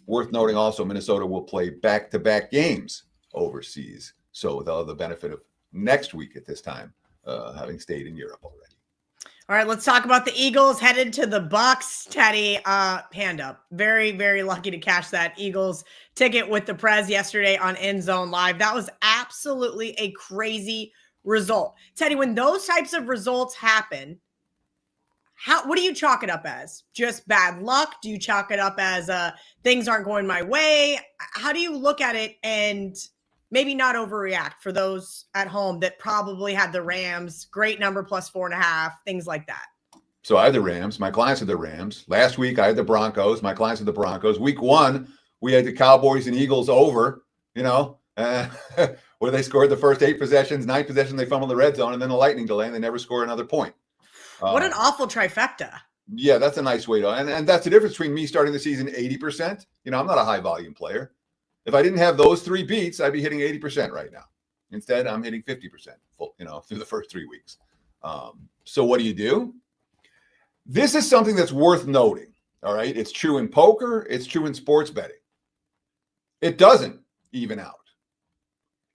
Worth noting also, Minnesota will play back-to-back games overseas. So they'll have the benefit of next week at this time, having stayed in Europe already. All right, let's talk about the Eagles headed to the Bucks. Teddy, hand up. Very, very lucky to cash that Eagles ticket with the Prez yesterday on End Zone Live. That was absolutely a crazy result. Teddy, when those types of results happen, what do you chalk it up as? Just bad luck? Do you chalk it up as things aren't going my way? How do you look at it and maybe not overreact for those at home that probably had the Rams, great number plus 4.5, things like that? So I had the Rams. My clients had the Rams. Last week, I had the Broncos. My clients had the Broncos. Week 1, we had the Cowboys and Eagles over, where they scored the first 8 possessions, 9 possessions, they fumbled the red zone, and then a lightning delay, and they never scored another point. What an awful trifecta. Yeah, that's a nice way to, and that's the difference between me starting the season 80%. I'm not a high volume player. If I didn't have those 3 beats, I'd be hitting 80% right now. Instead, I'm hitting 50% full, through the first 3 weeks. So what do? This is something that's worth noting. All right. It's true in poker. It's true in sports betting. It doesn't even out.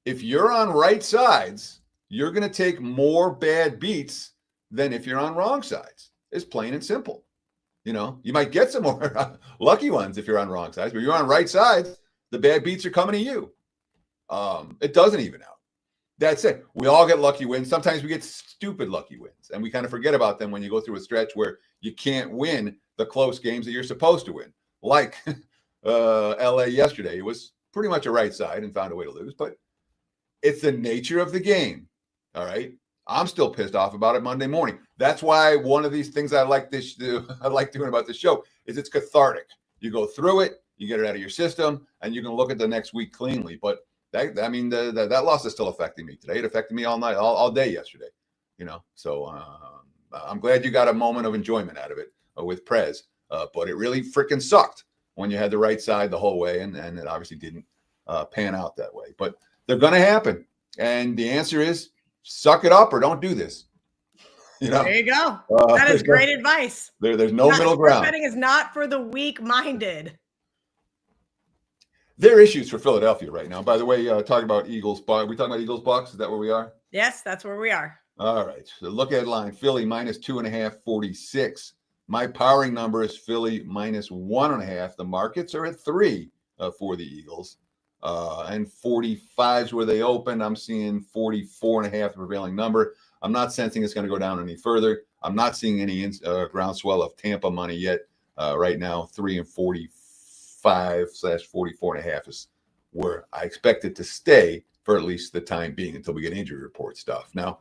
If you're on right sides, you're going to take more bad beats than if you're on wrong sides. It's plain and simple. You might get some more lucky ones if you're on wrong sides, but you're on right sides, the bad beats are coming to you. It doesn't even out. That's it. We all get lucky wins. Sometimes we get stupid lucky wins, and we kind of forget about them when you go through a stretch where you can't win the close games that you're supposed to win. Like LA yesterday. It was pretty much a right side and found a way to lose, but it's the nature of the game. All right. I'm still pissed off about it Monday morning. That's why one of these things I like doing about this show is it's cathartic. You go through it, you get it out of your system, and you can look at the next week cleanly. But that loss is still affecting me today. It affected me all night, all day yesterday. So I'm glad you got a moment of enjoyment out of it with Prez. But it really freaking sucked when you had the right side the whole way, and it obviously didn't pan out that way. But they're going to happen, and the answer is, suck it up or don't do this. There you go. That is great advice. There's no middle ground. Betting is not for the weak-minded. There are issues for Philadelphia right now. By the way, talking about Eagles, we talking about Eagles Bucks? Is that where we are? Yes, that's where we are. All right. So look at line. Philly -2.5, 46. My powering number is Philly -1.5. The markets are at 3 for the Eagles. And 45 is where they opened. I'm seeing 44.5, the prevailing number. I'm not sensing it's going to go down any further. I'm not seeing any groundswell of Tampa money yet. Right now, 3 and 45/44.5 is where I expect it to stay for at least the time being until we get injury report stuff. Now,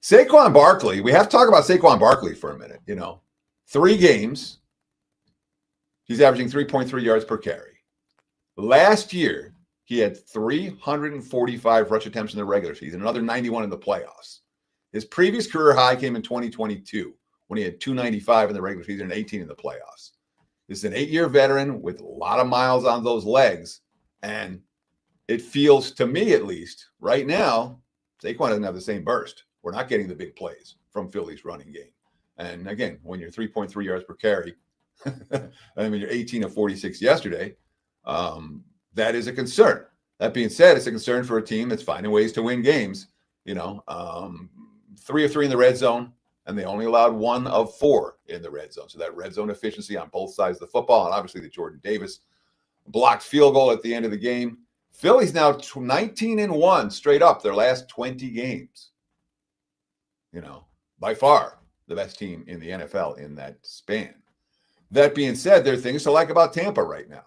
Saquon Barkley, we have to talk about Saquon Barkley for a minute. 3 games, he's averaging 3.3 yards per carry. Last year, he had 345 rush attempts in the regular season, another 91 in the playoffs. His previous career high came in 2022 when he had 295 in the regular season and 18 in the playoffs. This is an 8-year veteran with a lot of miles on those legs. And it feels, to me at least, right now, Saquon doesn't have the same burst. We're not getting the big plays from Philly's running game. And again, when you're 3.3 yards per carry, I mean, you're 18 of 46 yesterday, that is a concern. That being said, it's a concern for a team that's finding ways to win games. 3 of 3 in the red zone, and they only allowed 1 of 4 in the red zone. So that red zone efficiency on both sides of the football, and obviously the Jordan Davis blocked field goal at the end of the game. Philly's now 19-1 straight up their last 20 games. By far the best team in the NFL in that span. That being said, there are things to like about Tampa right now.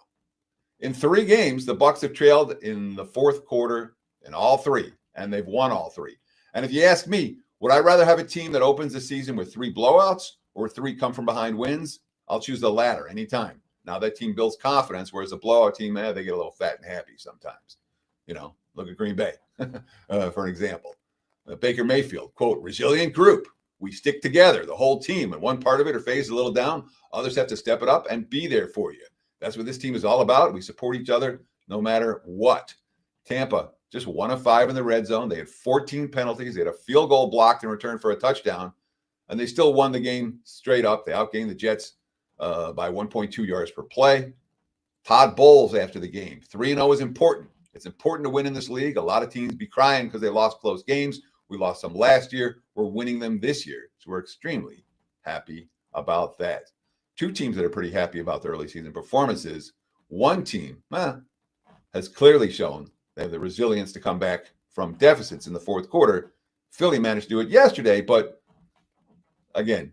In 3 games, the Bucs have trailed in the fourth quarter in all 3, and they've won all 3. And if you ask me, would I rather have a team that opens the season with 3 blowouts or 3 come from behind wins? I'll choose the latter anytime. Now that team builds confidence, whereas a blowout team, they get a little fat and happy sometimes. Look at Green Bay for an example. Baker Mayfield, quote, resilient group. We stick together, the whole team, and one part of it or phase is a little down. Others have to step it up and be there for you. That's what this team is all about. We support each other no matter what. Tampa, just 1 of 5 in the red zone. They had 14 penalties. They had a field goal blocked in return for a touchdown, and they still won the game straight up. They outgained the Jets by 1.2 yards per play. Todd Bowles after the game. 3-0 is important. It's important to win in this league. A lot of teams be crying because they lost close games. We lost some last year. We're winning them this year. So we're extremely happy about that. 2 teams that are pretty happy about their early season performances. One team has clearly shown they have the resilience to come back from deficits in the fourth quarter. Philly managed to do it yesterday, but again,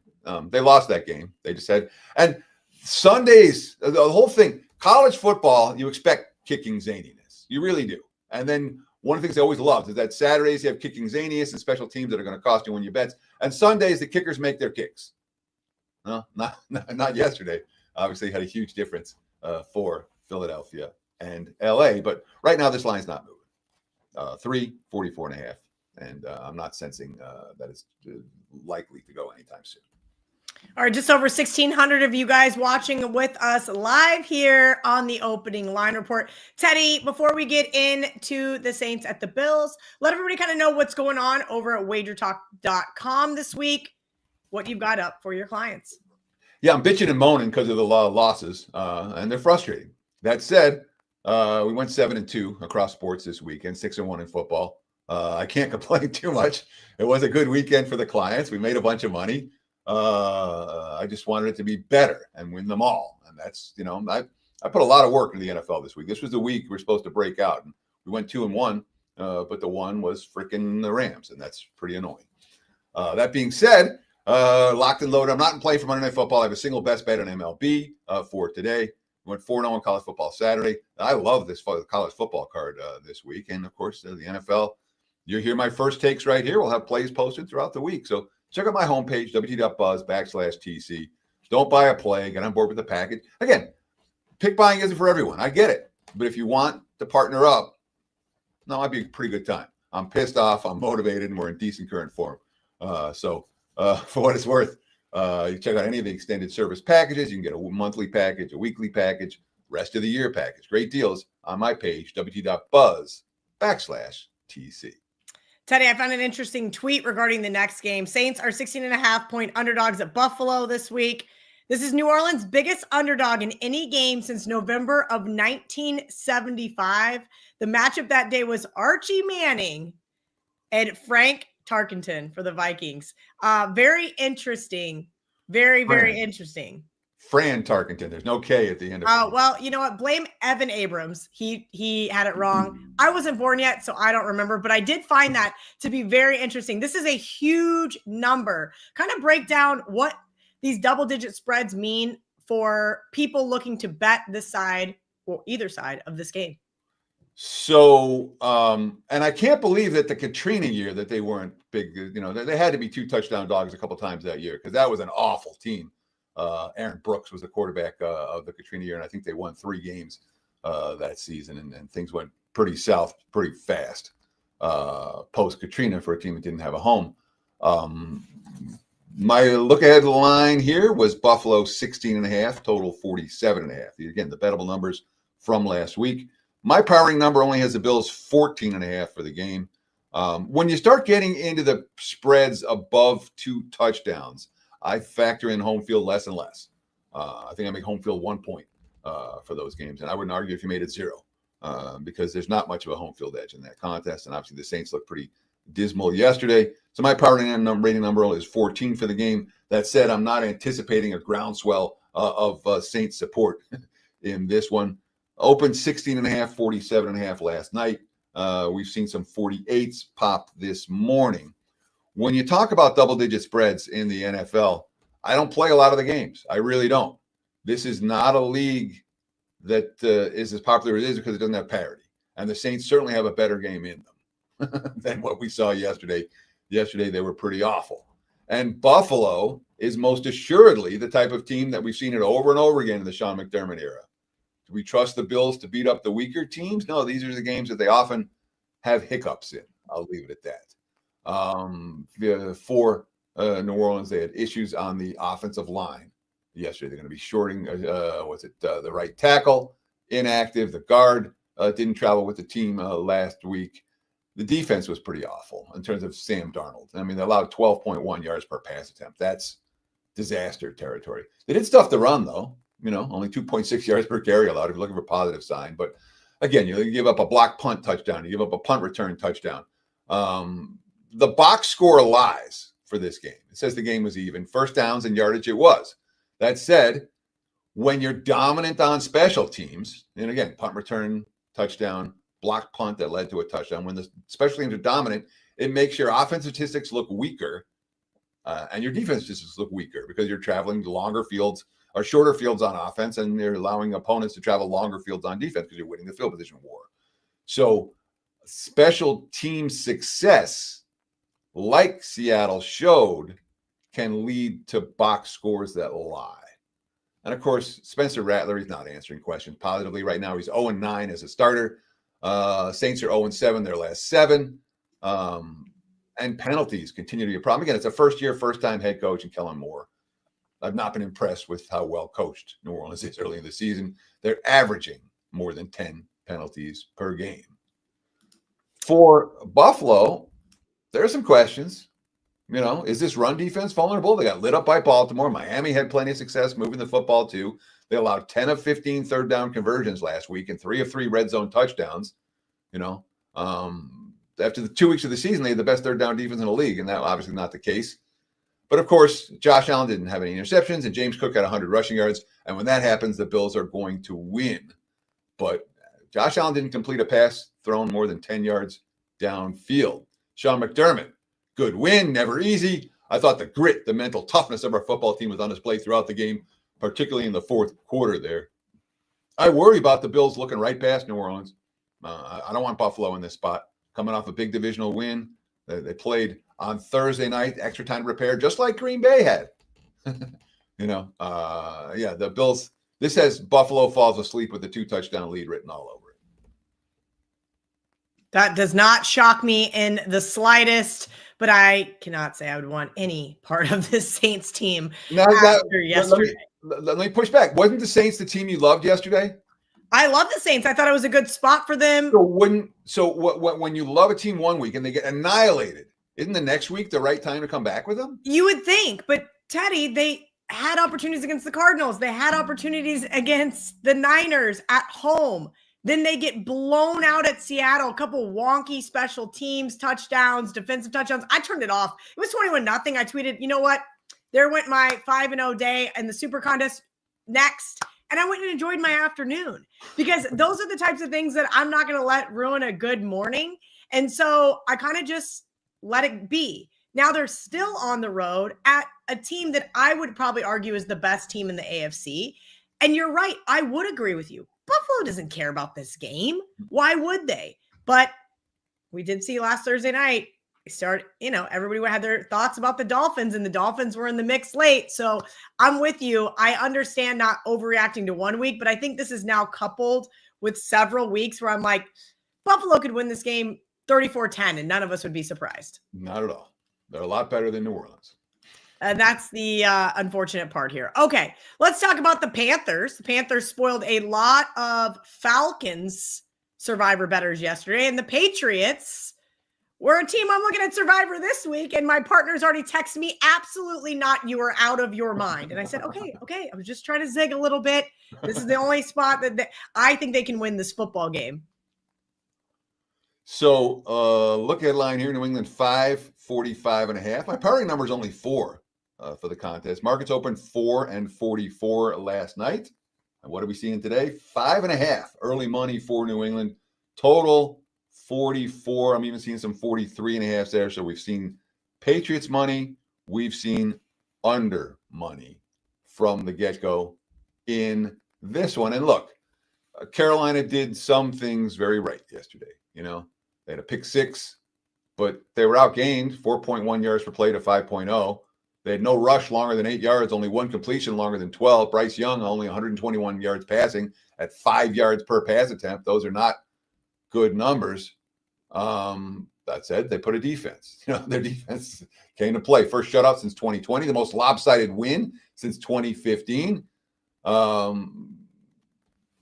they lost that game. They just had, and Sundays, the whole thing, college football, you expect kicking zaniness. You really do. And then one of the things I always loved is that Saturdays you have kicking zaniness and special teams that are going to cost you when you bets. And Sundays, the kickers make their kicks. No, not yesterday. Obviously, had a huge difference for Philadelphia and LA. But right now, this line's not moving. 3, 44.5. And I'm not sensing that it's likely to go anytime soon. All right, just over 1,600 of you guys watching with us live here on the opening line report. Teddy, before we get into the Saints at the Bills, let everybody kind of know what's going on over at WagerTalk.com this week, what you've got up for your clients. Yeah, I'm bitching and moaning because of the losses, and they're frustrating. That said, we went 7-2 across sports this weekend, 6-1 in football. I can't complain too much. It was a good weekend for the clients. We made a bunch of money. I just wanted it to be better and win them all. And that's, I put a lot of work into the NFL this week. This was the week we're supposed to break out. And we went 2-1, but the one was freaking the Rams, and that's pretty annoying. That being said, locked and loaded. I'm not in play for Monday Night Football. I have a single best bet on MLB for today. We went 4-0 on college football Saturday. I love this college football card this week. And, of course, the NFL. You'll hear my first takes right here. We'll have plays posted throughout the week. So check out my homepage, wt.buzz/TC. Don't buy a play. Get on board with the package. Again, pick buying isn't for everyone. I get it. But if you want to partner up, no, I'd be a pretty good time. I'm pissed off. I'm motivated, and we're in decent current form. So for what it's worth, you check out any of the extended service packages. You can get a monthly package, a weekly package, rest of the year package. Great deals on my page, wt.buzz/TC. Teddy, I found an interesting tweet regarding the next game. Saints are 16.5-point underdogs at Buffalo this week. This is New Orleans' biggest underdog in any game since November of 1975. The matchup that day was Archie Manning and Frank Tarkenton for the Vikings. Very interesting. Very, very interesting. Fran Tarkenton. There's no K at the end of it. Well, you know what? Blame Evan Abrams. He had it wrong. I wasn't born yet, so I don't remember, but I did find that to be very interesting. This is a huge number. Kind of break down what these double-digit spreads mean for people looking to bet this side or either side of this game. So, and I can't believe that the Katrina year that they weren't big, you know, they had to be 2 touchdown dogs a couple times that year because that was an awful team. Aaron Brooks was the quarterback of the Katrina year, and I think they won 3 games that season, and things went pretty south pretty fast post-Katrina for a team that didn't have a home. My look-ahead line here was Buffalo 16.5, total 47.5. Again, the bettable numbers from last week. My powering number only has the Bills 14.5 for the game. When you start getting into the spreads above 2 touchdowns, I factor in home field less and less. I think I make home field 1 point for those games. And I wouldn't argue if you made it 0 because there's not much of a home field edge in that contest. And obviously the Saints looked pretty dismal yesterday. So my power rating number is 14 for the game. That said, I'm not anticipating a groundswell of Saints support in this one. Opened 16.5, 47.5 last night. We've seen some 48s pop this morning. When you talk about double-digit spreads in the NFL, I don't play a lot of the games. I really don't. This is not a league that is as popular as it is because it doesn't have parity. And the Saints certainly have a better game in them than what we saw yesterday. Yesterday, they were pretty awful. And Buffalo is most assuredly the type of team that we've seen it over and over again in the Sean McDermott era. Do we trust the Bills to beat up the weaker teams? No, these are the games that they often have hiccups in. I'll leave it at that. For New Orleans, they had issues on the offensive line yesterday. They're going to be shorting, the right tackle, inactive. The guard didn't travel with the team last week. The defense was pretty awful in terms of Sam Darnold. I mean, they allowed 12.1 yards per pass attempt. That's disaster territory. They did stuff to run, though. You know, only 2.6 yards per carry allowed if you're looking for a positive sign. But again, you give up a block punt touchdown. You give up a punt return touchdown. The box score lies for this game. It says the game was even. First downs and yardage, it was. That said, when you're dominant on special teams, and again, punt return, touchdown, block punt that led to a touchdown, when the special teams are dominant, it makes your offensive statistics look weaker and your defense statistics look weaker because you're traveling longer fields or shorter fields on offense, and you're allowing opponents to travel longer fields on defense because you're winning the field position war. So special team success, like Seattle showed, can lead to box scores that lie. And of course, Spencer Rattler, he's not answering questions positively right now. He's 0-9 as a starter. Saints are 0-7 their last 7. And penalties continue to be a problem. Again, it's a first-time head coach in Kellen Moore. I've not been impressed with how well coached New Orleans is early in the season. They're averaging more than 10 penalties per game. For Buffalo, there are some questions. You know, is this run defense vulnerable? They got lit up by Baltimore. Miami had plenty of success moving the football too. They allowed 10 of 15 third down conversions last week and 3 of 3 red zone touchdowns. You know, after the 2 weeks of the season, they had the best third down defense in the league, and that obviously not the case. But of course, Josh Allen didn't have any interceptions, and James Cook had 100 rushing yards. And when that happens, the Bills are going to win. But Josh Allen didn't complete a pass thrown more than 10 yards downfield. Sean McDermott, good win, never easy. I thought the grit, the mental toughness of our football team was on display throughout the game, particularly in the fourth quarter there. I worry about the Bills looking right past New Orleans. I don't want Buffalo in this spot. Coming off a big divisional win. They played on Thursday night, extra time to prepare, just like Green Bay had. The Bills, this has Buffalo falls asleep with the 2 touchdown lead written all over it. That does not shock me in the slightest, but I cannot say I would want any part of this Saints team after yesterday. Let me push back. Wasn't the Saints the team you loved yesterday? I love the Saints. I thought it was a good spot for them. So when you love a team 1 week and they get annihilated, isn't the next week the right time to come back with them? You would think, but Teddy, they had opportunities against the Cardinals. They had opportunities against the Niners at home. Then they get blown out at Seattle, a couple wonky special teams, touchdowns, defensive touchdowns. I turned it off. It was 21-0. I tweeted, you know what? There went my 5-0 day and the super contest next. And I went and enjoyed my afternoon, because those are the types of things that I'm not going to let ruin a good morning. And so I kind of just let it be. Now they're still on the road at a team that I would probably argue is the best team in the AFC. And you're right. I would agree with you. Buffalo doesn't care about this game. Why would they? But we did see last Thursday night, everybody had their thoughts about the Dolphins, and the Dolphins were in the mix late. So I'm with you. I understand not overreacting to 1 week, but I think this is now coupled with several weeks where I'm like, Buffalo could win this game 34-10, and none of us would be surprised. Not at all. They're a lot better than New Orleans. And that's the unfortunate part here. Okay, let's talk about the Panthers. The Panthers spoiled a lot of Falcons survivor bettors yesterday, and the Patriots were a team I'm looking at survivor this week, and my partner's already texted me, absolutely not, you are out of your mind. And I said, okay, I was just trying to zig a little bit. This is the only spot that I think they can win this football game. So look at line here, New England 545.5. My powering number is only 4 for the contest. Markets opened 4-44 last night. And what are we seeing today? 5.5 early money for New England. Total 44. I'm even seeing some 43.5 there. So we've seen Patriots money. We've seen under money from the get-go in this one. And look, Carolina did some things very right yesterday. They had a pick 6, but they were outgained 4.1 yards per play to 5.0. They had no rush longer than 8 yards, only one completion longer than 12. Bryce Young only 121 yards passing at 5 yards per pass attempt. Those are not good numbers. That said, they put a defense. Their defense came to play. First shutout since 2020, the most lopsided win since 2015. Quote,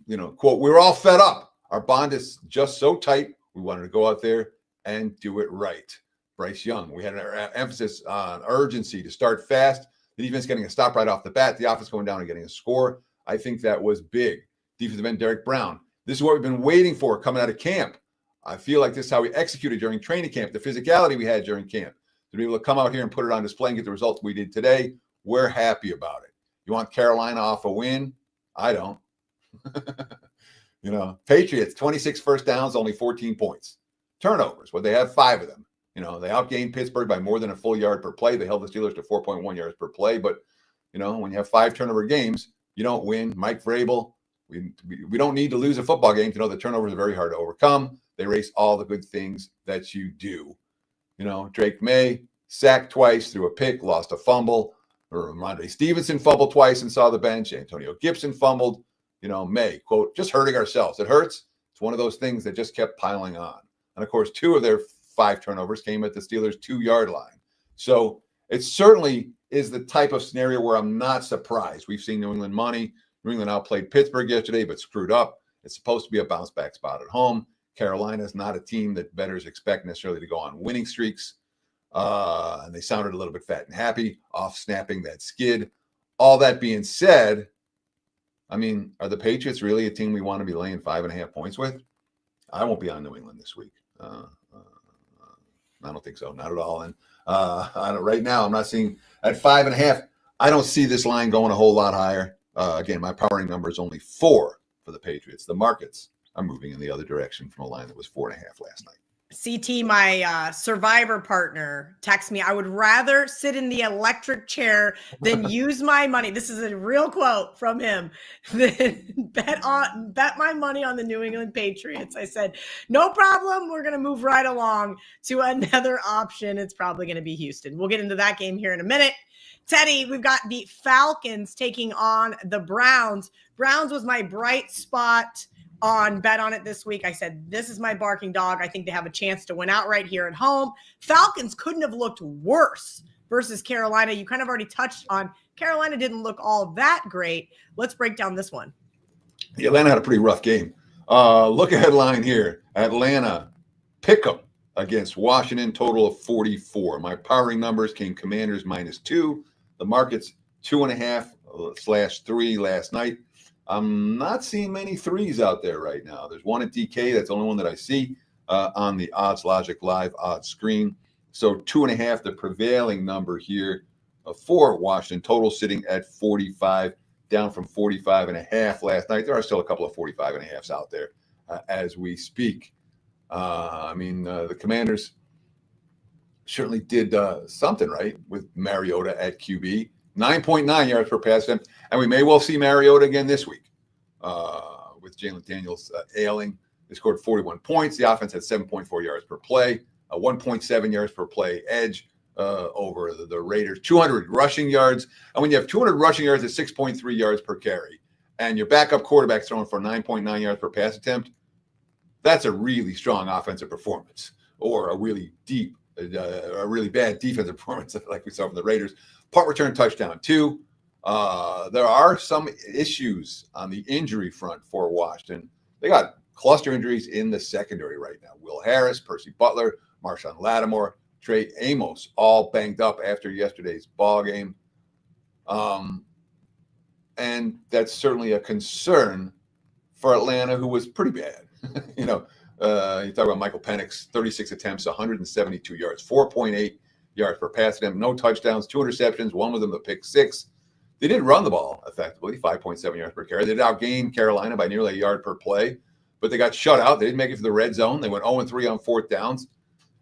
we were all fed up. Our bond is just so tight. We wanted to go out there and do it right. Bryce Young, we had an emphasis on urgency to start fast. The defense getting a stop right off the bat. The offense going down and getting a score. I think that was big. Defensive end Derek Brown. This is what we've been waiting for coming out of camp. I feel like this is how we executed during training camp. The physicality we had during camp. To be able to come out here and put it on display and get the results we did today, we're happy about it. You want Carolina off a win? I don't. Patriots, 26 first downs, only 14 points. Turnovers, they have 5 of them. They outgained Pittsburgh by more than a full yard per play. They held the Steelers to 4.1 yards per play. But, when you have 5 turnover games, you don't win. Mike Vrabel, we don't need to lose a football game to know that turnovers are very hard to overcome. They erase all the good things that you do. Drake May sacked twice, threw a pick, lost a fumble. Ramondre Stevenson fumbled twice and saw the bench. Antonio Gibson fumbled. May, quote, just hurting ourselves. It hurts. It's one of those things that just kept piling on. And, of course, 2 of their 5 turnovers came at the Steelers' 2-yard line. So it certainly is the type of scenario where I'm not surprised. We've seen New England money. New England outplayed Pittsburgh yesterday, but screwed up. It's supposed to be a bounce-back spot at home. Carolina is not a team that bettors expect necessarily to go on winning streaks. And they sounded a little bit fat and happy, off snapping that skid. All that being said, are the Patriots really a team we want to be laying 5.5 points with? I won't be on New England this week. I don't think so. Not at all. And right now, I'm not seeing at 5.5. I don't see this line going a whole lot higher. Again, my powering number is only 4 for the Patriots. The markets are moving in the other direction from a line that was 4.5 last night. CT, my survivor partner, texts me, I would rather sit in the electric chair than use my money. This is a real quote from him. Than bet my money on the New England Patriots. I said, no problem. We're going to move right along to another option. It's probably going to be Houston. We'll get into that game here in a minute. Teddy, we've got the Falcons taking on the Browns. Browns was my bright spot on Bet On It this week. I said, this is my barking dog. I think they have a chance to win outright here at home. Falcons couldn't have looked worse versus Carolina. You kind of already touched on Carolina didn't look all that great. Let's break down this one. Atlanta had a pretty rough game. Look ahead line here. Atlanta, pick 'em against Washington, total of 44. My powering numbers came Commanders -2. The market's 2.5/3 last night. I'm not seeing many threes out there right now. There's one at DK. That's the only one that I see on the Odds Logic Live odds screen. So 2.5, the prevailing number here for Washington. Total sitting at 45, down from 45.5 last night. There are still a couple of 45.5s out there as we speak. The Commanders certainly did something right with Mariota at QB. 9.9 yards per pass attempt. And we may well see Mariota again this week with Jalen Daniels ailing. They scored 41 points. The offense had 7.4 yards per play, 1.7 yards per play edge over the Raiders, 200 rushing yards. And when you have 200 rushing yards at 6.3 yards per carry, and your backup quarterback's throwing for 9.9 yards per pass attempt, that's a really strong offensive performance, or a really bad defensive performance like we saw from the Raiders. Punt return touchdown, 2. There are some issues on the injury front for Washington. They got cluster injuries in the secondary right now. Will Harris, Percy Butler, Marshawn Lattimore, Trey Amos, all banged up after yesterday's ball game. And that's certainly a concern for Atlanta, who was pretty bad. You talk about Michael Penix, 36 attempts, 172 yards, 4.8 yards per pass attempt, no touchdowns, 2 interceptions, one of them the pick 6. They did run the ball effectively, 5.7 yards per carry. They did outgain Carolina by nearly a yard per play, but they got shut out. They didn't make it to the red zone. They went 0-3 on 4th downs.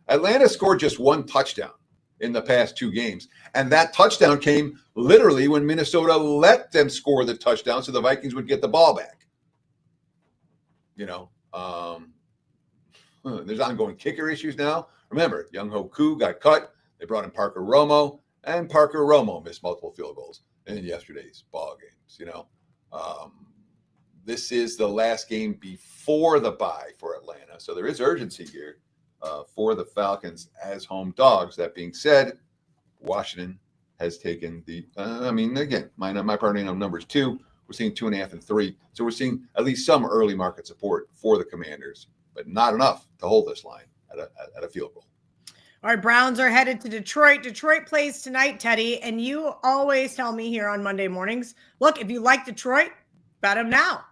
Atlanta scored just 1 touchdown in the past 2 games, and that touchdown came literally when Minnesota let them score the touchdown so the Vikings would get the ball back. There's ongoing kicker issues now. Remember, Young-Ho Koo got cut. They brought in Parker Romo, and Parker Romo missed multiple field goals in yesterday's ball games. This is the last game before the bye for Atlanta, so there is urgency here for the Falcons as home dogs. That being said, Washington has taken the. Again, my party numbers 2. We're seeing 2.5 and 3, so we're seeing at least some early market support for the Commanders, but not enough to hold this line at a field goal. All right, Browns are headed to Detroit. Detroit plays tonight, Teddy, and you always tell me here on Monday mornings, look, if you like Detroit, bet them now.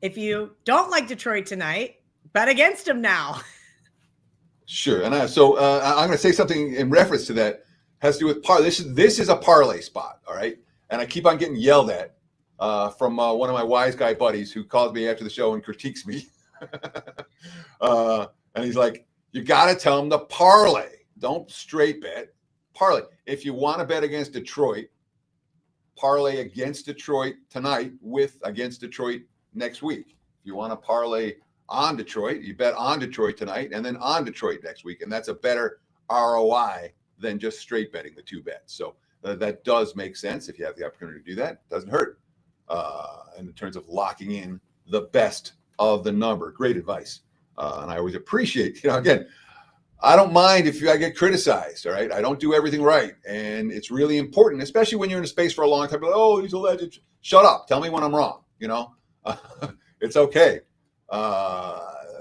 If you don't like Detroit tonight, bet against them now. Sure, and I'm going to say something in reference to that. Has to do with parlay. This is a parlay spot, all right? And I keep on getting yelled at from one of my wise guy buddies who calls me after the show and critiques me. And he's like, you got to tell him to parlay. Don't straight bet. Parlay. If you want to bet against Detroit, parlay against Detroit tonight with against Detroit next week. If you want to parlay on Detroit, you bet on Detroit tonight and then on Detroit next week. And that's a better ROI than just straight betting the 2 bets. So that does make sense if you have the opportunity to do that. It doesn't hurt. In terms of locking in the best of the number. Great advice. And I always appreciate, again, I don't mind if I get criticized, all right? I don't do everything right. And it's really important, especially when you're in a space for a long time. Like, oh, he's a legend. Shut up. Tell me when I'm wrong, It's okay.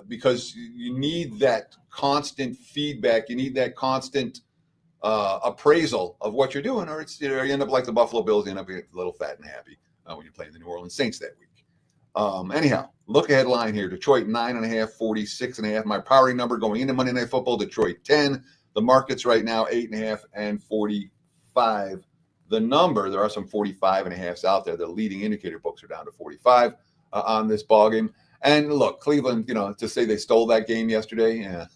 Because you need that constant feedback. You need that constant appraisal of what you're doing, or it's you end up like the Buffalo Bills, you end up a little fat and happy when you're playing the New Orleans Saints that week. Anyhow, look ahead line here. Detroit 9.5, 46.5. My powering number going into Monday Night Football, Detroit 10. The market's right now 8.5 and 45. The number, there are some 45.5s out there. The leading indicator books are down to 45 on this ball game. And look, Cleveland, to say they stole that game yesterday,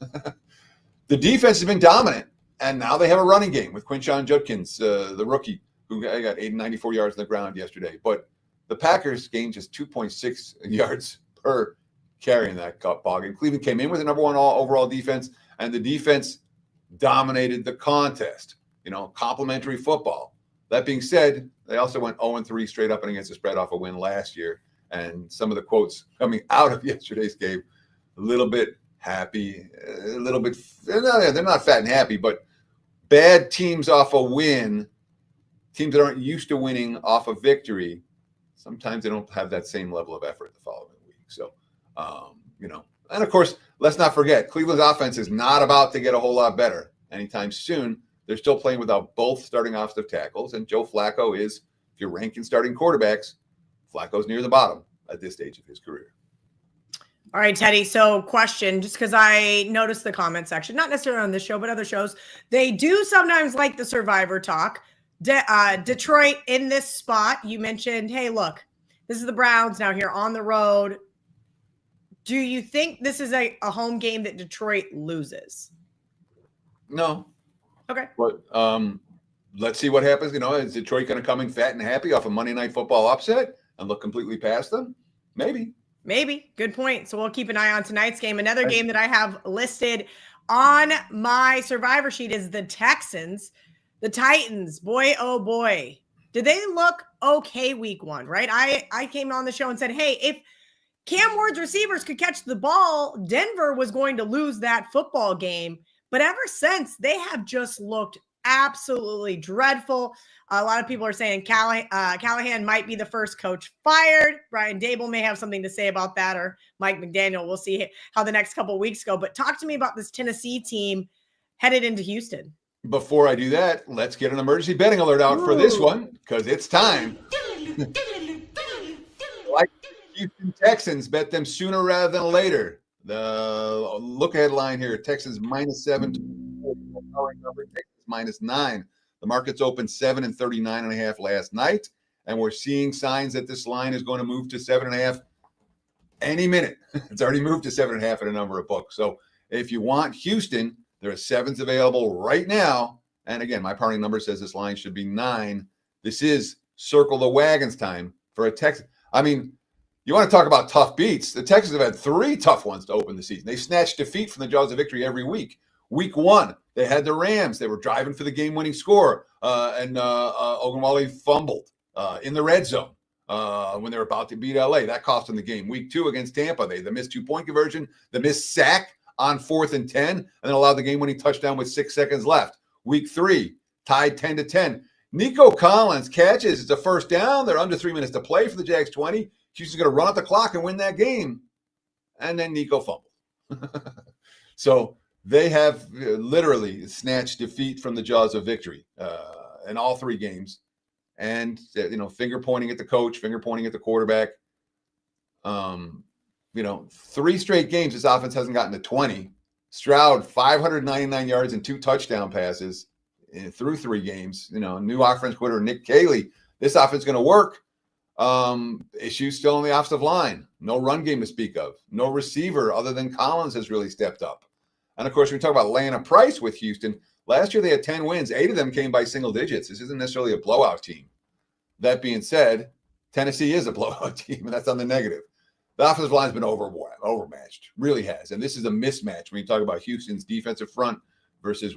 the defense has been dominant. And now they have a running game with Quinshon Judkins, the rookie, who got 894 yards on the ground yesterday. But the Packers gained just 2.6 yards per carry in that ball game. Cleveland came in with the number 1 overall defense, and the defense dominated the contest. Complimentary football. That being said, they also went 0-3 straight up and against the spread off a win last year. And some of the quotes coming out of yesterday's game, a little bit happy, a little bit, they're not fat and happy, but bad teams off a win, teams that aren't used to winning off a victory, sometimes they don't have that same level of effort the following week. So, and of course, let's not forget, Cleveland's offense is not about to get a whole lot better anytime soon. They're still playing without both starting offensive tackles, and Joe Flacco is, if you're ranking starting quarterbacks, Flacco's near the bottom at this stage of his career. All right, Teddy. So question, just because I noticed the comment section, not necessarily on this show, but other shows, they do sometimes like the Survivor talk. Detroit in this spot, you mentioned, hey, look, this is the Browns now here on the road. Do you think this is a home game that Detroit loses? No. Okay. But let's see what happens. Is Detroit going to come in fat and happy off a Monday Night Football upset and look completely past them? Maybe. Good point. So we'll keep an eye on tonight's game. Another game that I have listed on my Survivor sheet is the Texans. The Titans, boy, oh boy. Did they look okay week one, right? I came on the show and said, hey, if Cam Ward's receivers could catch the ball, Denver was going to lose that football game. But ever since, they have just looked absolutely dreadful. A lot of people are saying Callahan might be the first coach fired. Brian Dable may have something to say about that, or Mike McDaniel. We'll see how the next couple of weeks go. But talk to me about this Tennessee team headed into Houston. Before I do that, let's get an emergency betting alert out for this one, because it's time. Like Houston Texans, bet them sooner rather than later. The look ahead line here, Texans -7, Texans -9. The market's open 7 and 39.5 last night, and we're seeing signs that this line is going to move to 7.5 any minute. It's already moved to 7.5 in a number of books. So if you want Houston, there are 7s available right now. And again, my parting number says this line should be 9. This is circle the wagons time for a Texan. I mean, you want to talk about tough beats. The Texans have had 3 tough ones to open the season. They snatched defeat from the jaws of victory every week. Week 1, they had the Rams. They were driving for the game-winning score, and Ogunwale fumbled in the red zone when they were about to beat LA. That cost them the game. Week 2 against Tampa, the missed 2-point conversion, the missed sack on 4th and 10, and then allowed the game-winning touchdown with 6 seconds left. Week 3, tied 10-10. Nico Collins catches. It's a first down. They're under 3 minutes to play for the Jags 20. Houston's going to run out the clock and win that game. And then Nico fumbled. So they have literally snatched defeat from the jaws of victory in all 3 games. And, finger pointing at the coach, finger pointing at the quarterback. 3 straight games, this offense hasn't gotten to 20. Stroud, 599 yards and 2 touchdown passes through 3 games. New offense coordinator Nick Caley. This offense is going to work. Issues still on the offensive line. No run game to speak of. No receiver other than Collins has really stepped up. And, of course, we talk about laying a price with Houston. Last year they had 10 wins. 8 of them came by single digits. This isn't necessarily a blowout team. That being said, Tennessee is a blowout team, and that's on the negative. The offensive line's been overmatched, really has. And this is a mismatch when you talk about Houston's defensive front versus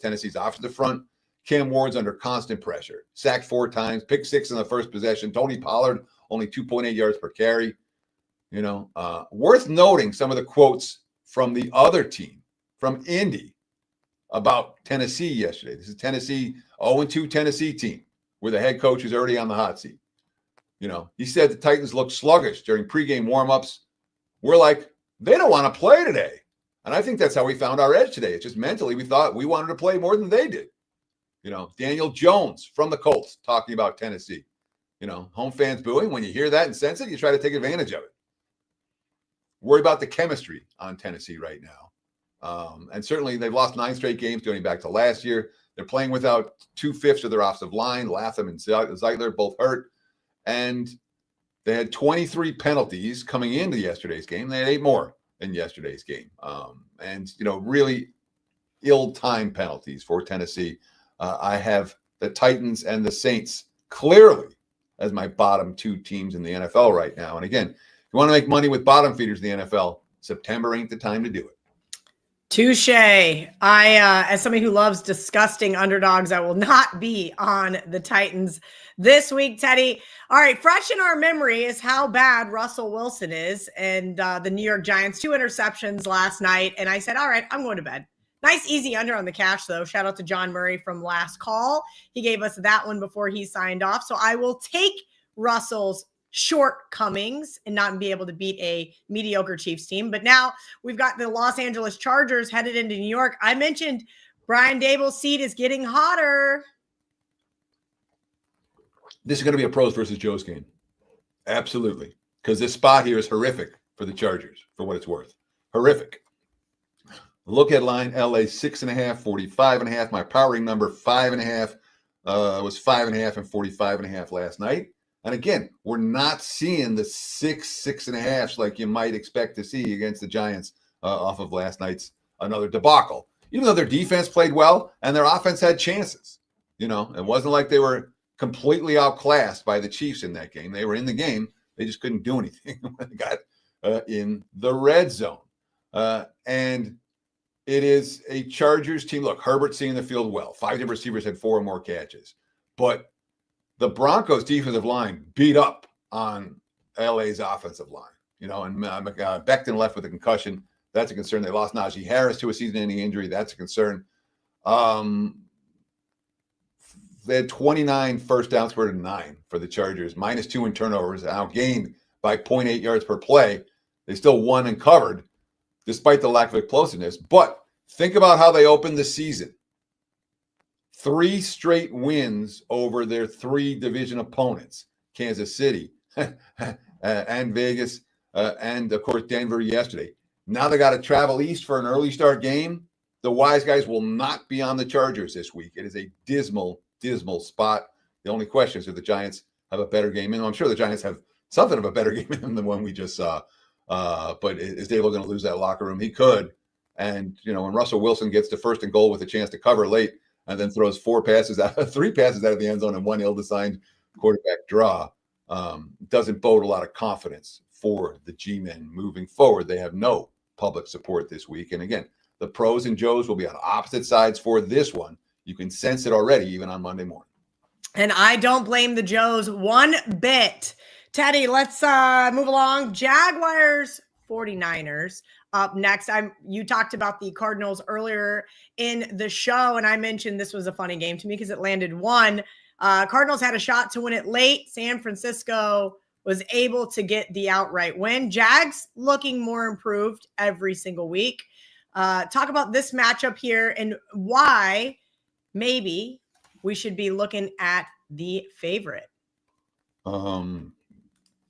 Tennessee's offensive front. Cam Ward's under constant pressure. Sacked 4 times, picked 6 in the first possession. Tony Pollard, only 2.8 yards per carry. Worth noting some of the quotes from the other team, from Indy, about Tennessee yesterday. This is Tennessee, 0-2 Tennessee team, where the head coach is already on the hot seat. He said the Titans looked sluggish during pregame warmups. We're like, they don't want to play today. And I think that's how we found our edge today. It's just mentally we thought we wanted to play more than they did. Daniel Jones from the Colts talking about Tennessee. Home fans booing. When you hear that and sense it, you try to take advantage of it. Worry about the chemistry on Tennessee right now. And certainly they've lost 9 straight games going back to last year. They're playing without 2/5 of their offensive line. Latham and Zeitler both hurt. And they had 23 penalties coming into yesterday's game. They had 8 more in yesterday's game. Really ill-timed penalties for Tennessee. I have the Titans and the Saints clearly as my bottom 2 teams in the NFL right now. And again, if you want to make money with bottom feeders in the NFL, September ain't the time to do it. Touche. As somebody who loves disgusting underdogs, I will not be on the Titans this week, Teddy. All right, fresh in our memory is how bad Russell Wilson is and the New York Giants. 2 interceptions last night, and I said, all right, I'm going to bed. Nice, easy under on the cash, though. Shout out to John Murray from last call. He gave us that one before he signed off. So I will take Russell's shortcomings and not be able to beat a mediocre Chiefs team. But now we've got the Los Angeles Chargers headed into New York. I mentioned Brian Dable's seat is getting hotter. This is going to be a pros versus Joes game. Absolutely. Because this spot here is horrific for the Chargers, for what it's worth. Horrific. Look at line LA 6.5, 45.5. My powering number 5.5 was 5.5 and 45.5 last night. And again, we're not seeing the 6.5s like you might expect to see against the Giants off of last night's another debacle. Even though their defense played well and their offense had chances. You know, it wasn't like they were completely outclassed by the Chiefs in that game. They were in the game. They just couldn't do anything when they got in the red zone. And it is a Chargers team. Look, Herbert's seeing the field well. 5 different receivers had 4 or more catches. But the Broncos defensive line beat up on LA's offensive line. You know, and Becton left with a concussion. That's a concern. They lost Najee Harris to a season-ending injury. That's a concern. They had 29 first downs compared to 9 for the Chargers, -2 in turnovers, outgained by 0.8 yards per play. They still won and covered despite the lack of explosiveness. But think about how they opened the season. 3 straight wins over their 3 division opponents, Kansas City and Vegas, and, of course, Denver yesterday. Now they got to travel east for an early start game. The wise guys will not be on the Chargers this week. It is a dismal spot. The only question is if the Giants have a better game in them. I'm sure the Giants have something of a better game in them than one we just saw. But is Dable going to lose that locker room? He could. And, you know, when Russell Wilson gets to 1st and goal with a chance to cover late and then throws 3 passes out of the end zone and 1 ill-designed quarterback draw, doesn't bode a lot of confidence for the G-men moving forward. They have no public support this week. And again, the pros and Joes will be on opposite sides for this one. You can sense it already, even on Monday morning. And I don't blame the Joes one bit. Teddy, let's move along. Jaguars, 49ers up next. You talked about the Cardinals earlier in the show, and I mentioned this was a funny game to me because it landed 1. Cardinals had a shot to win it late. San Francisco was able to get the outright win. Jags looking more improved every single week. Talk about this matchup here and why maybe we should be looking at the favorite. I'm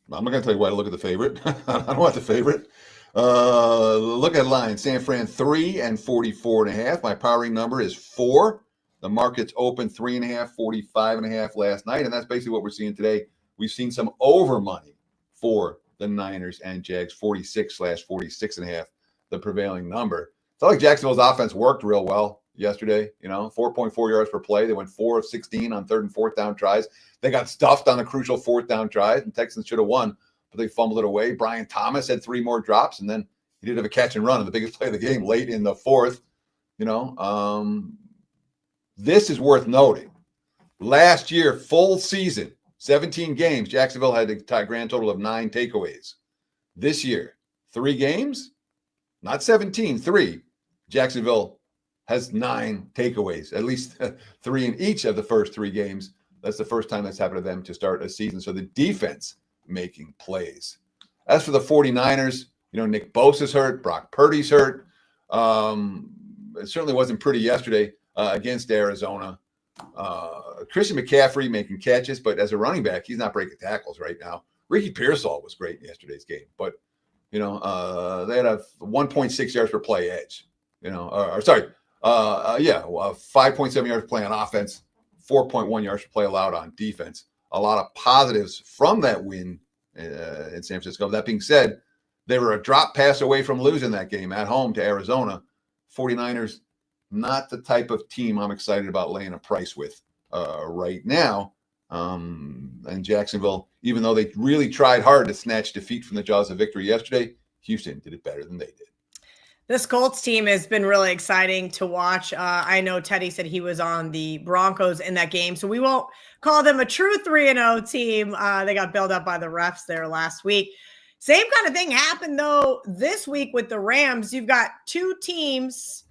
not going to tell you why to look at the favorite. I don't want the favorite. Look at line. San Fran 3 and 44.5. My powering number is 4. The market's open 3.5, 45.5 last night. And that's basically what we're seeing today. We've seen some over money for the Niners and Jags, 46/46.5, the prevailing number. It's not like Jacksonville's offense worked real well yesterday, 4.4 yards per play. They went 4 of 16 on 3rd and 4th down tries. They got stuffed on the crucial 4th down tries, and Texans should have won, but they fumbled it away. Brian Thomas had 3 more drops, and then he did have a catch and run on the biggest play of the game late in the 4th. This is worth noting. Last year, full season, 17 games, Jacksonville had a grand total of 9 takeaways. This year, 3 games, not 17, 3. Jacksonville has 9 takeaways, at least 3 in each of the first 3 games. That's the first time that's happened to them to start a season. So the defense making plays. As for the 49ers, Nick Bosa's hurt. Brock Purdy's hurt. It certainly wasn't pretty yesterday against Arizona. Christian McCaffrey making catches, but as a running back, he's not breaking tackles right now. Ricky Pearsall was great in yesterday's game, but, they had a 1.6 yards per play edge, 5.7 yards per play on offense, 4.1 yards per play allowed on defense. A lot of positives from that win in San Francisco. That being said, they were a drop pass away from losing that game at home to Arizona. 49ers, not the type of team I'm excited about laying a price with right now. And Jacksonville, even though they really tried hard to snatch defeat from the jaws of victory yesterday, Houston did it better than they did. This Colts team has been really exciting to watch. I know Teddy said he was on the Broncos in that game, so we won't call them a true 3-0 team. They got bailed up by the refs there last week. Same kind of thing happened, though, this week with the Rams. You've got 2 teams,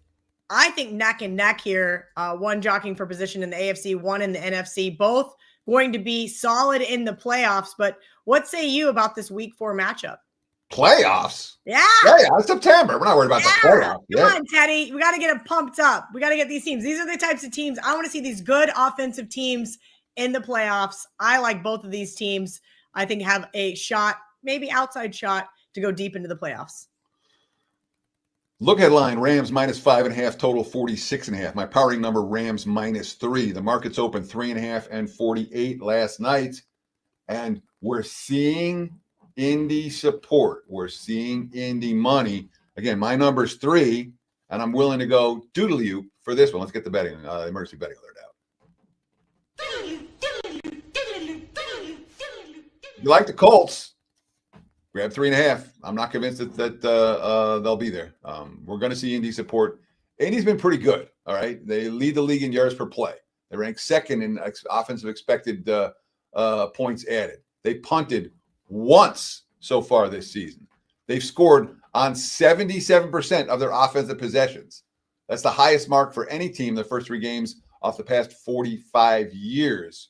I think, neck and neck here, one jockeying for position in the AFC, one in the NFC, both going to be solid in the playoffs. But what say you about this week 4 matchup? Playoffs? Yeah. It's September. We're not worried about the playoffs. Come on, Teddy. We got to get them pumped up. We got to get these teams. These are the types of teams. I want to see these good offensive teams in the playoffs. I like both of these teams. I think have a shot, maybe outside shot, to go deep into the playoffs. Look at line, Rams -5.5, total 46.5. My powering number, Rams -3. The market's open 3.5 and 48 last night. And we're seeing Indy support. We're seeing Indy money. Again, my number's 3, and I'm willing to go doodle you for this one. Let's get the betting, emergency betting alert out. You like the Colts? Grab 3.5. I'm not convinced that they'll be there. We're going to see Indy support. Indy's been pretty good. All right, they lead the league in yards per play. They rank second in offensive expected points added. They punted once so far this season. They've scored on 77% of their offensive possessions. That's the highest mark for any team in the first 3 games off the past 45 years.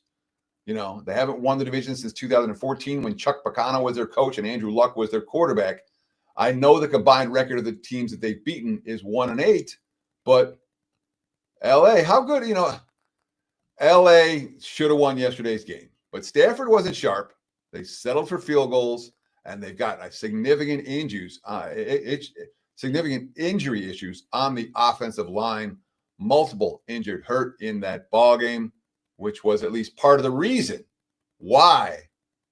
You know, they haven't won the division since 2014 when Chuck Pagano was their coach and Andrew Luck was their quarterback. I know the combined record of the teams that they've beaten is 1-8, but LA, how good, you know, LA should have won yesterday's game, but Stafford wasn't sharp. They settled for field goals, and they've got significant injuries on the offensive line. Multiple injured, hurt in that ball game, which was at least part of the reason why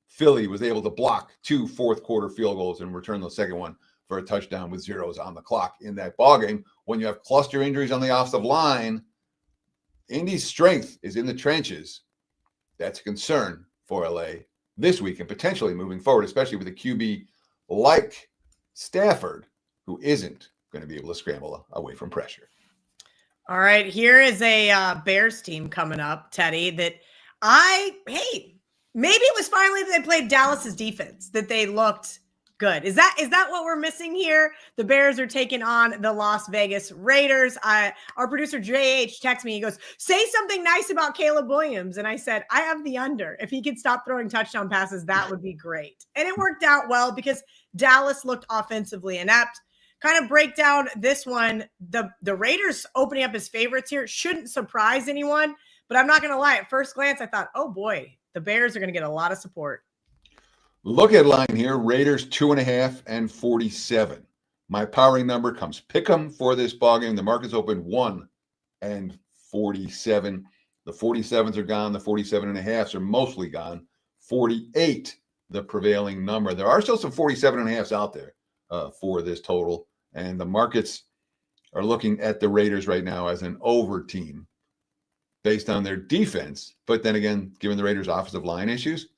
Philly was able to block 2 fourth-quarter field goals and return the second one for a touchdown with zeros on the clock in that ball game. When you have cluster injuries on the offensive line, Indy's strength is in the trenches. That's a concern for LA this week and potentially moving forward, especially with a QB like Stafford, who isn't going to be able to scramble away from pressure. All right, here is a Bears team coming up, Teddy, that maybe it was finally that they played Dallas's defense, that they looked good. Is that what we're missing here? The Bears are taking on the Las Vegas Raiders. Our producer JH texted me. He goes, say something nice about Caleb Williams. And I said, I have the under. If he could stop throwing touchdown passes, that would be great. And it worked out well because Dallas looked offensively inept. Kind of break down this one. The Raiders opening up as favorites here shouldn't surprise anyone, but I'm not going to lie. At first glance, I thought, oh boy, the Bears are going to get a lot of support. Look at line here. Raiders 2.5 and 47. My powering number comes pick 'em for this ball game. The market's open 1 and 47. The 47s are gone. The 47.5s are mostly gone. 48, the prevailing number. There are still some 47.5s out there for this total. And the markets are looking at the Raiders right now as an over team based on their defense. But then again, given the Raiders' offensive line issues,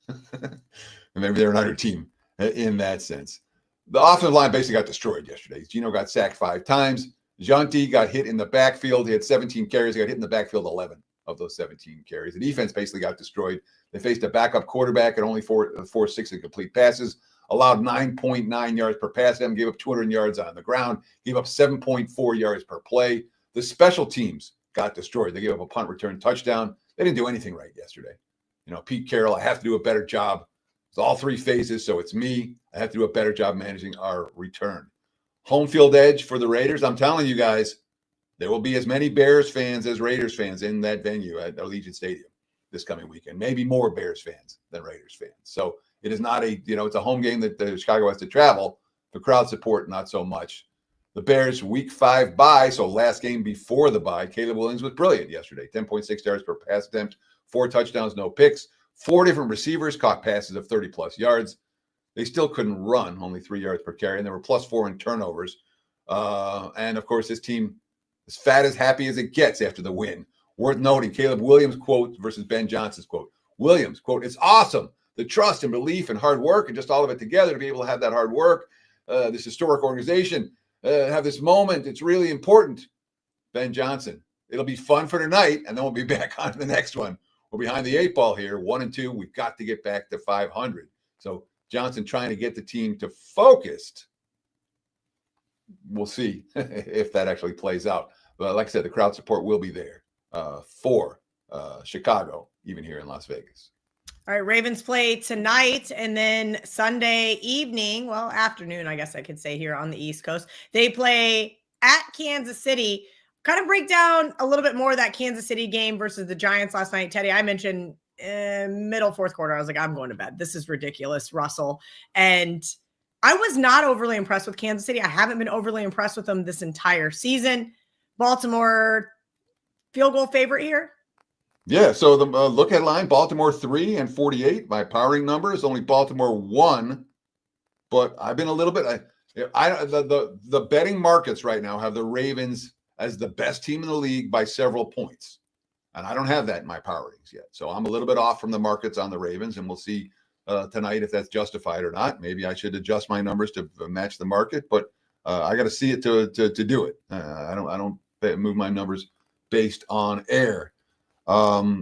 maybe they're an under team in that sense. The offensive line basically got destroyed yesterday. Gino got sacked 5 times. Gianni got hit in the backfield. He had 17 carries. He got hit in the backfield 11 of those 17 carries. The defense basically got destroyed. They faced a backup quarterback at only 4.6 incomplete passes. Allowed 9.9 yards per pass attempt, gave up 200 yards on the ground, gave up 7.4 yards per play. The special teams got destroyed. They gave up a punt return touchdown. They didn't do anything right yesterday. You know, Pete Carroll, I have to do a better job. It's all 3 phases, so it's me. I have to do a better job managing our return. Home field edge for the Raiders. I'm telling you guys, there will be as many Bears fans as Raiders fans in that venue at Allegiant Stadium this coming weekend. Maybe more Bears fans than Raiders fans. So it is not it's a home game that Chicago has to travel. The crowd support, not so much. The Bears week 5 bye, so last game before the bye. Caleb Williams was brilliant yesterday. 10.6 yards per pass attempt, 4 touchdowns, no picks. 4 different receivers caught passes of 30-plus yards. They still couldn't run, only 3 yards per carry, and they were +4 in turnovers. And, of course, this team is fat as happy as it gets after the win. Worth noting, Caleb Williams' quote versus Ben Johnson's quote. Williams, quote, it's awesome. The trust and belief and hard work and just all of it together to be able to have that hard work, this historic organization, have this moment. It's really important. Ben Johnson, it'll be fun for tonight, and then we'll be back on to the next one. We're behind the 8 ball here, 1 and 2. We've got to get back to 500. So Johnson trying to get the team to focused. We'll see if that actually plays out. But like I said, the crowd support will be there for Chicago, even here in Las Vegas. All right, Ravens play tonight, and then Sunday evening, well, afternoon, I guess I could say here on the East Coast, they play at Kansas City. Kind of break down a little bit more of that Kansas City game versus the Giants last night. Teddy, I mentioned middle fourth quarter, I was like, I'm going to bed. This is ridiculous, Russell. And I was not overly impressed with Kansas City. I haven't been overly impressed with them this entire season. Baltimore field goal favorite here. Yeah, so the look at line, Baltimore 3 and 48. My powering number is only Baltimore 1, but I've been a little bit. The betting markets right now have the Ravens as the best team in the league by several points, and I don't have that in my powerings yet. So I'm a little bit off from the markets on the Ravens, and we'll see tonight if that's justified or not. Maybe I should adjust my numbers to match the market, but I got to see it to do it. I don't move my numbers based on air.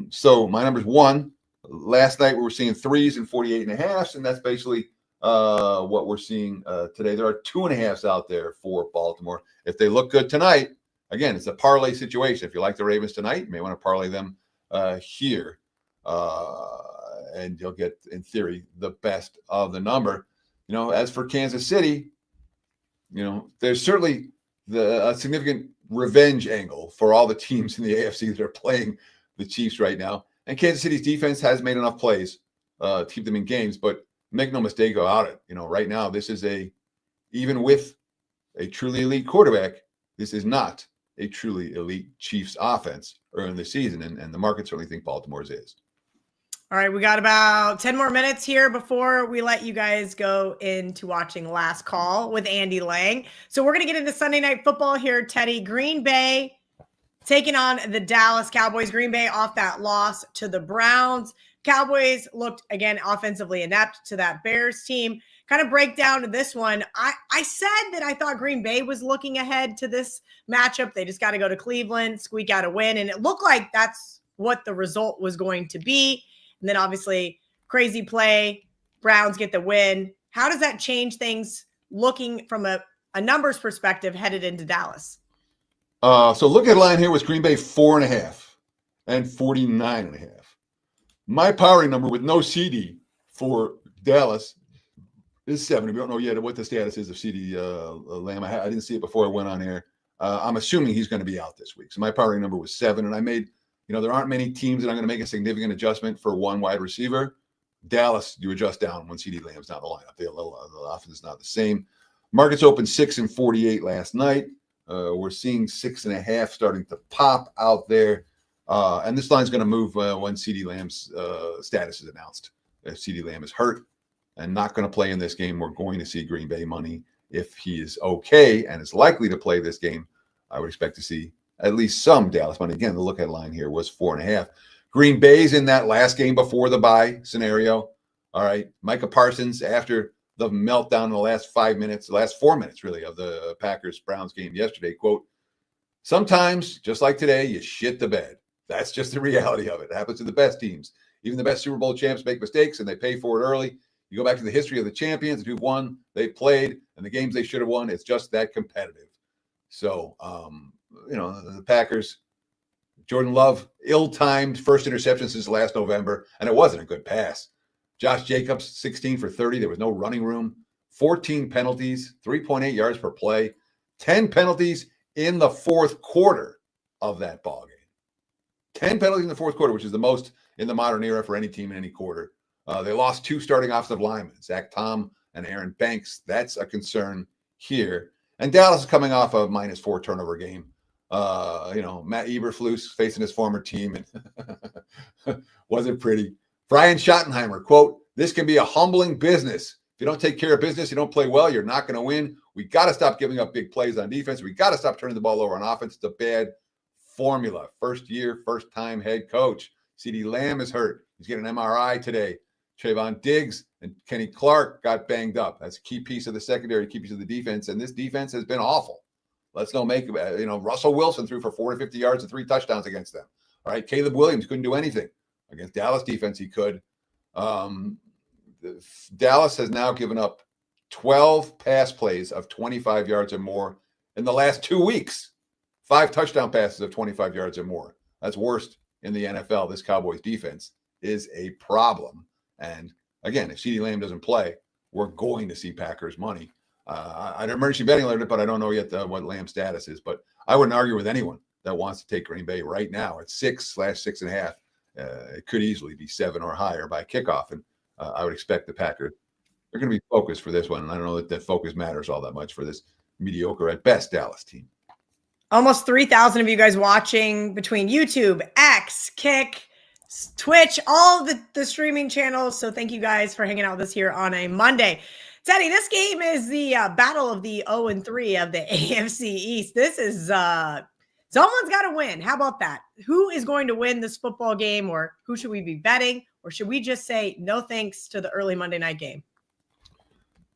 So my number's 1. Last night we were seeing 3s and 48.5, and that's basically what we're seeing today. There are 2.5s out there for Baltimore. If they look good tonight, again, it's a parlay situation. If you like the Ravens tonight, you may want to parlay them here. And you'll get, in theory, the best of the number. As for Kansas City, there's certainly a significant revenge angle for all the teams in the AFC that are playing the Chiefs right now. And Kansas City's defense has made enough plays to keep them in games, but make no mistake about it. Right now, this is even with a truly elite quarterback, this is not a truly elite Chiefs offense early in the season. And the market certainly think Baltimore's is. All right, we got about 10 more minutes here before we let you guys go into watching Last Call with Andy Lang. So we're going to get into Sunday Night Football here, Teddy. Green Bay taking on the Dallas Cowboys. Green Bay off that loss to the Browns. Cowboys looked, again, offensively inept to that Bears team. Kind of break down to this one. I said that I thought Green Bay was looking ahead to this matchup. They just got to go to Cleveland, squeak out a win, and it looked like that's what the result was going to be. And then obviously crazy play, Browns get the win. How does that change things looking from a numbers perspective headed into Dallas? So look at line here was Green Bay 4.5 and 49.5. My powering number with no CD for Dallas is 7. We don't know yet what the status is of CD Lamb. I didn't see it before I went on air. I'm assuming he's going to be out this week. So my powering number was 7, and I made there aren't many teams that I'm going to make a significant adjustment for one wide receiver. Dallas, you adjust down when CD Lamb's not in the lineup. The offense is not the same. Markets opened 6 and 48 last night. We're seeing 6.5 starting to pop out there. And this line's going to move when CD Lamb's status is announced. If CD Lamb is hurt and not going to play in this game, we're going to see Green Bay money. If he is okay and is likely to play this game, I would expect to see at least some Dallas money. Again, the look at line here was 4.5. Green Bay's in that last game before the bye scenario. All right. Micah Parsons, after the meltdown in the last 4 minutes, really, of the Packers-Browns game yesterday, quote, "Sometimes, just like today, you shit the bed." That's just the reality of it. It happens to the best teams. Even the best Super Bowl champs make mistakes, and they pay for it early. You go back to the history of the champions who've won, they played, and the games they should have won, it's just that competitive. So, the Packers, Jordan Love, ill-timed first interception since last November, and it wasn't a good pass. Josh Jacobs, 16 for 30. There was no running room. 14 penalties, 3.8 yards per play. 10 penalties in the fourth quarter of that ball game. 10 penalties in the fourth quarter, which is the most in the modern era for any team in any quarter. They lost 2 starting offensive linemen, Zach Tom and Aaron Banks. That's a concern here. And Dallas is coming off a -4 turnover game. Matt Eberflus facing his former team, and wasn't pretty. Brian Schottenheimer, quote, "This can be a humbling business. If you don't take care of business, you don't play well, you're not going to win. We got to stop giving up big plays on defense. We got to stop turning the ball over on offense. It's a bad formula." First year, first time head coach. CD Lamb is hurt. He's getting an MRI today. Trayvon Diggs and Kenny Clark got banged up. That's a key piece of the secondary, key piece of the defense. And this defense has been awful. Let's not make it. Russell Wilson threw for 450 yards and 3 touchdowns against them. All right. Caleb Williams couldn't do anything against Dallas defense. He could. Dallas has now given up 12 pass plays of 25 yards or more in the last 2 weeks. 5 touchdown passes of 25 yards or more. That's worst in the NFL. This Cowboys defense is a problem. And again, if CeeDee Lamb doesn't play, we're going to see Packers money. I'd emergency betting alert, but I don't know yet what Lamb's status is. But I wouldn't argue with anyone that wants to take Green Bay right now at 6/6.5 it could easily be 7 or higher by kickoff. And I would expect the Packers, they're going to be focused for this one. And I don't know that focus matters all that much for this mediocre at best Dallas team. Almost 3,000 of you guys watching between YouTube, X, Kick, Twitch, all the streaming channels. So thank you guys for hanging out with us here on a Monday. Teddy, this game is the battle of the 0-3 of the AFC East. This is someone's got to win. How about that? Who is going to win this football game, or who should we be betting? Or should we just say no thanks to the early Monday night game?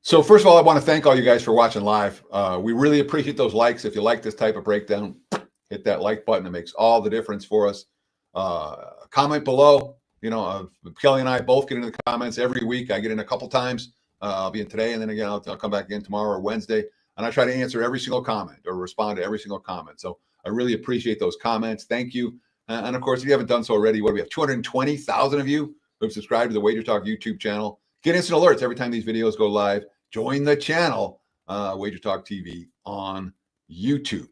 So first of all, I want to thank all you guys for watching live. We really appreciate those likes. If you like this type of breakdown, hit that like button. It makes all the difference for us. Comment below. Kelly and I both get into the comments every week. I get in a couple times. I'll be in today, and then again, I'll come back again tomorrow or Wednesday. And I try to answer every single comment or respond to every single comment. So I really appreciate those comments. Thank you. And of course, if you haven't done so already, what do we have? 220,000 of you who have subscribed to the WagerTalk YouTube channel. Get instant alerts every time these videos go live. Join the channel, WagerTalk TV on YouTube.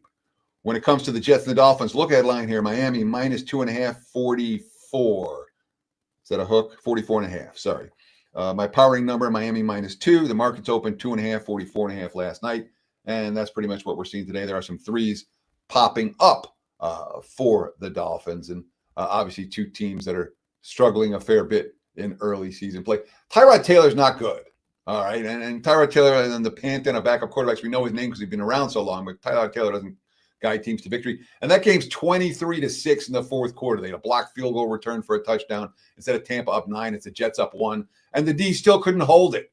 When it comes to the Jets and the Dolphins, look at line here. Miami -2.5, 44. Is that a hook? 44.5. Sorry. My powering number, Miami -2. The market's open 2.5, 44.5 last night. And that's pretty much what we're seeing today. There are some threes popping up for the Dolphins. And obviously two teams that are struggling a fair bit in early season play. Tyrod Taylor's not good. All right. And Tyrod Taylor and the pantheon of backup quarterbacks, we know his name because he's been around so long, but Tyrod Taylor doesn't guide teams to victory. And that game's 23-6 in the fourth quarter. They had a blocked field goal return for a touchdown. Instead of Tampa up 9, it's the Jets up 1. And the D still couldn't hold it,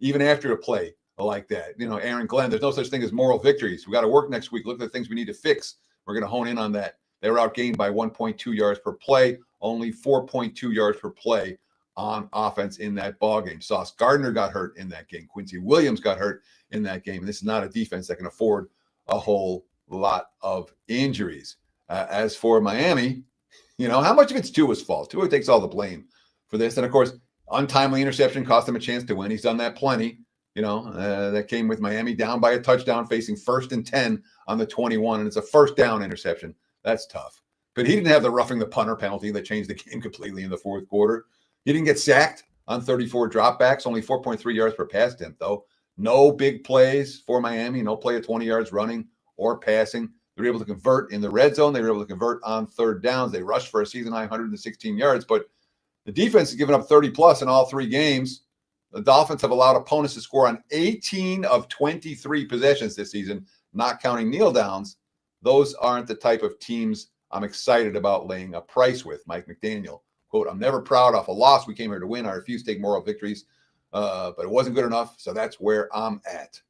even after a play like that. Aaron Glenn, there's no such thing as moral victories. We got to work next week. Look at the things we need to fix. We're going to hone in on that. They were outgained by 1.2 yards per play, only 4.2 yards per play on offense in that ballgame. Sauce Gardner got hurt in that game. Quincy Williams got hurt in that game. And this is not a defense that can afford a whole lot of injuries. As for Miami, how much of it's Tua's fault? Tua takes all the blame for this. And of course, untimely interception cost him a chance to win. He's done that plenty. That came with Miami down by a touchdown, facing 1st and 10 on the 21, and it's a first down interception. That's tough. But he didn't have the roughing the punter penalty that changed the game completely in the fourth quarter. He didn't get sacked on 34 dropbacks, only 4.3 yards per pass attempt, though. No big plays for Miami, no play of 20 yards running or passing. They were able to convert in the red zone. They were able to convert on third downs. They rushed for a season-high 116 yards, but the defense has given up 30-plus in all 3 games. The Dolphins have allowed opponents to score on 18 of 23 possessions this season, not counting kneel downs. Those aren't the type of teams I'm excited about laying a price with. Mike McDaniel, quote, "I'm never proud off a loss. We came here to win. I refuse to take moral victories, but it wasn't good enough, so that's where I'm at."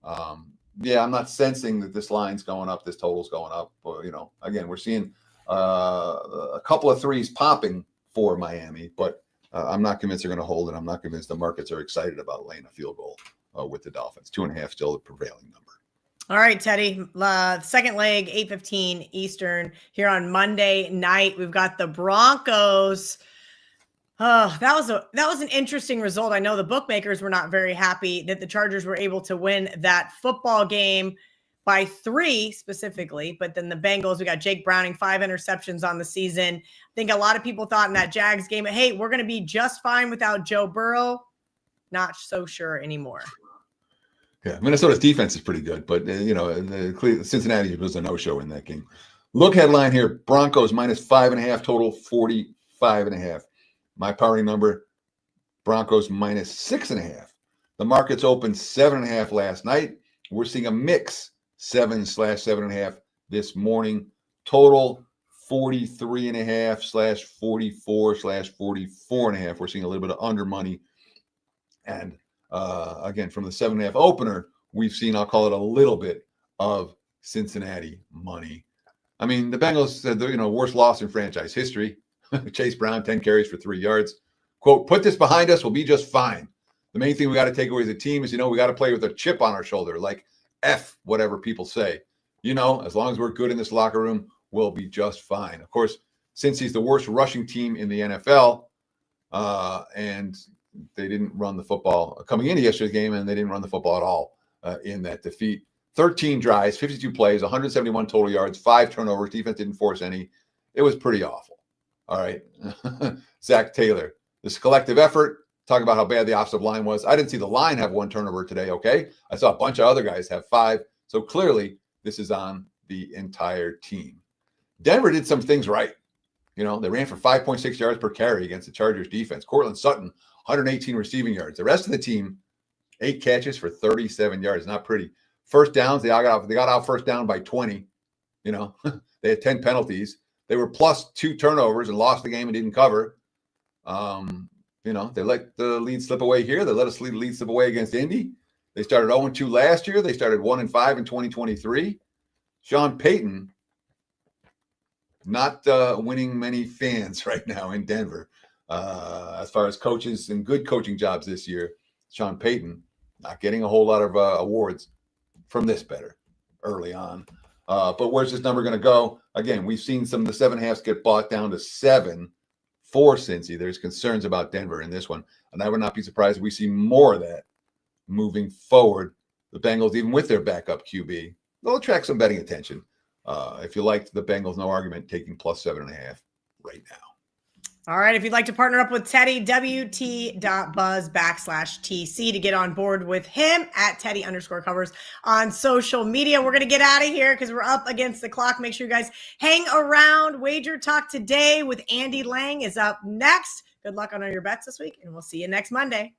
I'm not sensing that this line's going up, this total's going up. Again, we're seeing a couple of threes popping for Miami, but I'm not convinced they're going to hold it. I'm not convinced the markets are excited about laying a field goal with the Dolphins. 2.5 still the prevailing number. All right, Teddy. Second leg, 8:15 Eastern here on Monday night. We've got the Broncos. Oh, that was an interesting result. I know the bookmakers were not very happy that the Chargers were able to win that football game by 3 specifically, but then the Bengals, we got Jake Browning, 5 interceptions on the season. I think a lot of people thought in that Jags game, hey, we're going to be just fine without Joe Burrow. Not so sure anymore. Yeah, Minnesota's defense is pretty good, but Cincinnati was a no-show in that game. Look headline here: Broncos -5.5 total, 45.5. My powering number: Broncos -6.5. The market's open 7.5 last night. We're seeing a mix 7/7.5 this morning. Total 43.5/44/44.5. We're seeing a little bit of under money. And again, from the 7.5 opener, we've seen, I'll call it a little bit of Cincinnati money. I mean, the Bengals said the worst loss in franchise history. Chase Brown, 10 carries for 3 yards. Quote, "Put this behind us, we'll be just fine. The main thing we got to take away as a team is, we got to play with a chip on our shoulder, like F whatever people say. As long as we're good in this locker room, we'll be just fine." Of course, since he's the worst rushing team in the NFL, and they didn't run the football coming into yesterday's game, and they didn't run the football at all in that defeat. 13 drives, 52 plays, 171 total yards, 5 turnovers. Defense didn't force any. It was pretty awful. All right. Zach Taylor. This collective effort, talking about how bad the offensive line was. I didn't see the line have 1 turnover today, okay? I saw a bunch of other guys have 5. So clearly, this is on the entire team. Denver did some things right. You know, they ran for 5.6 yards per carry against the Chargers defense. Cortland Sutton, 118 receiving yards. The rest of the team, 8 catches for 37 yards. Not pretty. First downs, they got out first down by 20. You know, they had 10 penalties. They were plus 2 turnovers and lost the game and didn't cover. You know, they let the lead slip away here. They let us lead slip away against Indy. They started 0-2 last year. They started 1-5 in 2023. Sean Payton, not winning many fans right now in Denver. As far as coaches and good coaching jobs this year, Sean Payton not getting a whole lot of awards from this bettor early on. But where's this number going to go? Again, we've seen some of the 7.5s get bought down to 7 for Cincy. There's concerns about Denver in this one. And I would not be surprised if we see more of that moving forward. The Bengals, even with their backup QB, they'll attract some betting attention. If you liked the Bengals, no argument, taking plus 7.5 right now. All right. If you'd like to partner up with Teddy, WT.buzz/TC to get on board with him at Teddy_covers on social media. We're going to get out of here because we're up against the clock. Make sure you guys hang around. Wager Talk Today with Andy Lang is up next. Good luck on all your bets this week, and we'll see you next Monday.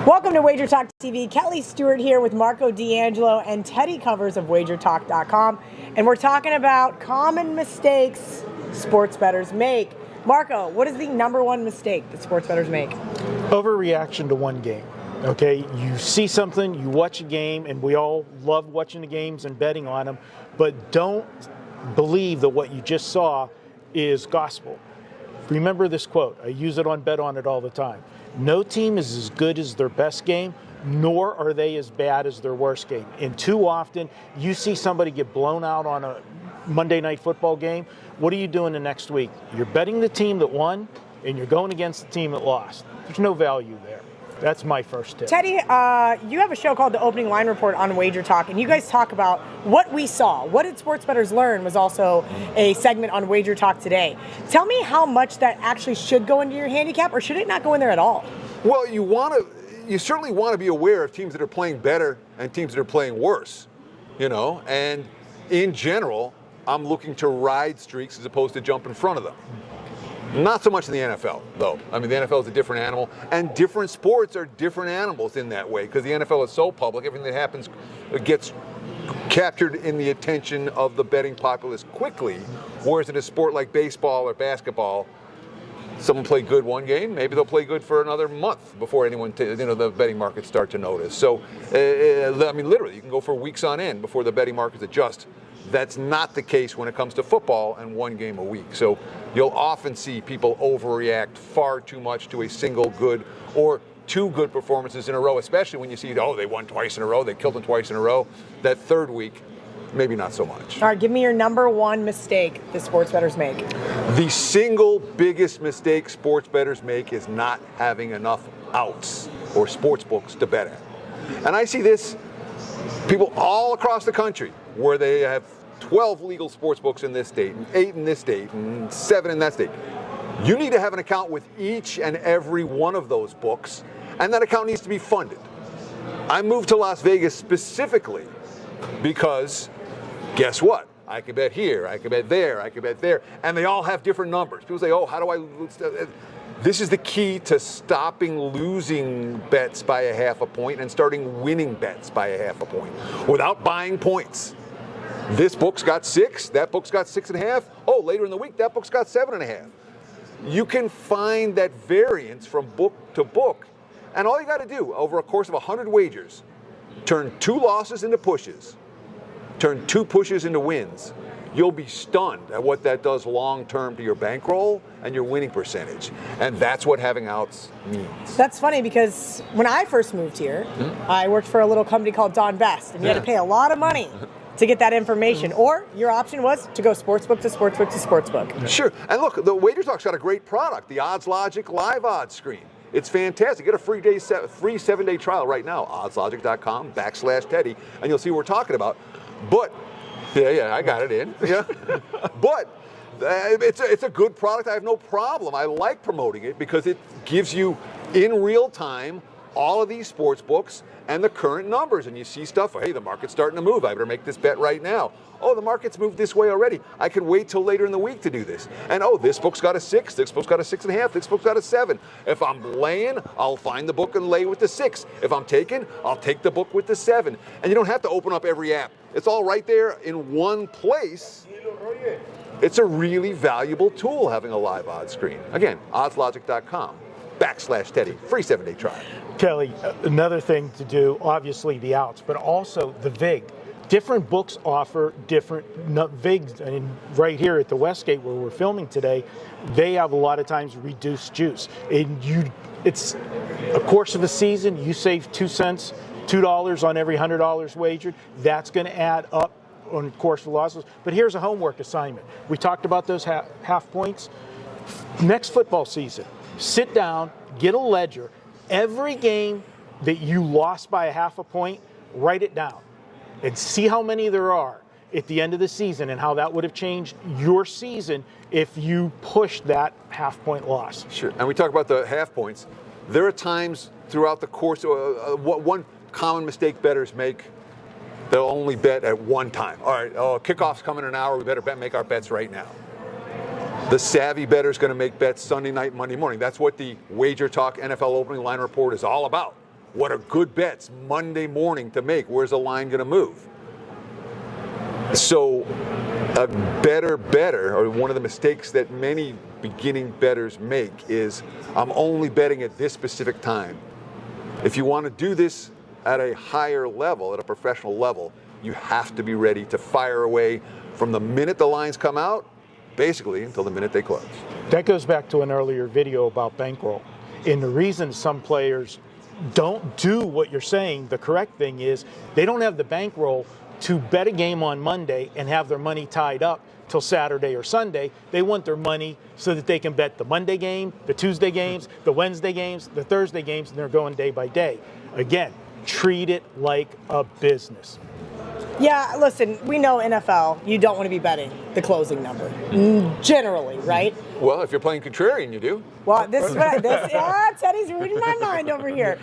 Welcome to Wager Talk TV. Kelly Stewart here with Marco D'Angelo and Teddy Covers of WagerTalk.com. And we're talking about common mistakes sports bettors make. Marco, what is the number one mistake that sports bettors make? Overreaction to one game. Okay, you see something, you watch a game, and we all love watching the games and betting on them, but don't believe that what you just saw is gospel. Remember this quote. I use it on Bet On It all the time. No team is as good as their best game, nor are they as bad as their worst game. And too often, you see somebody get blown out on a Monday Night Football game. What are you doing the next week? You're betting the team that won, and you're going against the team that lost. There's no value there. That's my first tip. Teddy, you have a show called The Opening Line Report on Wager Talk, and you guys talk about what we saw. What did sports bettors learn was also a segment on Wager Talk today. Tell me how much that actually should go into your handicap, or should it not go in there at all? Well, you certainly want to be aware of teams that are playing better and teams that are playing worse, you know, and in general, I'm looking to ride streaks as opposed to jump in front of them. Not so much in the NFL, though. I mean, the NFL is a different animal, and different sports are different animals in that way, because the NFL is so public, everything that happens gets captured in the attention of the betting populace quickly, whereas in a sport like baseball or basketball, someone played good one game, maybe they'll play good for another month before anyone, the betting markets start to notice. So, I mean, literally, you can go for weeks on end before the betting markets adjust. That's not the case when it comes to football and one game a week. So you'll often see people overreact far too much to a single good or 2 good performances in a row, especially when you see, they won twice in a row, they killed them twice in a row. That third week, maybe not so much. All right, give me your number one mistake that sports bettors make. The single biggest mistake sports bettors make is not having enough outs or sports books to bet at. And I see this people all across the country where they have 12 legal sports books in this state, and 8 in this state, and 7 in that state. You need to have an account with each and every one of those books, and that account needs to be funded. I moved to Las Vegas specifically because, guess what? I can bet here, I can bet there, I can bet there, and they all have different numbers. People say, how do I lose? This is the key to stopping losing bets by a half a point and starting winning bets by a half a point without buying points. This book's got 6, that book's got 6.5. Oh, later in the week, that book's got 7.5. You can find that variance from book to book. And all you got to do over a course of 100 wagers, turn 2 losses into pushes, turn 2 pushes into wins. You'll be stunned at what that does long-term to your bankroll and your winning percentage. And that's what having outs means. That's funny because when I first moved here, I worked for a little company called Don Best, and you had to pay a lot of money to get that information. Or your option was to go sportsbook to sportsbook to sportsbook. Sure. And look, the WagerTalk's got a great product, the Odds Logic Live Odds screen. It's fantastic. Get a free 7-day trial right now, oddslogic.com/Teddy, and you'll see what we're talking about. But, yeah, I got it in. Yeah. But it's a good product. I have no problem. I like promoting it because it gives you in real time all of these sports books and the current numbers, and you see stuff. Hey, the market's starting to move. I better make this bet right now. Oh, the market's moved this way already. I can wait till later in the week to do this. And oh, this book's got a 6. This book's got a 6.5. This book's got a 7. If I'm laying, I'll find the book and lay with the 6. If I'm taking, I'll take the book with the 7. And you don't have to open up every app. It's all right there in one place. It's a really valuable tool having a live odds screen. Again, oddslogic.com/Teddy. Free 7-day trial. Kelly, another thing to do, obviously the outs, but also the VIG. Different books offer different VIGs. And right here at the Westgate where we're filming today, they have a lot of times reduced juice. It's a course of a season. You save 2 cents, $2 on every $100 wagered. That's going to add up on course for losses. But here's a homework assignment. We talked about those half points. Next football season, sit down, get a ledger. Every game that you lost by a half a point, write it down and see how many there are at the end of the season and how that would have changed your season if you pushed that half-point loss. Sure. And we talk about the half points. There are times throughout the course, one common mistake bettors make, they'll only bet at one time. All right, kickoff's coming in an hour, we better make our bets right now. The savvy bettor is going to make bets Sunday night, Monday morning. That's what the WagerTalk NFL opening line report is all about. What are good bets Monday morning to make? Where's the line going to move? So a better, or one of the mistakes that many beginning bettors make is, I'm only betting at this specific time. If you want to do this at a higher level, at a professional level, you have to be ready to fire away from the minute the lines come out, basically until the minute they close. That goes back to an earlier video about bankroll. And the reason some players don't do what you're saying, the correct thing is, they don't have the bankroll to bet a game on Monday and have their money tied up till Saturday or Sunday. They want their money so that they can bet the Monday game, the Tuesday games, the Wednesday games, the Thursday games, and they're going day by day. Again, treat it like a business. Yeah, listen, we know NFL, you don't want to be betting the closing number, generally, right? Well, if you're playing contrarian, you do. Well, this is what Teddy's reading my mind over here.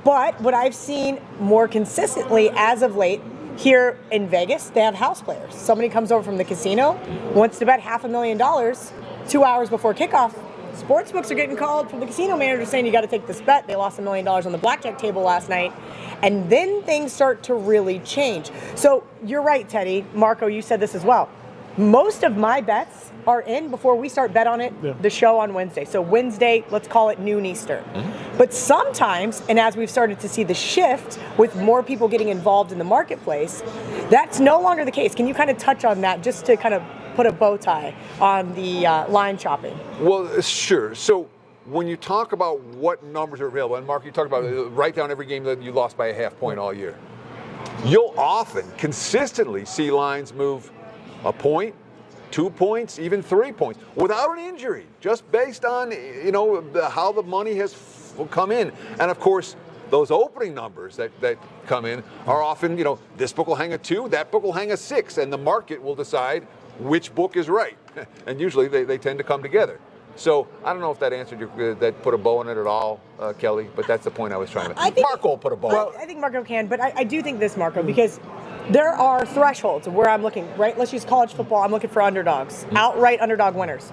But what I've seen more consistently as of late here in Vegas, they have house players. Somebody comes over from the casino, wants to bet $500,000 2 hours before kickoff. Sportsbooks are getting called from the casino manager saying you got to take this bet. They lost $1 million on the blackjack table last night. And then things start to really change. So you're right, Teddy. Marco, you said this as well. Most of my bets are in before we start bet on it, the show on Wednesday. So Wednesday, let's call it noon Eastern. But sometimes, and as we've started to see the shift with more people getting involved in the marketplace, that's no longer the case. Can you kind of touch on that just to kind of put a bow tie on the line shopping? Well, sure. So when you talk about what numbers are available, and Mark, you talk about write down every game that you lost by a half point all year. You'll often consistently see lines move a point, 2 points, even 3 points without an injury, just based on how the money has come in. And of course, those opening numbers that come in are often, this book will hang a 2, that book will hang a 6, and the market will decide which book is right. And usually they tend to come together. So I don't know if that answered that put a bow on it at all, Kelly, but that's the point I was trying to make. Marco will put a bow on it. I think Marco can, but I do think this, Marco, because there are thresholds of where I'm looking, right? Let's use college football. I'm looking for underdogs, outright underdog winners.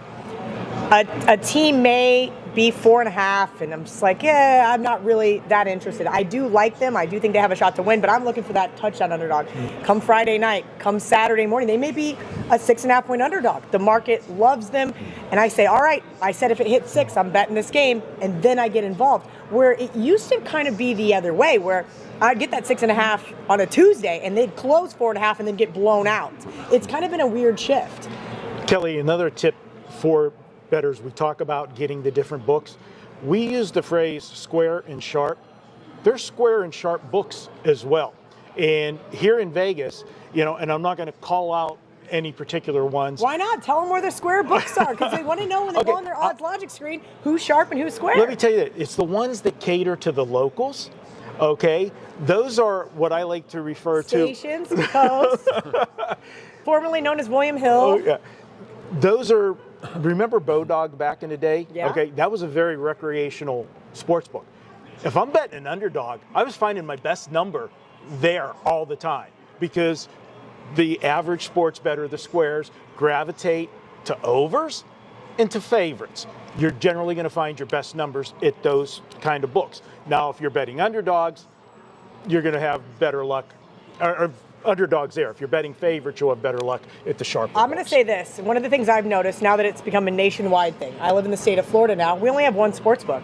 A team may be 4.5, and I'm just like, I'm not really that interested. I do like them. I do think they have a shot to win, but I'm looking for that touchdown underdog. Come Friday night, come Saturday morning, they may be a 6.5 point underdog. The market loves them, and I say, all right, I said if it hits 6, I'm betting this game, and then I get involved. Where it used to kind of be the other way, where I'd get that 6.5 on a Tuesday, and they'd close 4.5 and then get blown out. It's kind of been a weird shift. Kelly, another tip for bettors, we talk about getting the different books. We use the phrase square and sharp. There's square and sharp books as well. And here in Vegas, and I'm not going to call out any particular ones. Why not? Tell them where the square books are, because they want to know when they go on their odds logic screen who's sharp and who's square. Let me tell you that it's the ones that cater to the locals. Okay, those are what I like to refer Stations, coast, formerly known as William Hill. Oh, yeah. Those are, remember Bodog back in the day? Yeah. Okay, that was a very recreational sports book. If I'm betting an underdog, I was finding my best number there all the time because the average sports bettor, the squares, gravitate to overs and to favorites. You're generally going to find your best numbers at those kind of books. Now, if you're betting underdogs, you're going to have better luck, or underdogs there. If you're betting favorites, you'll have better luck at the sharper I'm going to books. say this. One of the things I've noticed now that it's become a nationwide thing, I live in the state of Florida now, we only have one sports book.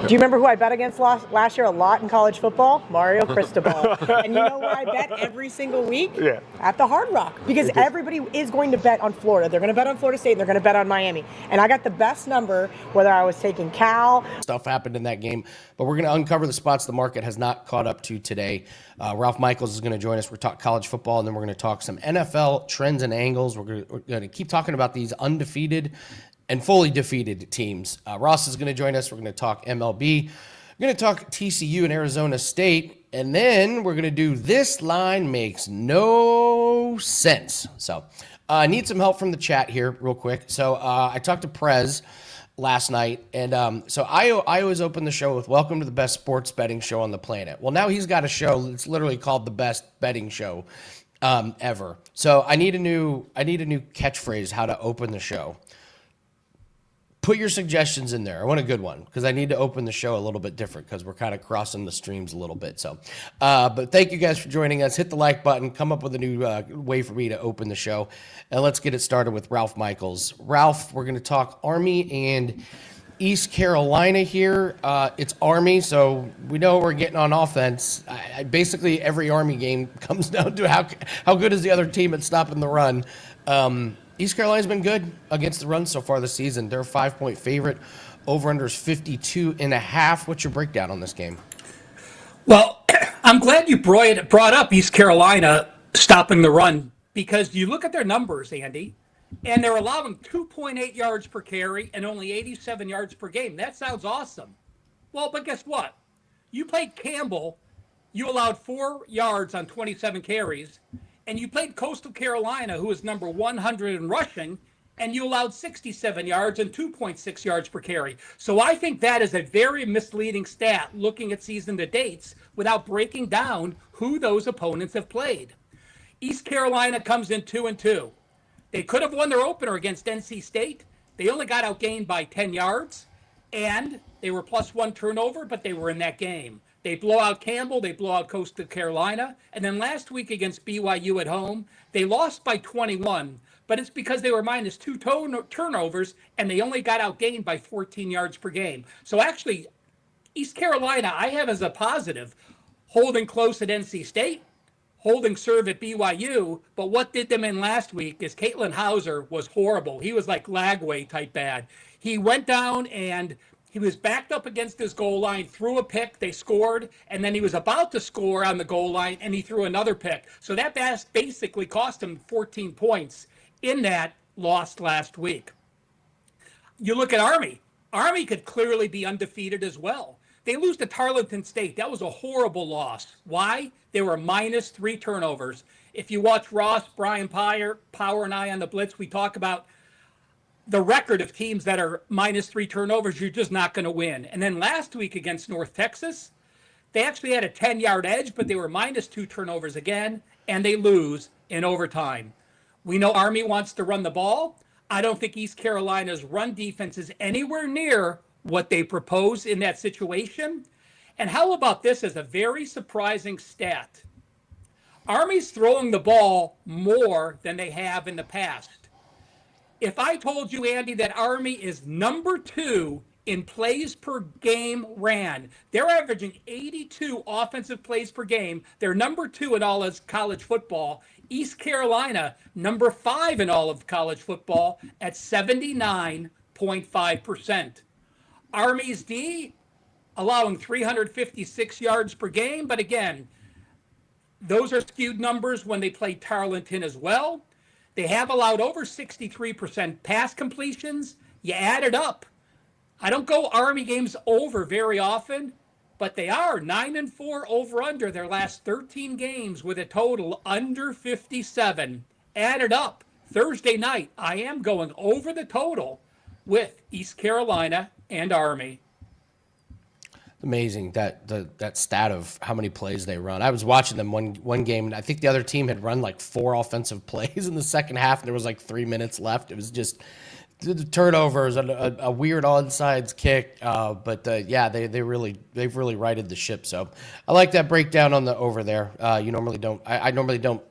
Do you remember who I bet against last year a lot in college football? Mario Cristobal. And you know where I bet every single week? Yeah. At the Hard Rock. Because everybody is going to bet on Florida. They're going to bet on Florida State and they're going to bet on Miami. And I got the best number whether I was taking Cal. Stuff happened in that game, but we're going to uncover the spots the market has not caught up to today. Ralph Michaels is going to join us. We're talk college football, and then we're going to talk some NFL trends and angles. We're going to keep talking about these undefeated and fully defeated teams. Ross is going to join us. We're going to talk MLB. We're going to talk TCU and Arizona State, and then we're going to do This Line Makes No Sense. So I need some help from the chat here real quick. So I talked to Prez last night, and so I always open the show with "Welcome to the best sports betting show on the planet." Well, now he's got a show that's literally called the best betting show ever. So I need a new catchphrase how to open the show. Put your suggestions in there. I want a good one because I need to open the show a little bit different because we're kind of crossing the streams a little bit. So, but thank you guys for joining us. Hit the like button. Come up with a new way for me to open the show. And let's get it started with Ralph Michaels. Ralph, we're going to talk Army and East Carolina here. It's Army, so we know we're getting on offense. Basically, every Army game comes down to how good is the other team at stopping the run. East Carolina's been good against the run so far this season. They're a 5-point favorite. Over-under is 52.5. What's your breakdown on this game? Well, I'm glad you brought up East Carolina stopping the run because you look at their numbers, Andy, and they're allowing 2.8 yards per carry and only 87 yards per game. That sounds awesome. Well, but guess what? You played Campbell. You allowed 4 yards on 27 carries. And you played Coastal Carolina, who is number 100 in rushing, and you allowed 67 yards and 2.6 yards per carry. So I think that is a very misleading stat looking at season to dates without breaking down who those opponents have played. East Carolina comes in 2-2. They could have won their opener against NC State. They only got outgained by 10 yards, and they were +1 turnover, but they were in that game. They blow out Campbell, they blow out Coastal Carolina, and then last week against BYU at home, they lost by 21, but it's because they were -2 turnovers, and they only got outgained by 14 yards per game. So actually, East Carolina, I have as a positive, holding close at NC State, holding serve at BYU, but what did them in last week is Caitlin Hauser was horrible. He was like Lagway type bad. He went down and he was backed up against his goal line, threw a pick, they scored, and then he was about to score on the goal line, and he threw another pick. So that basically cost him 14 points in that loss last week. You look at Army. Army could clearly be undefeated as well. They lose to Tarleton State. That was a horrible loss. Why? They were -3 turnovers. If you watch Ross, Brian Power, and I on the Blitz, we talk about the record of teams that are -3 turnovers, you're just not going to win. And then last week against North Texas, they actually had a 10-yard edge, but they were -2 turnovers again, and they lose in overtime. We know Army wants to run the ball. I don't think East Carolina's run defense is anywhere near what they propose in that situation. And how about this as a very surprising stat? Army's throwing the ball more than they have in the past. If I told you, Andy, that Army is number 2 in plays per game ran, they're averaging 82 offensive plays per game. They're number 2 in all of college football. East Carolina, number 5 in all of college football at 79.5%. Army's D allowing 356 yards per game. But again, those are skewed numbers when they play Tarleton as well. They have allowed over 63% pass completions. You add it up. I don't go Army games over very often, but they are 9-4 over under their last 13 games with a total under 57. Add it up. Thursday night, I am going over the total with East Carolina and Army. Amazing that stat of how many plays they run. I was watching them one game, and I think the other team had run like 4 offensive plays in the second half, and there was like 3 minutes left. It was just the turnovers, a weird onside kick, but they've really righted the ship. So I like that breakdown on the over there. You normally don't. I normally don't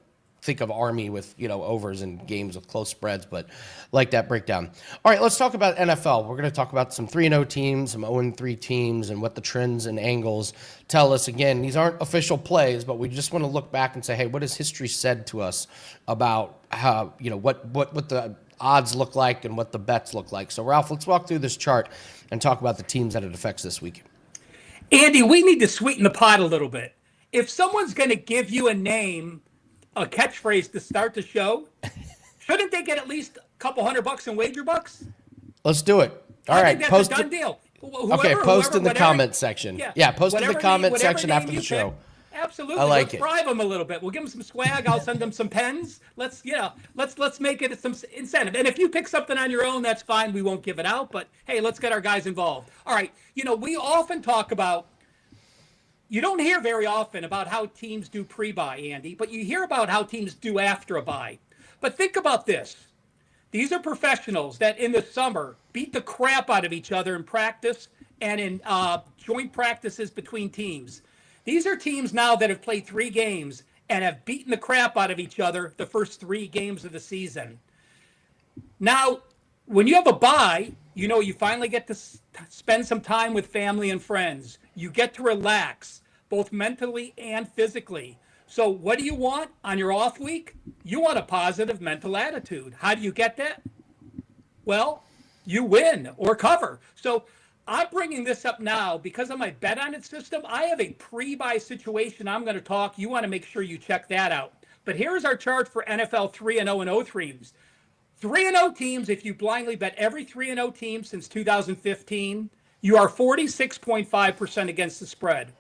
think of Army with overs in games with close spreads, but like that breakdown. All right, let's talk about NFL. We're going to talk about some 3-0 teams, some 0-3 teams, and what the trends and angles tell us. Again, these aren't official plays, but we just want to look back and say, hey, what has history said to us about how what the odds look like and what the bets look like? So, Ralph, let's walk through this chart and talk about the teams that it affects this week. Andy, we need to sweeten the pot a little bit. If someone's going to give you a name, a catchphrase to start the show, shouldn't they get at least a couple $100 in wager bucks? Let's do it. All right, that's a done deal. Post in the comment section. Yeah, post in the comment section after the show. Absolutely. I like Let's it. bribe them a little bit. We'll give them some swag. I'll send them some pens. Let's make it some incentive. And if you pick something on your own, that's fine. We won't give it out. But hey, let's get our guys involved. All right. We often talk about. You don't hear very often about how teams do pre-buy, Andy, but you hear about how teams do after a buy. But think about this. These are professionals that in the summer beat the crap out of each other in practice and in joint practices between teams. These are teams now that have played 3 games and have beaten the crap out of each other the first 3 games of the season. Now, when you have a bye, you finally get to spend some time with family and friends. You get to relax, both mentally and physically. So what do you want on your off week? You want a positive mental attitude. How do you get that? Well, you win or cover. So I'm bringing this up now because of my bet on it system. I have a pre-buy situation I'm going to talk. You want to make sure you check that out. But here's our chart for NFL 3-0 teams. 3-0 teams, if you blindly bet every 3-0 team since 2015, you are 46.5% against the spread.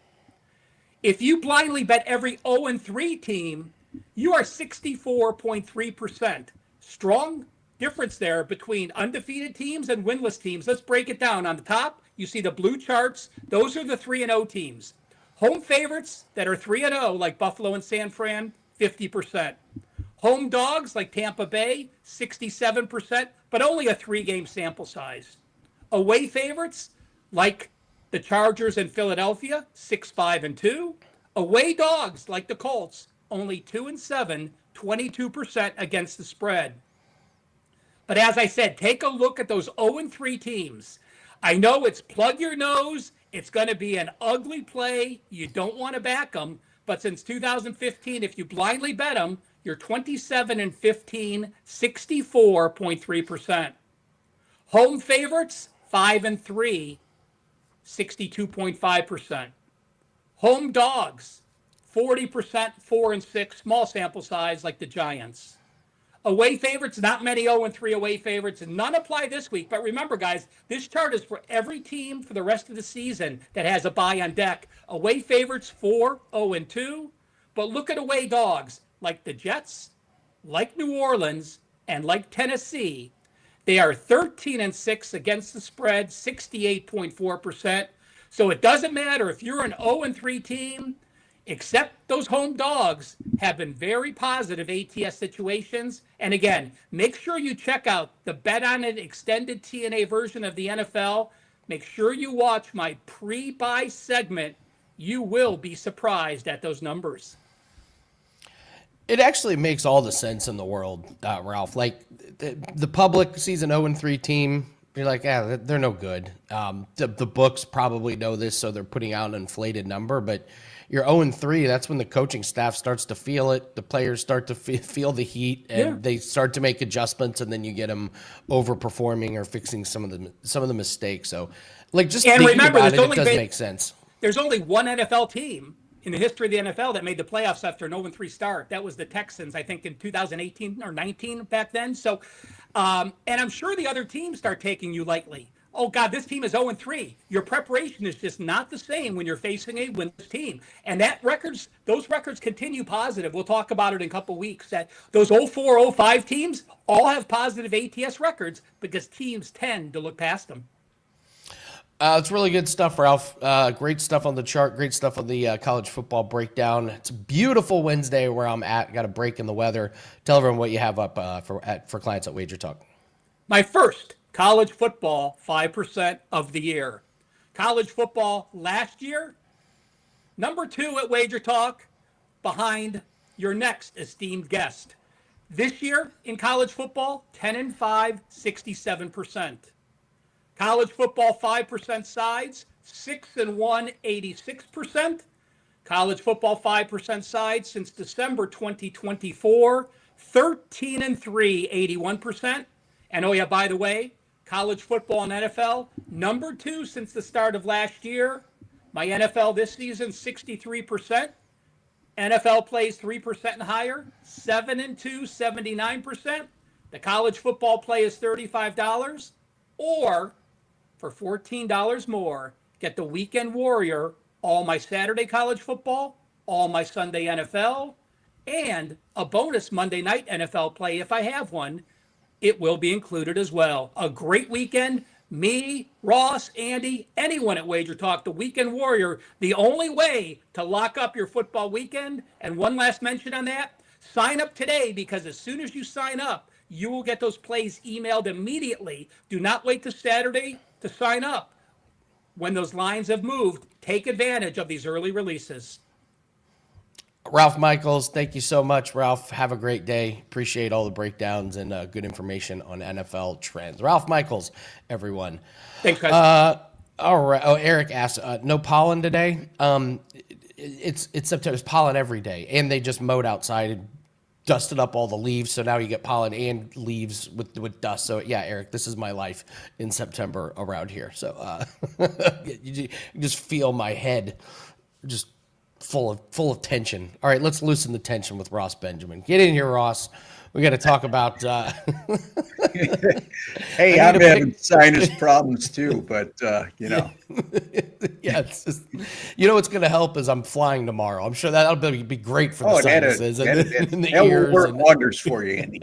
If you blindly bet every 0-3 team, you are 64.3%. Strong difference there between undefeated teams and winless teams. Let's break it down. On the top, you see the blue charts. Those are the 3-0 teams. Home favorites that are 3-0, like Buffalo and San Fran, 50%. Home dogs like Tampa Bay, 67%, but only a 3-game sample size. Away favorites like the Chargers and Philadelphia, 6-5-2. Away dogs like the Colts, only 2-7, 22% against the spread. But as I said, take a look at those 0-3 teams. I know it's plug your nose. It's going to be an ugly play. You don't want to back them. But since 2015, if you blindly bet them, you're 27-15, 64.3%. Home favorites, 5-3, 62.5%. Home dogs, 40%, 4-6, small sample size like the Giants. Away favorites, not many 0-3 away favorites, and none apply this week. But remember, guys, this chart is for every team for the rest of the season that has a bye on deck. Away favorites, 4-0-2, but look at away dogs like the Jets, like New Orleans, and like Tennessee. They are 13-6 against the spread, 68.4%. So it doesn't matter if you're an 0-3 team, except those home dogs have been very positive ATS situations. And again, make sure you check out the Bet On It extended TNA version of the NFL. Make sure you watch my pre-buy segment. You will be surprised at those numbers. It actually makes all the sense in the world, Ralph. Like the public sees an 0-3 team, you're like, yeah, they're no good. The books probably know this, so they're putting out an inflated number. But you're 0-3, that's when the coaching staff starts to feel it. The players start to feel the heat, and they start to make adjustments, and then you get them overperforming or fixing some of the mistakes. So, like, just thinking remember, about it does make sense. There's only one NFL team in the history of the NFL that made the playoffs after an 0-3 start. That was the Texans, I think, in 2018 or 19 back then. So, and I'm sure the other teams start taking you lightly. oh God, this team is 0-3. Your preparation is just not the same when you're facing a winless team. And those records continue positive. We'll talk about it in a couple of weeks. That those 0-4, 0-5 teams all have positive ATS records because teams tend to look past them. It's really good stuff, Ralph. Great stuff on the chart. Great stuff on the college football breakdown. It's a beautiful Wednesday where I'm at. Got a break in the weather. Tell everyone what you have up for clients at WagerTalk. My first college football 5% of the year. College football last year, number 2 at WagerTalk, behind your next esteemed guest. This year in college football, 10-5, 67%. College football 5% sides, 6-1, 86%. College football 5% sides since December 2024, 13-3, 81%. And oh yeah, by the way, college football and NFL, number 2 since the start of last year. My NFL this season, 63%. NFL plays 3% and higher, 7-2, 79%. The college football play is $35. Or for $14 more, get the Weekend Warrior, all my Saturday college football, all my Sunday NFL, and a bonus Monday night NFL play if I have one. It will be included as well. A great weekend. Me, Ross, Andy, anyone at WagerTalk, the Weekend Warrior, the only way to lock up your football weekend. And one last mention on that, sign up today because as soon as you sign up, you will get those plays emailed immediately. Do not wait till Saturday to sign up. When those lines have moved, take advantage of these early releases. Ralph Michaels, thank you so much, Ralph. Have a great day. Appreciate all the breakdowns and good information on NFL trends. Ralph Michaels, everyone. Thanks, guys. All right. Oh, Eric asked, no pollen today? It's September. It's pollen every day, and they just mowed outside and dusted up all the leaves, so now you get pollen and leaves with dust. So yeah, Eric, this is my life in September around here. So you just feel my head just full of tension. All right, let's loosen the tension with Ross Benjamin. Get in here, Ross. We got to talk about. Hey, I'm having sinus problems too, but you know. Yeah, it's just, you know what's going to help is I'm flying tomorrow. I'm sure that'll be great for the sinuses and the ears. Will work wonders for you, Andy.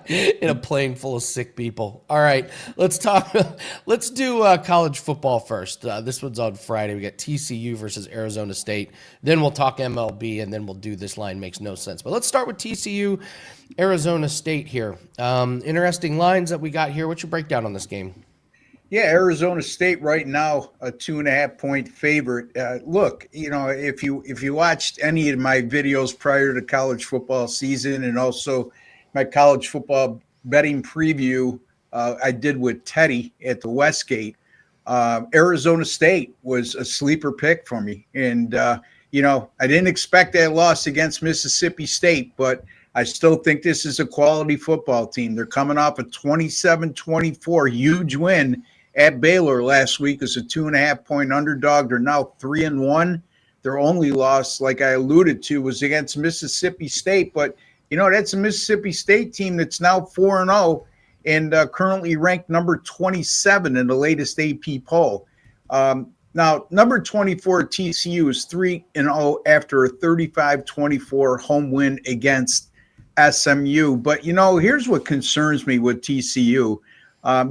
In a plane full of sick people. All right, let's talk. Let's do college football first. This one's on Friday. We got TCU versus Arizona State. Then we'll talk MLB, and then we'll do This Line Makes No Sense. But let's start with TCU, Arizona State here. Interesting lines that we got here. What's your breakdown on this game? Yeah, Arizona State right now a 2.5-point favorite. Look, you know, if you watched any of my videos prior to college football season and also my college football betting preview I did with Teddy at the Westgate, Arizona State was a sleeper pick for me. And, you know, I didn't expect that loss against Mississippi State, but I still think this is a quality football team. They're coming off a 27-24 huge win at Baylor last week as a 2.5-point underdog. They're now 3-1. Their only loss, like I alluded to, was against Mississippi State. But, you know, that's a Mississippi State team that's now 4-0 and currently ranked number 27 in the latest AP poll. Now, number 24 TCU is 3-0 after a 35-24 home win against SMU. But, you know, here's what concerns me with TCU.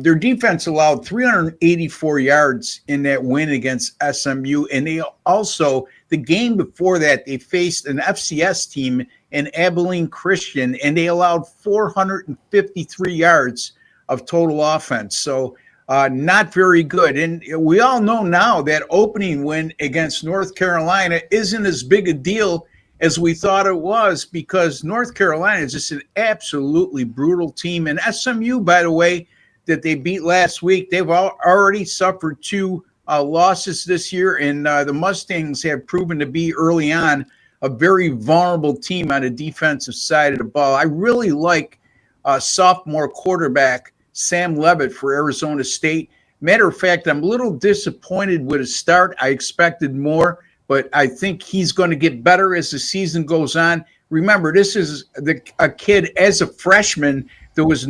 Their defense allowed 384 yards in that win against SMU. And they also, the game before that, they faced an FCS team in Abilene Christian, and they allowed 453 yards of total offense. So not very good. And we all know now that opening win against North Carolina isn't as big a deal as we thought it was, because North Carolina is just an absolutely brutal team. And SMU, by the way, that they beat last week, they've already suffered 2 losses this year, and the Mustangs have proven to be early on a very vulnerable team on the defensive side of the ball. I really like sophomore quarterback Sam Levitt for Arizona State. Matter of fact, I'm a little disappointed with his start. I expected more, but I think he's going to get better as the season goes on. Remember, this is a kid as a freshman that was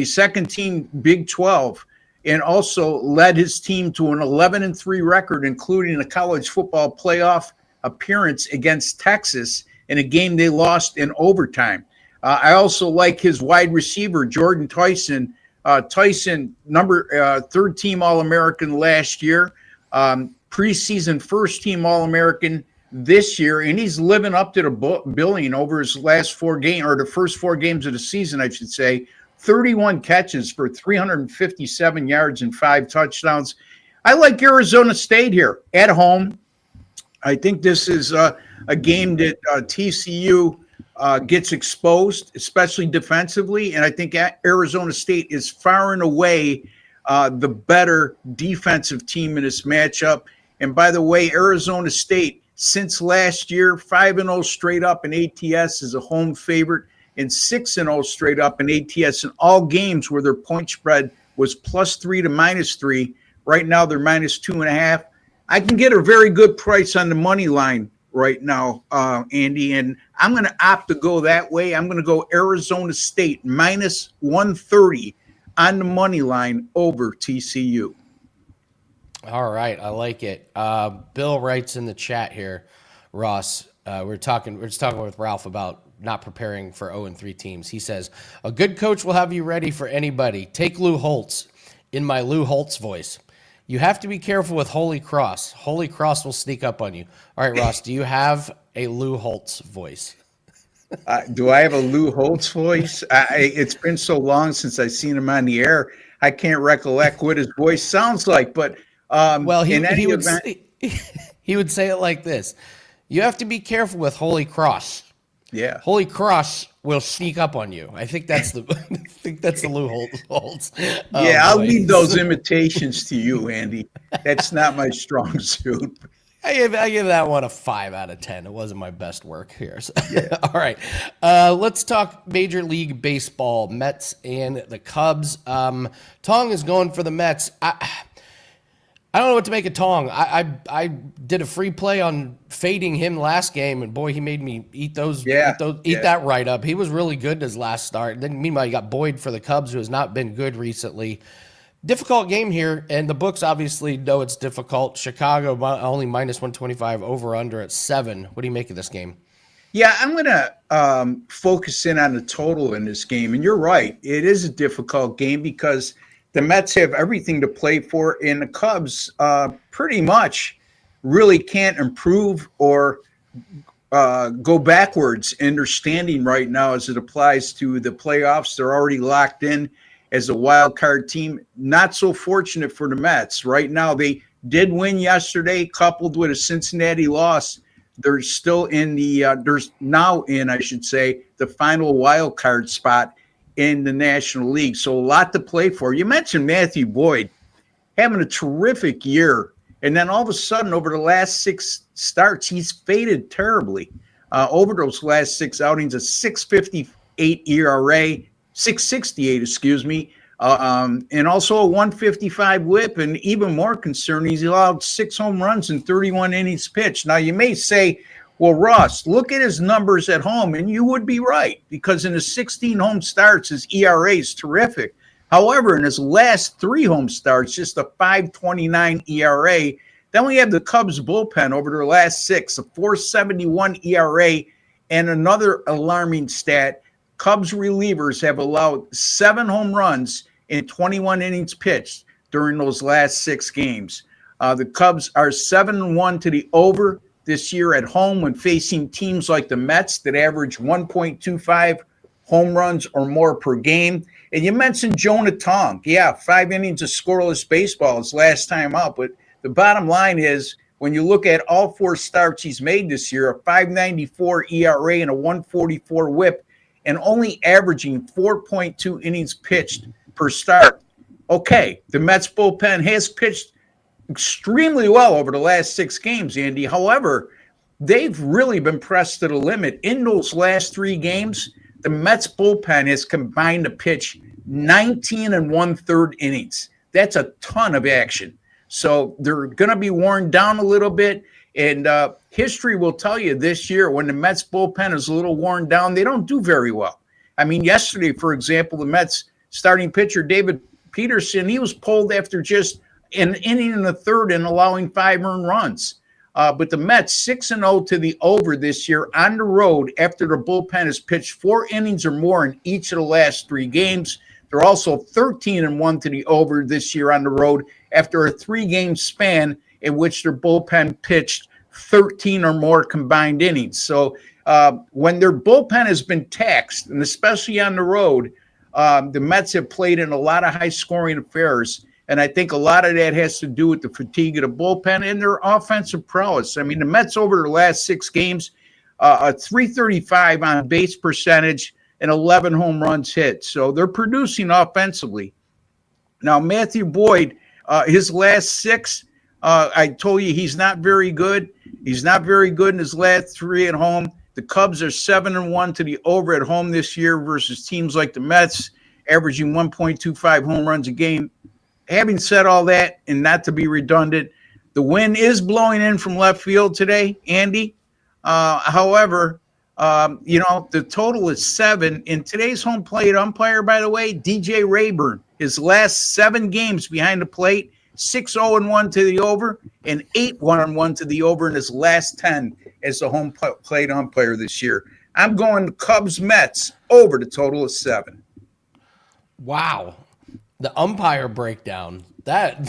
second team Big 12 and also led his team to an 11-3 record, including a college football playoff appearance against Texas in a game they lost in overtime. I also like his wide receiver, Jordan Tyson. Tyson, third team All-American last year, preseason first team All-American this year, and he's living up to the billing over his last 4 games, or the first 4 games of the season, I should say. 31 catches for 357 yards and 5 touchdowns. I like Arizona State here at home. I think this is a game that TCU gets exposed, especially defensively, and I think Arizona State is far and away the better defensive team in this matchup. And by the way, Arizona State, since last year, 5-0 straight up in ATS is a home favorite, and 6-0 straight up in ATS in all games where their point spread was +3 to -3. Right now, they're -2.5. I can get a very good price on the money line right now, Andy, and I'm going to opt to go that way. I'm going to go Arizona State -130 on the money line over TCU. All right, I like it. Bill writes in the chat here, Ross. We're just talking with Ralph about not preparing for 0-3 teams. He says, a good coach will have you ready for anybody. Take Lou Holtz, in my Lou Holtz voice. You have to be careful with Holy Cross. Holy Cross will sneak up on you. All right, Ross, do you have a Lou Holtz voice? Do I have a Lou Holtz voice? It's been so long since I've seen him on the air. I can't recollect what his voice sounds like, but well, he would say it like this. You have to be careful with Holy Cross. Yeah. Holy Cross will sneak up on you. I think that's the Lou Holtz. Yeah, I'll leave those imitations to you, Andy. That's not my strong suit. I give that one a 5 out of 10. It wasn't my best work here. So. Yeah. All right. Let's talk Major League Baseball, Mets and the Cubs. Tong is going for the Mets. I don't know what to make of Tong. I did a free play on fading him last game, and boy, he made me eat that right up. He was really good in his last start. Then meanwhile, you got Boyd for the Cubs, who has not been good recently. Difficult game here, and the books obviously know it's difficult. Chicago only -125, over under at 7. What do you make of this game? Yeah, I'm going to focus in on the total in this game, and you're right. It is a difficult game because the Mets have everything to play for, and the Cubs pretty much really can't improve or go backwards in their standing right now as it applies to the playoffs. They're already locked in as a wild card team. Not so fortunate for the Mets. Right now, they did win yesterday, coupled with a Cincinnati loss. They're still in the the final wild card spot in the National League. So a lot to play for. You mentioned Matthew Boyd having a terrific year. And then all of a sudden, over the last 6 starts, he's faded terribly. Over those last 6 outings, a 6.58 ERA, 6.68, excuse me, and also a 155 whip. And even more concerning, he's allowed 6 home runs in 31 innings pitched. Now, you may say, well, Ross, look at his numbers at home, and you would be right, because in his 16 home starts, his ERA is terrific. However, in his last 3 home starts, just a 5.29 ERA. Then we have the Cubs bullpen over their last 6, a 4.71 ERA, and another alarming stat, Cubs relievers have allowed 7 home runs in 21 innings pitched during those last 6 games. The Cubs are 7-1 to the over this year at home when facing teams like the Mets that average 1.25 home runs or more per game. And you mentioned Jonah Tong. Yeah, 5 innings of scoreless baseball his last time out. But the bottom line is, when you look at all 4 starts he's made this year, a 5.94 ERA and a 1.44 whip, and only averaging 4.2 innings pitched per start. Okay, the Mets bullpen has pitched extremely well over the last 6 games, Andy. However, they've really been pressed to the limit. In those last 3 games, the Mets bullpen has combined to pitch 19 1/3 innings. That's a ton of action. So they're going to be worn down a little bit. And history will tell you this year, when the Mets bullpen is a little worn down, they don't do very well. I mean, yesterday, for example, the Mets starting pitcher David Peterson, he was pulled after just an inning in the third and allowing 5 earned runs. But the Mets 6-0 to the over this year on the road after the bullpen has pitched 4 innings or more in each of the last 3 games. They're also 13-1 to the over this year on the road after a 3-game span in which their bullpen pitched 13 or more combined innings. So when their bullpen has been taxed, and especially on the road, the Mets have played in a lot of high-scoring affairs. And I think a lot of that has to do with the fatigue of the bullpen and their offensive prowess. I mean, the Mets over the last 6 games, a .335 on base percentage and 11 home runs hit. So they're producing offensively. Now, Matthew Boyd, his last 6, I told you he's not very good. He's not very good in his last 3 at home. The Cubs are 7-1 to the over at home this year versus teams like the Mets, averaging 1.25 home runs a game. Having said all that, and not to be redundant, the wind is blowing in from left field today, Andy. However, the total is 7. In today's home plate umpire, by the way, DJ Rayburn, his last 7 games behind the plate, 6-0-1 to the over and 8-1-1 to the over in his last 10 as the home plate umpire this year. I'm going Cubs-Mets over the total of 7. Wow. The umpire breakdown, that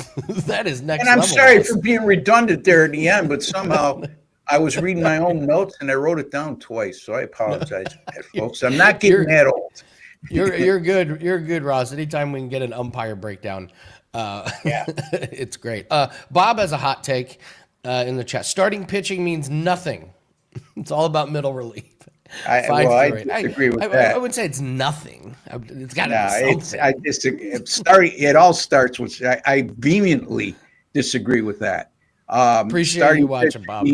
is next And I'm level. sorry for being redundant there at the end, but somehow I was reading my own notes and I wrote it down twice. So I apologize for that, folks. I'm not getting that old. You're good. You're good, Ross. Anytime we can get an umpire breakdown, it's great. Bob has a hot take in the chat. Starting pitching means nothing. It's all about middle relief. I disagree with that. I would say it's nothing. It's got to be something. I disagree. It all starts with. I vehemently disagree with that. Appreciate you watching, Bob.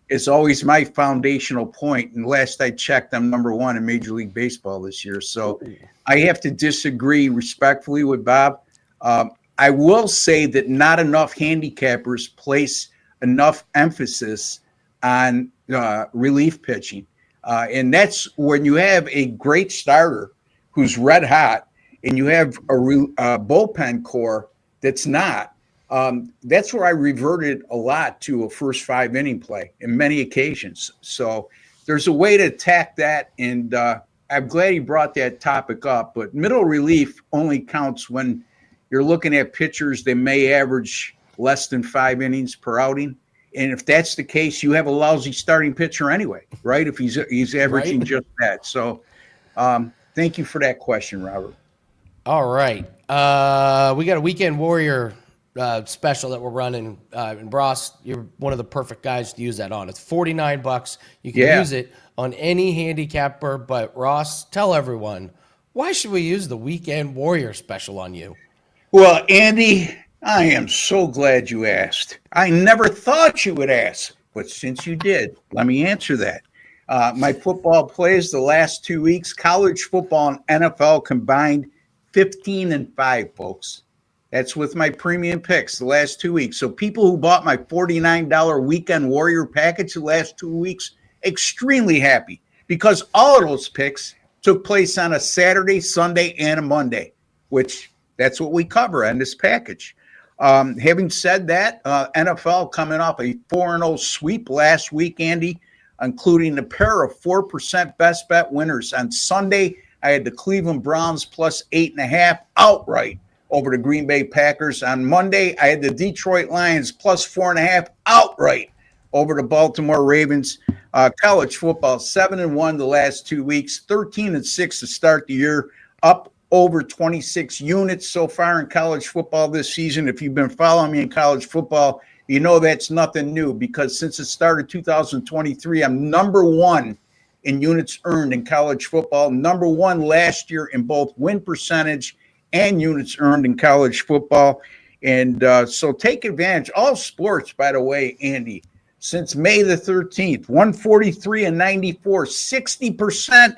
It's always my foundational point. And last I checked, I'm number 1 in Major League Baseball this year. So I have to disagree respectfully with Bob. I will say that not enough handicappers place enough emphasis on relief pitching. And that's when you have a great starter who's red hot and you have a bullpen core that's not. That's where I reverted a lot to a first 5-inning play in many occasions. So there's a way to attack that. And I'm glad he brought that topic up. But middle relief only counts when you're looking at pitchers that may average less than 5 innings per outing. And if that's the case, you have a lousy starting pitcher anyway, right? If he's averaging just that. So thank you for that question, Robert. All right. We got a Weekend Warrior special that we're running. And Ross, you're one of the perfect guys to use that on. It's $49. You can use it on any handicapper. But Ross, tell everyone, why should we use the Weekend Warrior special on you? Well, Andy, I am so glad you asked. I never thought you would ask, but since you did, let me answer that. My football plays the last 2 weeks, college football and NFL combined 15-5, folks. That's with my premium picks the last 2 weeks. So people who bought my $49 Weekend Warrior package the last 2 weeks, extremely happy because all of those picks took place on a Saturday, Sunday, and a Monday, which that's what we cover on this package. Having said that, NFL coming off a 4-0 sweep last week, Andy, including a pair of 4% best bet winners. On Sunday, I had the Cleveland Browns plus 8.5 outright over the Green Bay Packers. On Monday, I had the Detroit Lions plus 4.5 outright over the Baltimore Ravens. College football, 7-1 the last 2 weeks, 13-6 to start the year, up over 26 units so far in college football this season. If you've been following me in college football, you know that's nothing new because since it started 2023, I'm number 1 in units earned in college football, number 1 last year in both win percentage and units earned in college football. And so take advantage. All sports, by the way, Andy, since May the 13th, 143-94, 60%.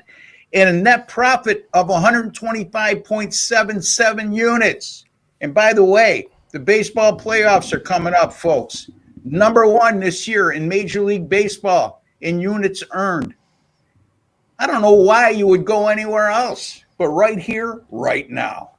And a net profit of 125.77 units. And by the way, the baseball playoffs are coming up, folks. Number 1 this year in Major League Baseball in units earned. I don't know why you would go anywhere else, but right here, right now.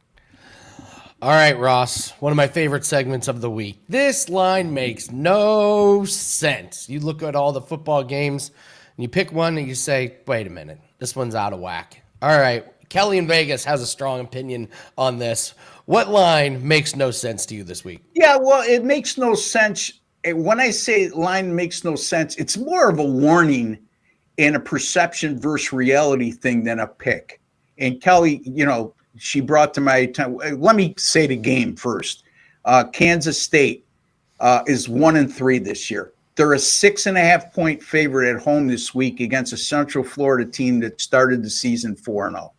All right, Ross, one of my favorite segments of the week. This line makes no sense. You look at all the football games, and you pick one, and you say, wait a minute, this one's out of whack. All right, Kelly in Vegas has a strong opinion on this. What line makes no sense to you this week? Yeah, well, it makes no sense. When I say line makes no sense, it's more of a warning and a perception versus reality thing than a pick. And Kelly, she brought to my attention. Let me say the game first. Kansas State is 1-3 this year. They're a 6.5-point favorite at home this week against a Central Florida team that started the season 4-0.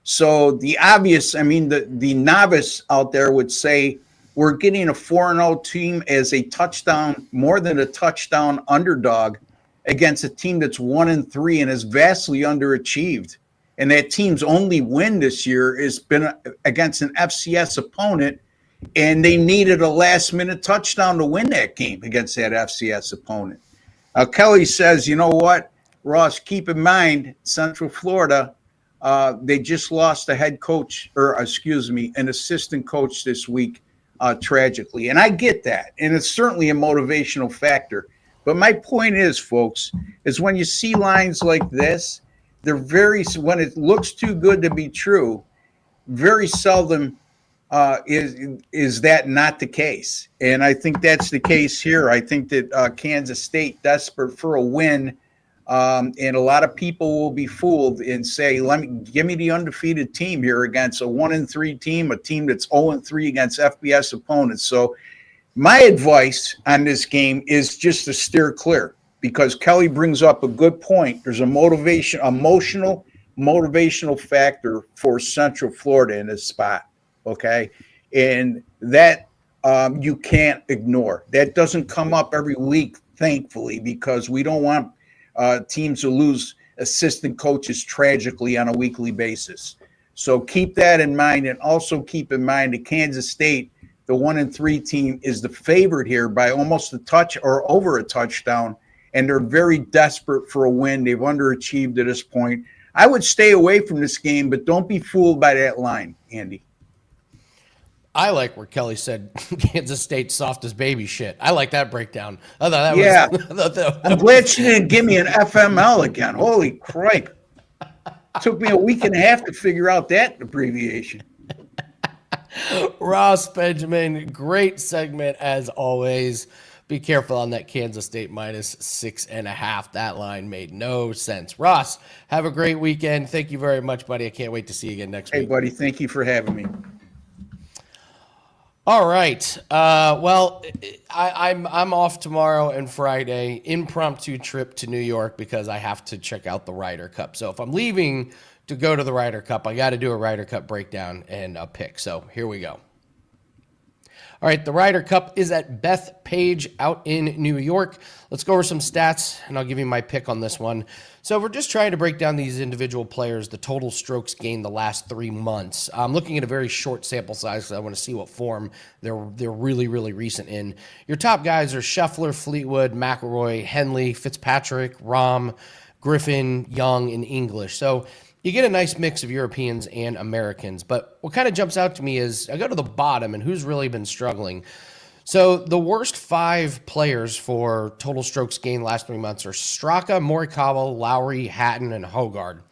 So the obvious, the novice out there would say we're getting a 4-0 team as a touchdown, more than a touchdown underdog against a team that's 1-3 and has vastly underachieved. And that team's only win this year has been against an FCS opponent, and they needed a last-minute touchdown to win that game against that FCS opponent. Kelly says, you know what, Ross, keep in mind, Central Florida, they just lost a head coach, an assistant coach this week, tragically. And I get that, and it's certainly a motivational factor. But my point is, folks, is when you see lines like this, when it looks too good to be true, very seldom is that not the case. And I think that's the case here. I think that Kansas State, desperate for a win, and a lot of people will be fooled and say, give me the undefeated team here against a 1-3 team, a team that's 0-3 against FBS opponents. So my advice on this game is just to steer clear, because Kelly brings up a good point. There's a emotional motivational factor for Central Florida in this spot, okay? And that you can't ignore. That doesn't come up every week, thankfully, because we don't want teams to lose assistant coaches tragically on a weekly basis. So keep that in mind, and also keep in mind that Kansas State, the 1-3 team, is the favorite here by almost a touch or over a touchdown, and they're very desperate for a win. They've underachieved at this point. I would stay away from this game, but don't be fooled by that line, Andy. I like where Kelly said Kansas State soft as baby shit. I like that breakdown. I thought I'm glad she didn't give me an FML again. Holy crap. Took me a week and a half to figure out that abbreviation. Ross Benjamin, great segment as always. Be careful on that Kansas State minus 6.5. That line made no sense. Ross, have a great weekend. Thank you very much, buddy. I can't wait to see you again next week. Hey, buddy. Thank you for having me. All right. I'm off tomorrow and Friday. Impromptu trip to New York because I have to check out the Ryder Cup. So if I'm leaving to go to the Ryder Cup, I got to do a Ryder Cup breakdown and a pick. So here we go. All right, the Ryder Cup is at Bethpage out in New York. Let's go over some stats, and I'll give you my pick on this one. So we're just trying to break down these individual players, the total strokes gained the last 3 months. I'm looking at a very short sample size because I want to see what form they're really, really recent in. Your top guys are Scheffler, Fleetwood, McIlroy, Henley, Fitzpatrick, Rahm, Griffin, Young, and English. So you get a nice mix of Europeans and Americans. But what kind of jumps out to me is I go to the bottom and who's really been struggling. So the worst 5 players for total strokes gained last 3 months are Straka, Morikawa, Lowry, Hatton, and Hogard.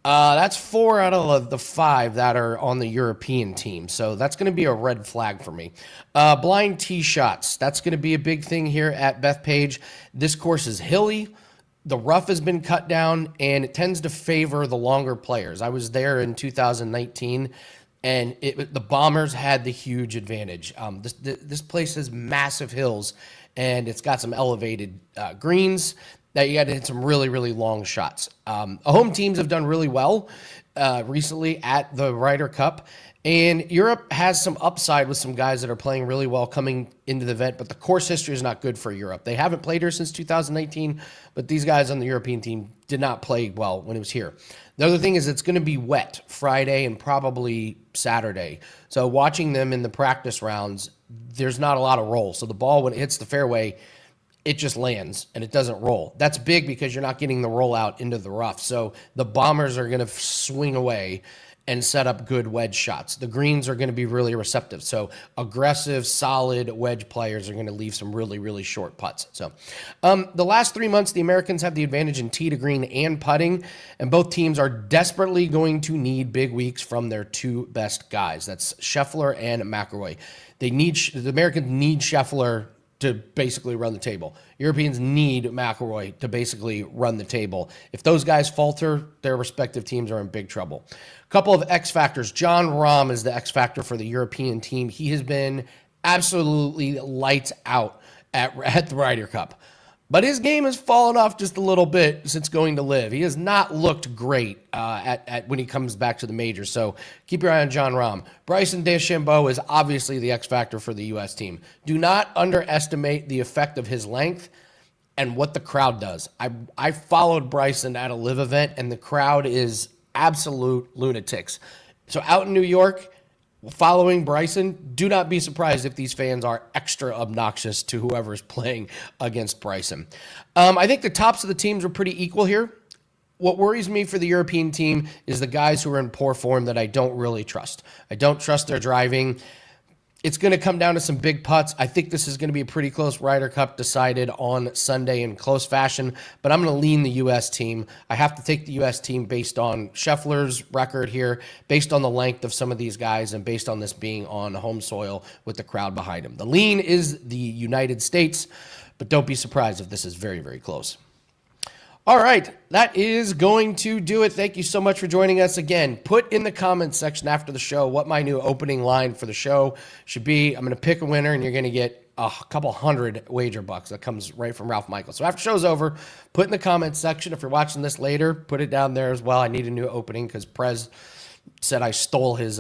That's 4 out of the 5 that are on the European team. So that's going to be a red flag for me. Blind tee shots. That's going to be a big thing here at Bethpage. This course is hilly. The rough has been cut down, and it tends to favor the longer players. I was there in 2019, and the Bombers had the huge advantage. This place has massive hills, and it's got some elevated greens that you got to hit some really, really long shots. Home teams have done really well recently at the Ryder Cup, and Europe has some upside with some guys that are playing really well coming into the event, but the course history is not good for Europe. They haven't played here since 2019, but these guys on the European team did not play well when it was here. The other thing is it's going to be wet Friday and probably Saturday. So watching them in the practice rounds, there's not a lot of roll. So the ball, when it hits the fairway, it just lands and it doesn't roll. That's big because you're not getting the roll out into the rough. So the Bombers are going to swing away. and set up good wedge shots. The greens are going to be really receptive. So aggressive, solid wedge players are going to leave some really, really short putts. So the last 3 months, the Americans have the advantage in tee to green and putting, and both teams are desperately going to need big weeks from their two best guys. That's Scheffler and McIlroy. The Americans need Scheffler to basically run the table. Europeans need McIlroy to basically run the table. If those guys falter, their respective teams are in big trouble. A couple of X factors. Jon Rahm is the X factor for the European team. He has been absolutely lights out at the Ryder Cup. But his game has fallen off just a little bit since going to Live. He has not looked great when he comes back to the majors. So keep your eye on Jon Rahm. Bryson DeChambeau is obviously the X factor for the U.S. team. Do not underestimate the effect of his length and what the crowd does. I followed Bryson at a Live event, and the crowd is absolute lunatics. So out in New York, following Bryson, do not be surprised if these fans are extra obnoxious to whoever is playing against Bryson. I think the tops of the teams are pretty equal here. What worries me for the European team is the guys who are in poor form that I don't really trust. I don't trust their driving. It's going to come down to some big putts. I think this is going to be a pretty close Ryder Cup decided on Sunday in close fashion, but I'm going to lean the U.S. team. I have to take the U.S. team based on Scheffler's record here, based on the length of some of these guys, and based on this being on home soil with the crowd behind him. The lean is the United States, but don't be surprised if this is very, very close. All right, that is going to do it. Thank you so much for joining us again. Put in the comments section after the show what my new opening line for the show should be. I'm going to pick a winner, and you're going to get a couple hundred wager bucks. That comes right from Ralph Michaels. So after the show's over, put in the comments section. If you're watching this later, put it down there as well. I need a new opening because Prez said I stole his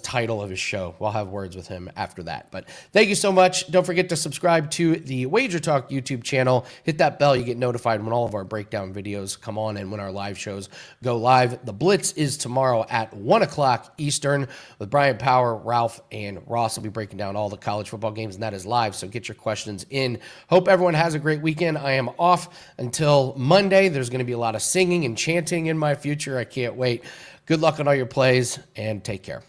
title of his show. We'll have words with him after that. But thank you so much. Don't forget to subscribe to the WagerTalk YouTube channel. Hit that bell. You get notified when all of our breakdown videos come on and when our live shows go live. The Blitz is tomorrow at 1 o'clock Eastern with Brian Power, Ralph, and Ross. Will be breaking down all the college football games, and that is live, so get your questions in. Hope everyone has a great weekend. I am off until Monday. There's going to be a lot of singing and chanting in my future. I can't wait. Good luck on all your plays, and take care.